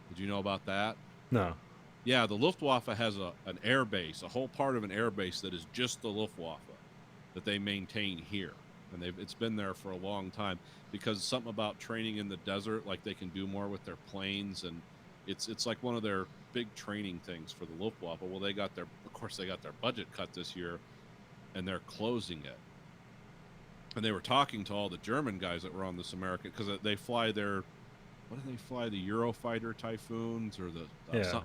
Did you know about that? No. Yeah, the Luftwaffe has an air base, a whole part of an air base that is just the Luftwaffe that they maintain here. And it's been there for a long time because something about training in the desert, like they can do more with their planes, and it's like one of their big training things for the Luftwaffe. Well, they got their budget cut this year, and they're closing it. And they were talking to all the German guys that were on this American, because they fly their, what do they fly, the Eurofighter Typhoons or the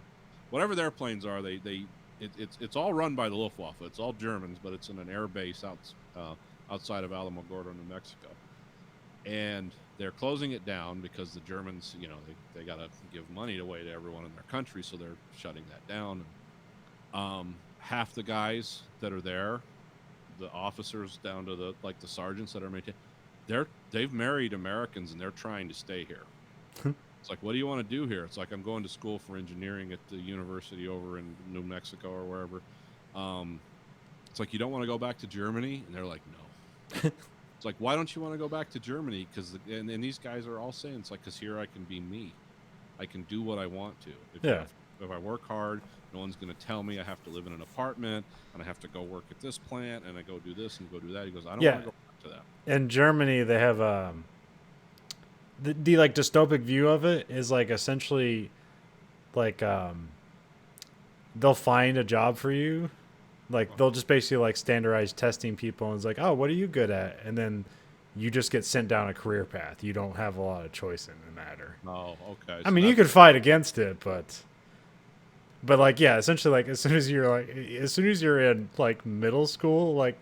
whatever their planes are. It's all run by the Luftwaffe. It's all Germans, but it's in an air base outside of Alamogordo, New Mexico. And they're closing it down because the Germans, you know, they got to give money away to everyone in their country, so they're shutting that down. Half the guys that are there, the officers down to the sergeants that are maintaining, they've married Americans and they're trying to stay here. It's like, what do you want to do here? It's like, I'm going to school for engineering at the university over in New Mexico or wherever. It's like, you don't want to go back to Germany? And they're like, no. It's like, why don't you want to go back to Germany? And these guys are all saying, it's like, because here I can be me. I can do what I want to. If I work hard, no one's going to tell me I have to live in an apartment and I have to go work at this plant and I go do this and go do that. He goes, I don't want to go back to that. In Germany, they have the like dystopic view of it is like essentially like they'll find a job for you. Like they'll just basically like standardize testing people and it's like, oh, what are you good at? And then you just get sent down a career path. You don't have a lot of choice in the matter. Oh, okay. I mean, you could fight against it, but like, yeah, essentially, like as soon as you're in like middle school, like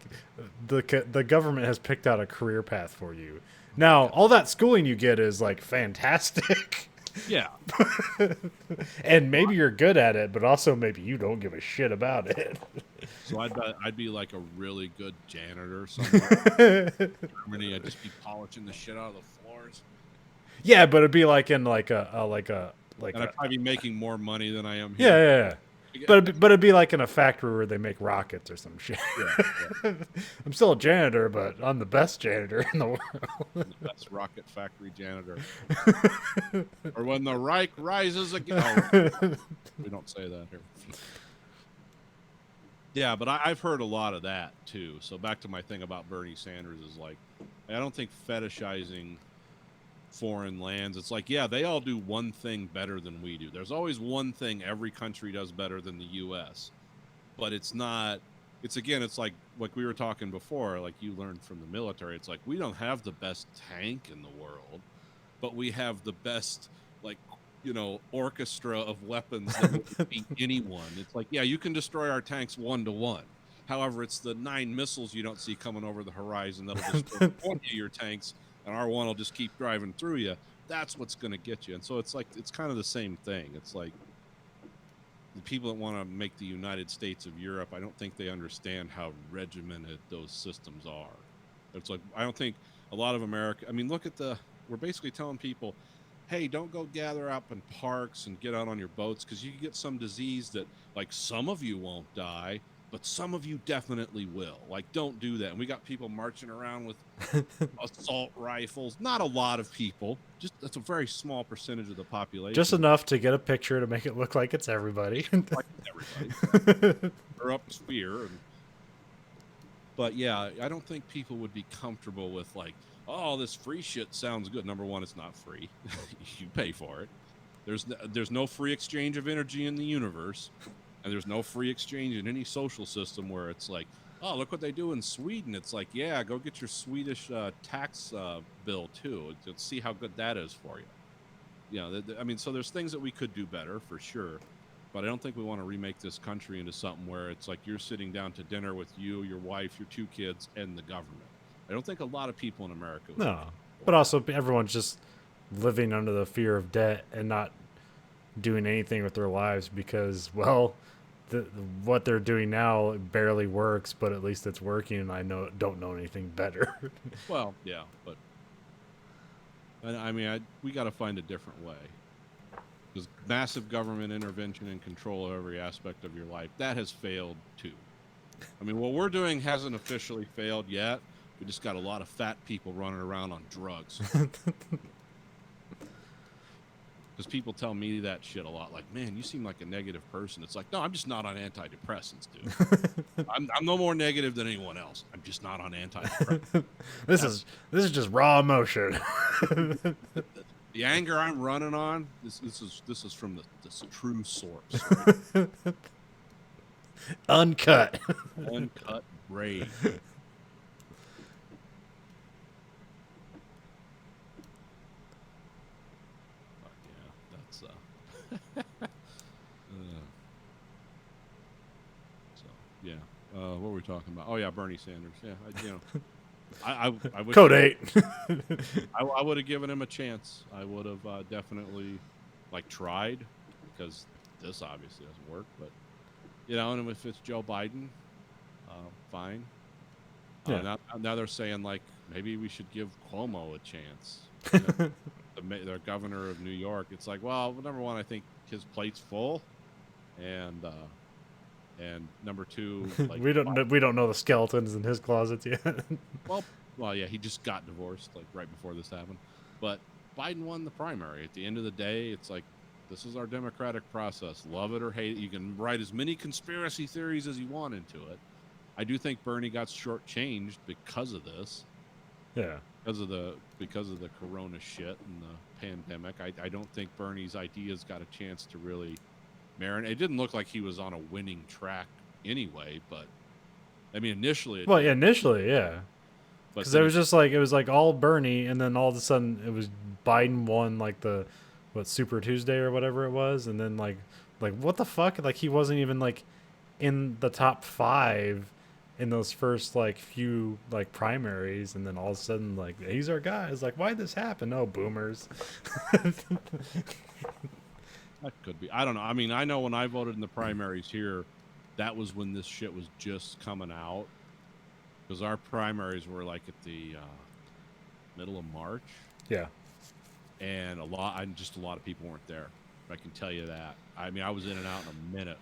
the government has picked out a career path for you. Now, all that schooling you get is like fantastic. Yeah. And maybe you're good at it, but also maybe you don't give a shit about it. So I'd be like a really good janitor somewhere in Germany. I'd just be polishing the shit out of the floors. Yeah, but it'd be like in like and I'd probably be making more money than I am here. Yeah. But it'd be like in a factory where they make rockets or some shit. Yeah. I'm still a janitor, but I'm the best janitor in the world. The best rocket factory janitor. Or when the Reich rises again. Oh, we don't say that here. Yeah, but I've heard a lot of that too. So back to my thing about Bernie Sanders is like, I don't think fetishizing foreign lands, it's like, yeah, they all do one thing better than we do. There's always one thing every country does better than the US, but it's not, it's like we were talking before, like you learned from the military. It's like, we don't have the best tank in the world, but we have the best, like, you know, orchestra of weapons that would beat anyone. It's like, yeah, you can destroy our tanks 1-to-1. However, it's the 9 missiles you don't see coming over the horizon that'll destroy 1 of your tanks, and our one will just keep driving through you. That's what's going to get you. And so it's like, it's kind of the same thing. It's like, the people that want to make the United States of Europe, I don't think they understand how regimented those systems are. It's like, I don't think a lot of America, I mean, look at we're basically telling people, hey, don't go gather up in parks and get out on your boats because you can get some disease that, like, some of you won't die, but some of you definitely will. Like, don't do that. And we got people marching around with assault rifles. Not a lot of people. Just that's a very small percentage of the population. Just enough to get a picture to make it look like it's everybody. Like everybody. Or up fear. But yeah, I don't think people would be comfortable with, like, oh, this free shit sounds good. Number one, it's not free. You pay for it. There's no free exchange of energy in the universe. And there's no free exchange in any social system where it's like, oh, look what they do in Sweden. It's like, yeah, go get your Swedish tax bill too. Let's see how good that is for you. You know, I mean, so there's things that we could do better for sure. But I don't think we want to remake this country into something where it's like you're sitting down to dinner with you, your wife, your 2 kids, and the government. I don't think a lot of people in America would. No, but also everyone's just living under the fear of debt and not doing anything with their lives because, well, what they're doing now barely works, but at least it's working, and I don't know anything better. Well, yeah, but I mean, we got to find a different way. Because massive government intervention and control of every aspect of your life, that has failed too. I mean, what we're doing hasn't officially failed yet. We just got a lot of fat people running around on drugs. Because people tell me that shit a lot. Like, man, you seem like a negative person. It's like, no, I'm just not on antidepressants, dude. I'm no more negative than anyone else. I'm just not on antidepressants. This is just raw emotion. The anger I'm running on, this is from this true source. Uncut. Uncut rage. What were we talking about? Oh yeah, Bernie Sanders. Yeah, I wish Code 8. I would have given him a chance. I would have definitely tried, because this obviously doesn't work. But and if it's Joe Biden, fine. Yeah. Now they're saying maybe we should give Cuomo a chance. Their governor of New York. It's like, well, number one, I think his plate's full, and number two, we don't know the skeletons in his closets yet. well, yeah, he just got divorced right before this happened, but Biden won the primary. At the end of the day, it's like, this is our democratic process. Love it or hate it. You can write as many conspiracy theories as you want into it. I do think Bernie got shortchanged because of this. Yeah. Because of the corona shit and the pandemic. I don't think Bernie's ideas got a chance to really marinate. It didn't look like he was on a winning track anyway, but I mean, initially. Initially, yeah. Because it was all Bernie, and then all of a sudden it was Biden won the Super Tuesday or whatever it was, and then what the fuck? He wasn't even in the top 5 in those first few primaries, and then all of a sudden these are guys. Why'd this happen? Oh, boomers. That could be. I don't know. I mean, I know when I voted in the primaries here, that was when this shit was just coming out. Because our primaries were at the middle of March. Yeah. And a lot of people weren't there. I can tell you that. I mean, I was in and out in a minute.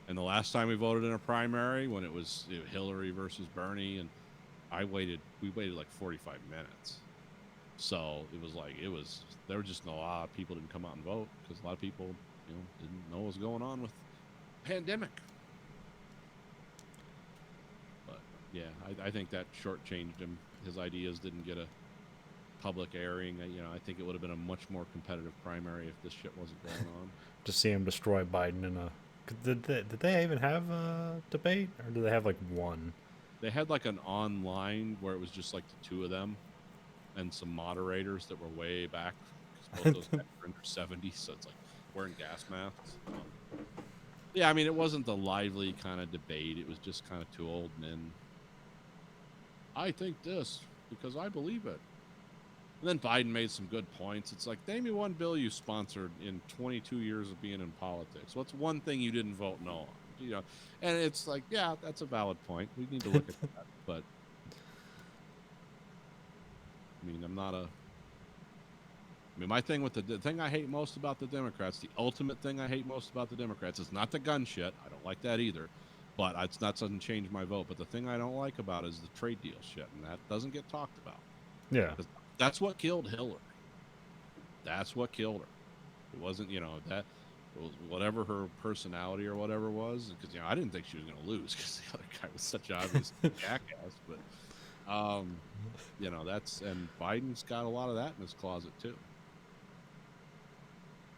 And the last time we voted in a primary, when it was Hillary versus Bernie, and we waited 45 minutes. So there were just a lot of people didn't come out and vote because a lot of people, didn't know what was going on with the pandemic. But yeah, I think that shortchanged him. His ideas didn't get a public airing. I think it would have been a much more competitive primary if this shit wasn't going on. To see him destroy Biden in a. Did they even have a debate, or did they have one? They had an online where it was just the two of them and some moderators that were way back, because both those guys were in their 70s, so it's wearing gas masks. Yeah, I mean, it wasn't the lively kind of debate. It was just kind of two old men. I think this because I believe it. And then Biden made some good points. It's like, name me one bill you sponsored in 22 years of being in politics. What's one thing you didn't vote no on? You know, and it's like, yeah, that's a valid point. We need to look at that. But I mean, my thing with the thing I hate most about the Democrats, the ultimate thing I hate most about the Democrats is not the gun shit. I don't like that either. But it's not doesn't change my vote. But the thing I don't like about it is the trade deal shit, and that doesn't get talked about. Yeah. That's what killed Hillary. That's what killed her. It wasn't, that it was whatever her personality or whatever was. Because I didn't think she was going to lose because the other guy was such an obvious jackass. But and Biden's got a lot of that in his closet too.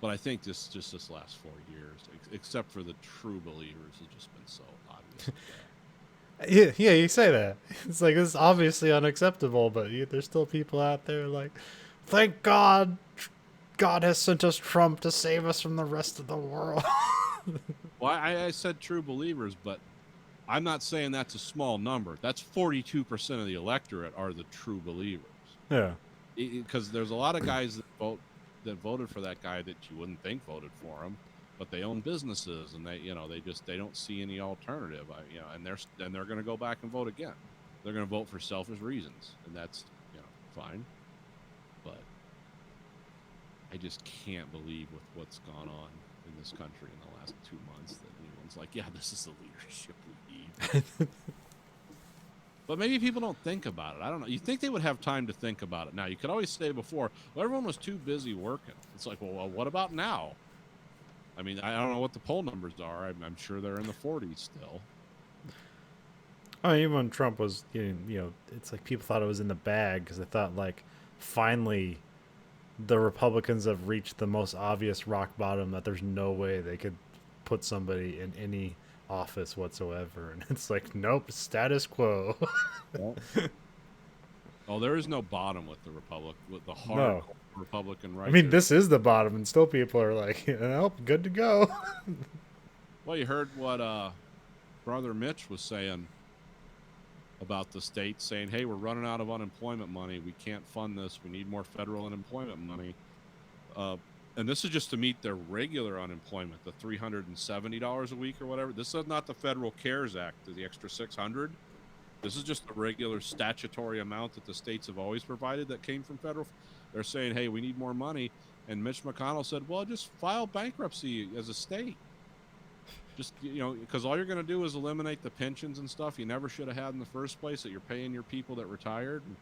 But I think this last 4 years, except for the true believers, has just been so obvious. Yeah, you say that. It's like, this is obviously unacceptable, but there's still people out there like, thank God, God has sent us Trump to save us from the rest of the world. Well, I said true believers, but I'm not saying that's a small number. That's 42% of the electorate are the true believers. Yeah. Because there's a lot of guys that voted for that guy that you wouldn't think voted for him, but they own businesses and they don't see any alternative. And they're going to go back and vote again. They're going to vote for selfish reasons, and that's fine. But I just can't believe with what's gone on in this country in the last 2 months that anyone's like, yeah, this is the leadership we need. But maybe people don't think about it. I don't know. You think they would have time to think about it now? You could always say before, well, everyone was too busy working. It's like, well, what about now? I mean, I don't know what the poll numbers are. I'm sure they're in the 40s still. I mean, even when Trump was, it's like people thought it was in the bag because they thought, like, finally the Republicans have reached the most obvious rock bottom that there's no way they could put somebody in any office whatsoever. And it's like, nope, status quo. Oh, there is no bottom with the hard Republican right. I mean, this is the bottom, and still people are like, nope, good to go. Well, you heard what Brother Mitch was saying about the state, saying, hey, we're running out of unemployment money. We can't fund this. We need more federal unemployment money. And this is just to meet their regular unemployment, the $370 a week or whatever. This is not the Federal CARES Act, the extra $600. This is just the regular statutory amount that the states have always provided that came from federal. They're saying, hey, we need more money. And Mitch McConnell said, well, just file bankruptcy as a state. Just, because all you're going to do is eliminate the pensions and stuff you never should have had in the first place that you're paying your people that retired. And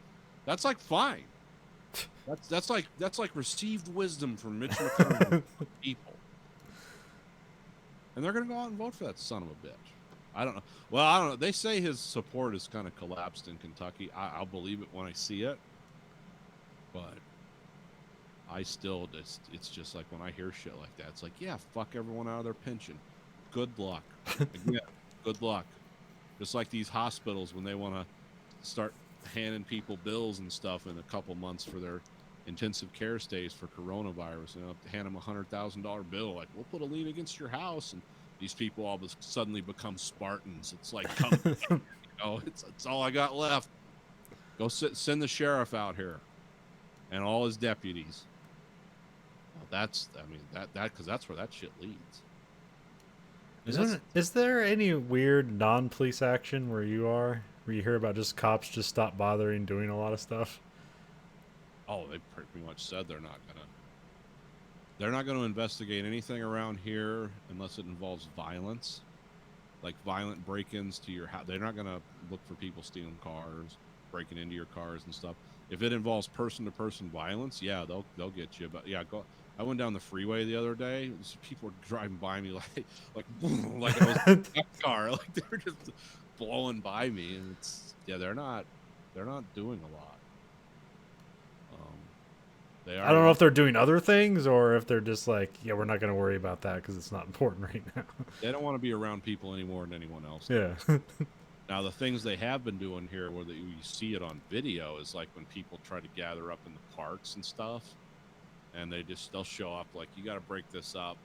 that's like fine. That's like received wisdom from Mitch McConnell people. And they're going to go out and vote for that son of a bitch. I don't know. Well, I don't know. They say his support has kind of collapsed in Kentucky. I'll believe it when I see it. But I still, it's just like when I hear shit like that, it's like, yeah, fuck everyone out of their pension. Good luck. Again, good luck. Just like these hospitals when they want to start handing people bills and stuff in a couple months for their intensive care stays for coronavirus, hand them $100,000 bill, like, we'll put a lien against your house, and these people all suddenly become Spartans. It's like, come, it's all I got left. Go send the sheriff out here and all his deputies. Well, because that's where that shit leads. Is there any weird non-police action where you hear about just cops just stop bothering doing a lot of stuff? Oh, they pretty much said they're not gonna investigate anything around here unless it involves violence, like violent break-ins to your house. They're not gonna look for people stealing cars, breaking into your cars and stuff. If it involves person-to-person violence, yeah, they'll get you. But yeah, go. I went down the freeway the other day. People were driving by me like I was in a car, like they were just blowing by me, and they're not doing a lot. I don't know if they're doing other things or if they're just like, yeah, we're not going to worry about that because it's not important right now. They don't want to be around people any more than anyone else. Yeah. Now, the things they have been doing here where you see it on video is like when people try to gather up in the parks and stuff, and they'll show up like, you got to break this up.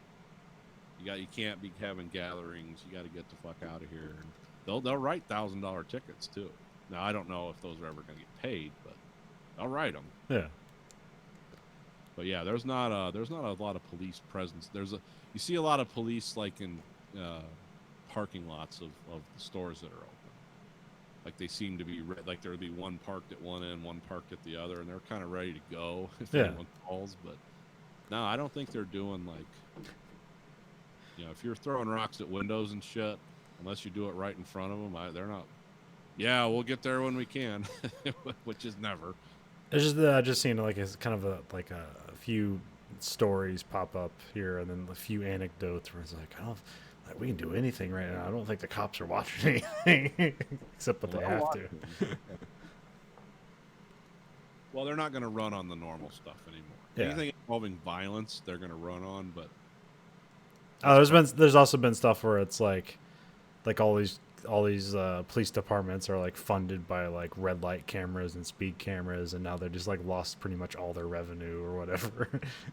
You can't be having gatherings. You got to get the fuck out of here. And they'll write $1,000 tickets too. Now, I don't know if those are ever going to get paid, but they'll write them. Yeah. But yeah, there's not a lot of police presence. You see a lot of police like in parking lots of the stores that are open. Like they seem to be like there would be one parked at one end, one parked at the other, and they're kind of ready to go if anyone calls. But no, I don't think they're doing like, if you're throwing rocks at windows and shit, unless you do it right in front of them, they're not. Yeah, we'll get there when we can, which is never. It's just seen like it's kind of a few stories pop up here, and then a few anecdotes where it's like, oh, like we can do anything right now. I don't think the cops are watching anything except what they have to. Well, they're not going to run on the normal stuff anymore. Yeah. Anything involving violence, they're going to run on. But there's also been stuff where it's like all these police departments are like funded by like red light cameras and speed cameras, and now they're just like lost pretty much all their revenue or whatever.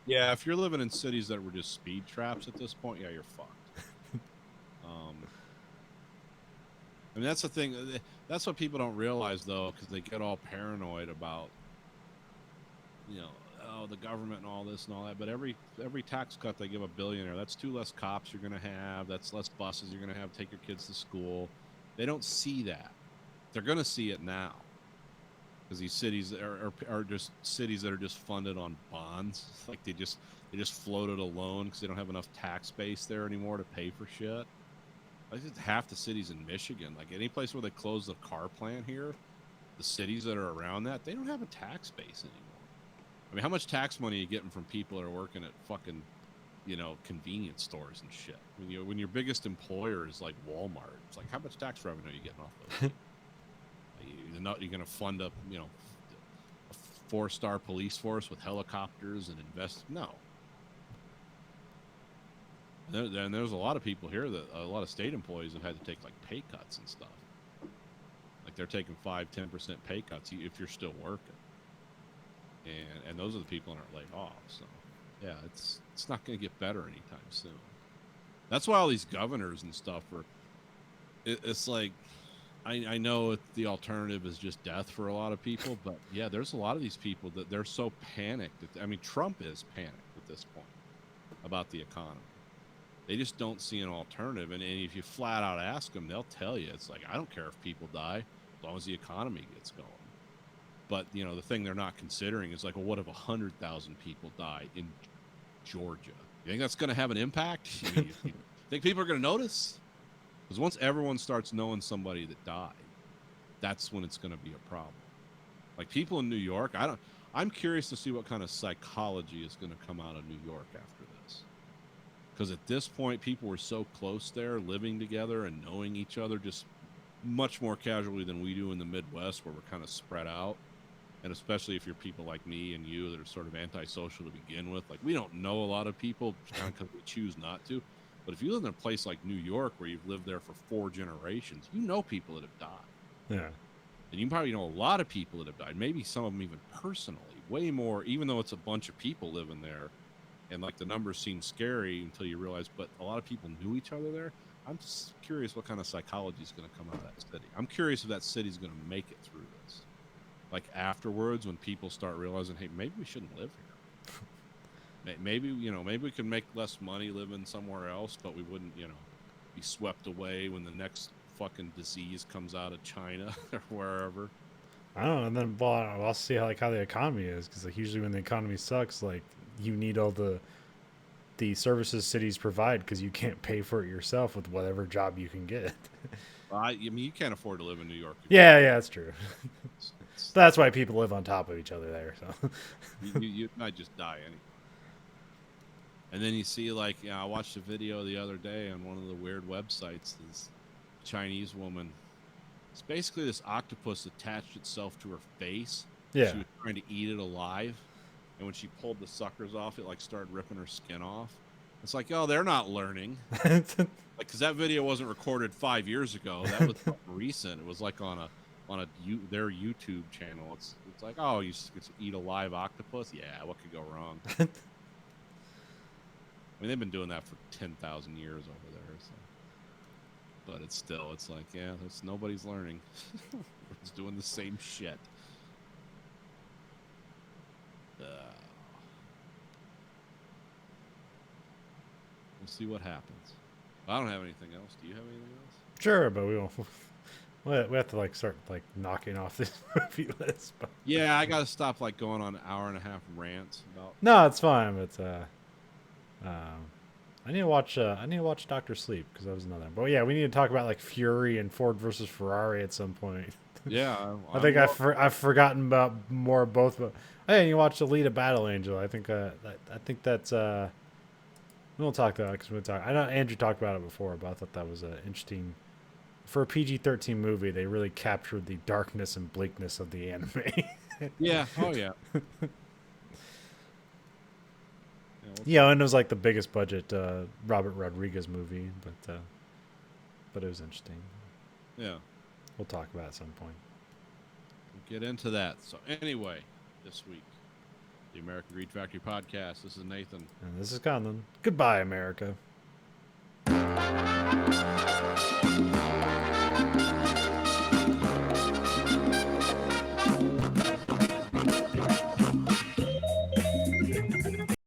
Yeah, if you're living in cities that were just speed traps at this point, yeah, you're fucked. I mean, that's the thing. That's what people don't realize, though, because they get all paranoid about, the government and all this and all that. But every tax cut they give a billionaire, that's 2 less cops you're going to have. That's less buses you're going to have take your kids to school. They don't see that. They're going to see it now, because these cities are just cities that are just funded on bonds. Like they just floated a loan because they don't have enough tax base there anymore to pay for shit. Like half the cities in Michigan, like any place where they close the car plant here, the cities that are around that, they don't have a tax base anymore. I mean, how much tax money are you getting from people that are working at fucking, convenience stores and shit? When your biggest employer is like Walmart, it's like, how much tax revenue are you getting off those? You're going to fund up, a 4-star police force with helicopters and invest? No. And there's a lot of people here a lot of state employees have had to take like pay cuts and stuff. Like they're taking 5-10% pay cuts if you're still working. And those are the people that aren't laid off. So yeah, it's not going to get better anytime soon. That's why all these governors and stuff it's like, I know the alternative is just death for a lot of people, but yeah, there's a lot of these people that they're so panicked. Trump is panicked at this point about the economy. They just don't see an alternative. And if you flat out ask them, they'll tell you, it's like, I don't care if people die as long as the economy gets going. But, the thing they're not considering is like, well, what if 100,000 people die in Georgia? You think that's going to have an impact? You think people are going to notice? Because once everyone starts knowing somebody that died, that's when it's going to be a problem. Like people in New York, I'm curious to see what kind of psychology is going to come out of New York after this. Because at this point, people were so close there, living together and knowing each other just much more casually than we do in the Midwest, where we're kind of spread out. And especially if you're people like me and you that are sort of antisocial to begin with. Like, we don't know a lot of people kind of because we choose not to. But if you live in a place like New York, where you've lived there for 4 generations, you know people that have died. Yeah. And you probably know a lot of people that have died, maybe some of them even personally, way more, even though it's a bunch of people living there. And like the numbers seem scary until you realize, but a lot of people knew each other there. I'm just curious what kind of psychology is going to come out of that city. I'm curious if that city's going to make it through this. Like afterwards, when people start realizing, hey, maybe we shouldn't live here. Maybe we can make less money living somewhere else, but we wouldn't, be swept away when the next fucking disease comes out of China or wherever. I don't know. And then I'll see how the economy is, because like usually when the economy sucks, like you need all the services cities provide, because you can't pay for it yourself with whatever job you can get. You can't afford to live in New York. Yeah, that's true. That's why people live on top of each other there. So you might just die anyway. And then you see, like, I watched a video the other day on one of the weird websites. This Chinese woman. It's basically this octopus attached itself to her face. Yeah. She was trying to eat it alive. And when she pulled the suckers off, it like started ripping her skin off. It's like, oh, they're not learning. Like, because that video wasn't recorded 5 years ago. That was recent. It was like on their YouTube channel. It's like, oh, you eat a live octopus? Yeah, what could go wrong? I mean, they've been doing that for 10,000 years over there. So. But it's like, yeah, nobody's learning. We're just doing the same shit. We'll see what happens. I don't have anything else. Do you have anything else? Sure, but we won't. We have to like start like knocking off this movie list. But Yeah, I gotta stop like going on an hour and a half rants about. no, it's fine. But I need to watch. I need to watch Doctor Sleep because that was another. But yeah, we need to talk about like Fury and Ford versus Ferrari at some point. Yeah, I think I've forgotten about more of both. But hey, you watched Alita Battle Angel. I think I think that's we won't talk about it because we'll talk. I know Andrew talked about it before, but I thought that was interesting. For a PG-13 movie, they really captured the darkness and bleakness of the anime. Yeah. Oh yeah. Yeah, and it was like the biggest budget Robert Rodriguez movie, but it was interesting. Yeah. We'll talk about it at some point. We'll get into that. So anyway, this week, the American Greed Factory podcast. This is Nathan. And this is Conlon. Goodbye, America.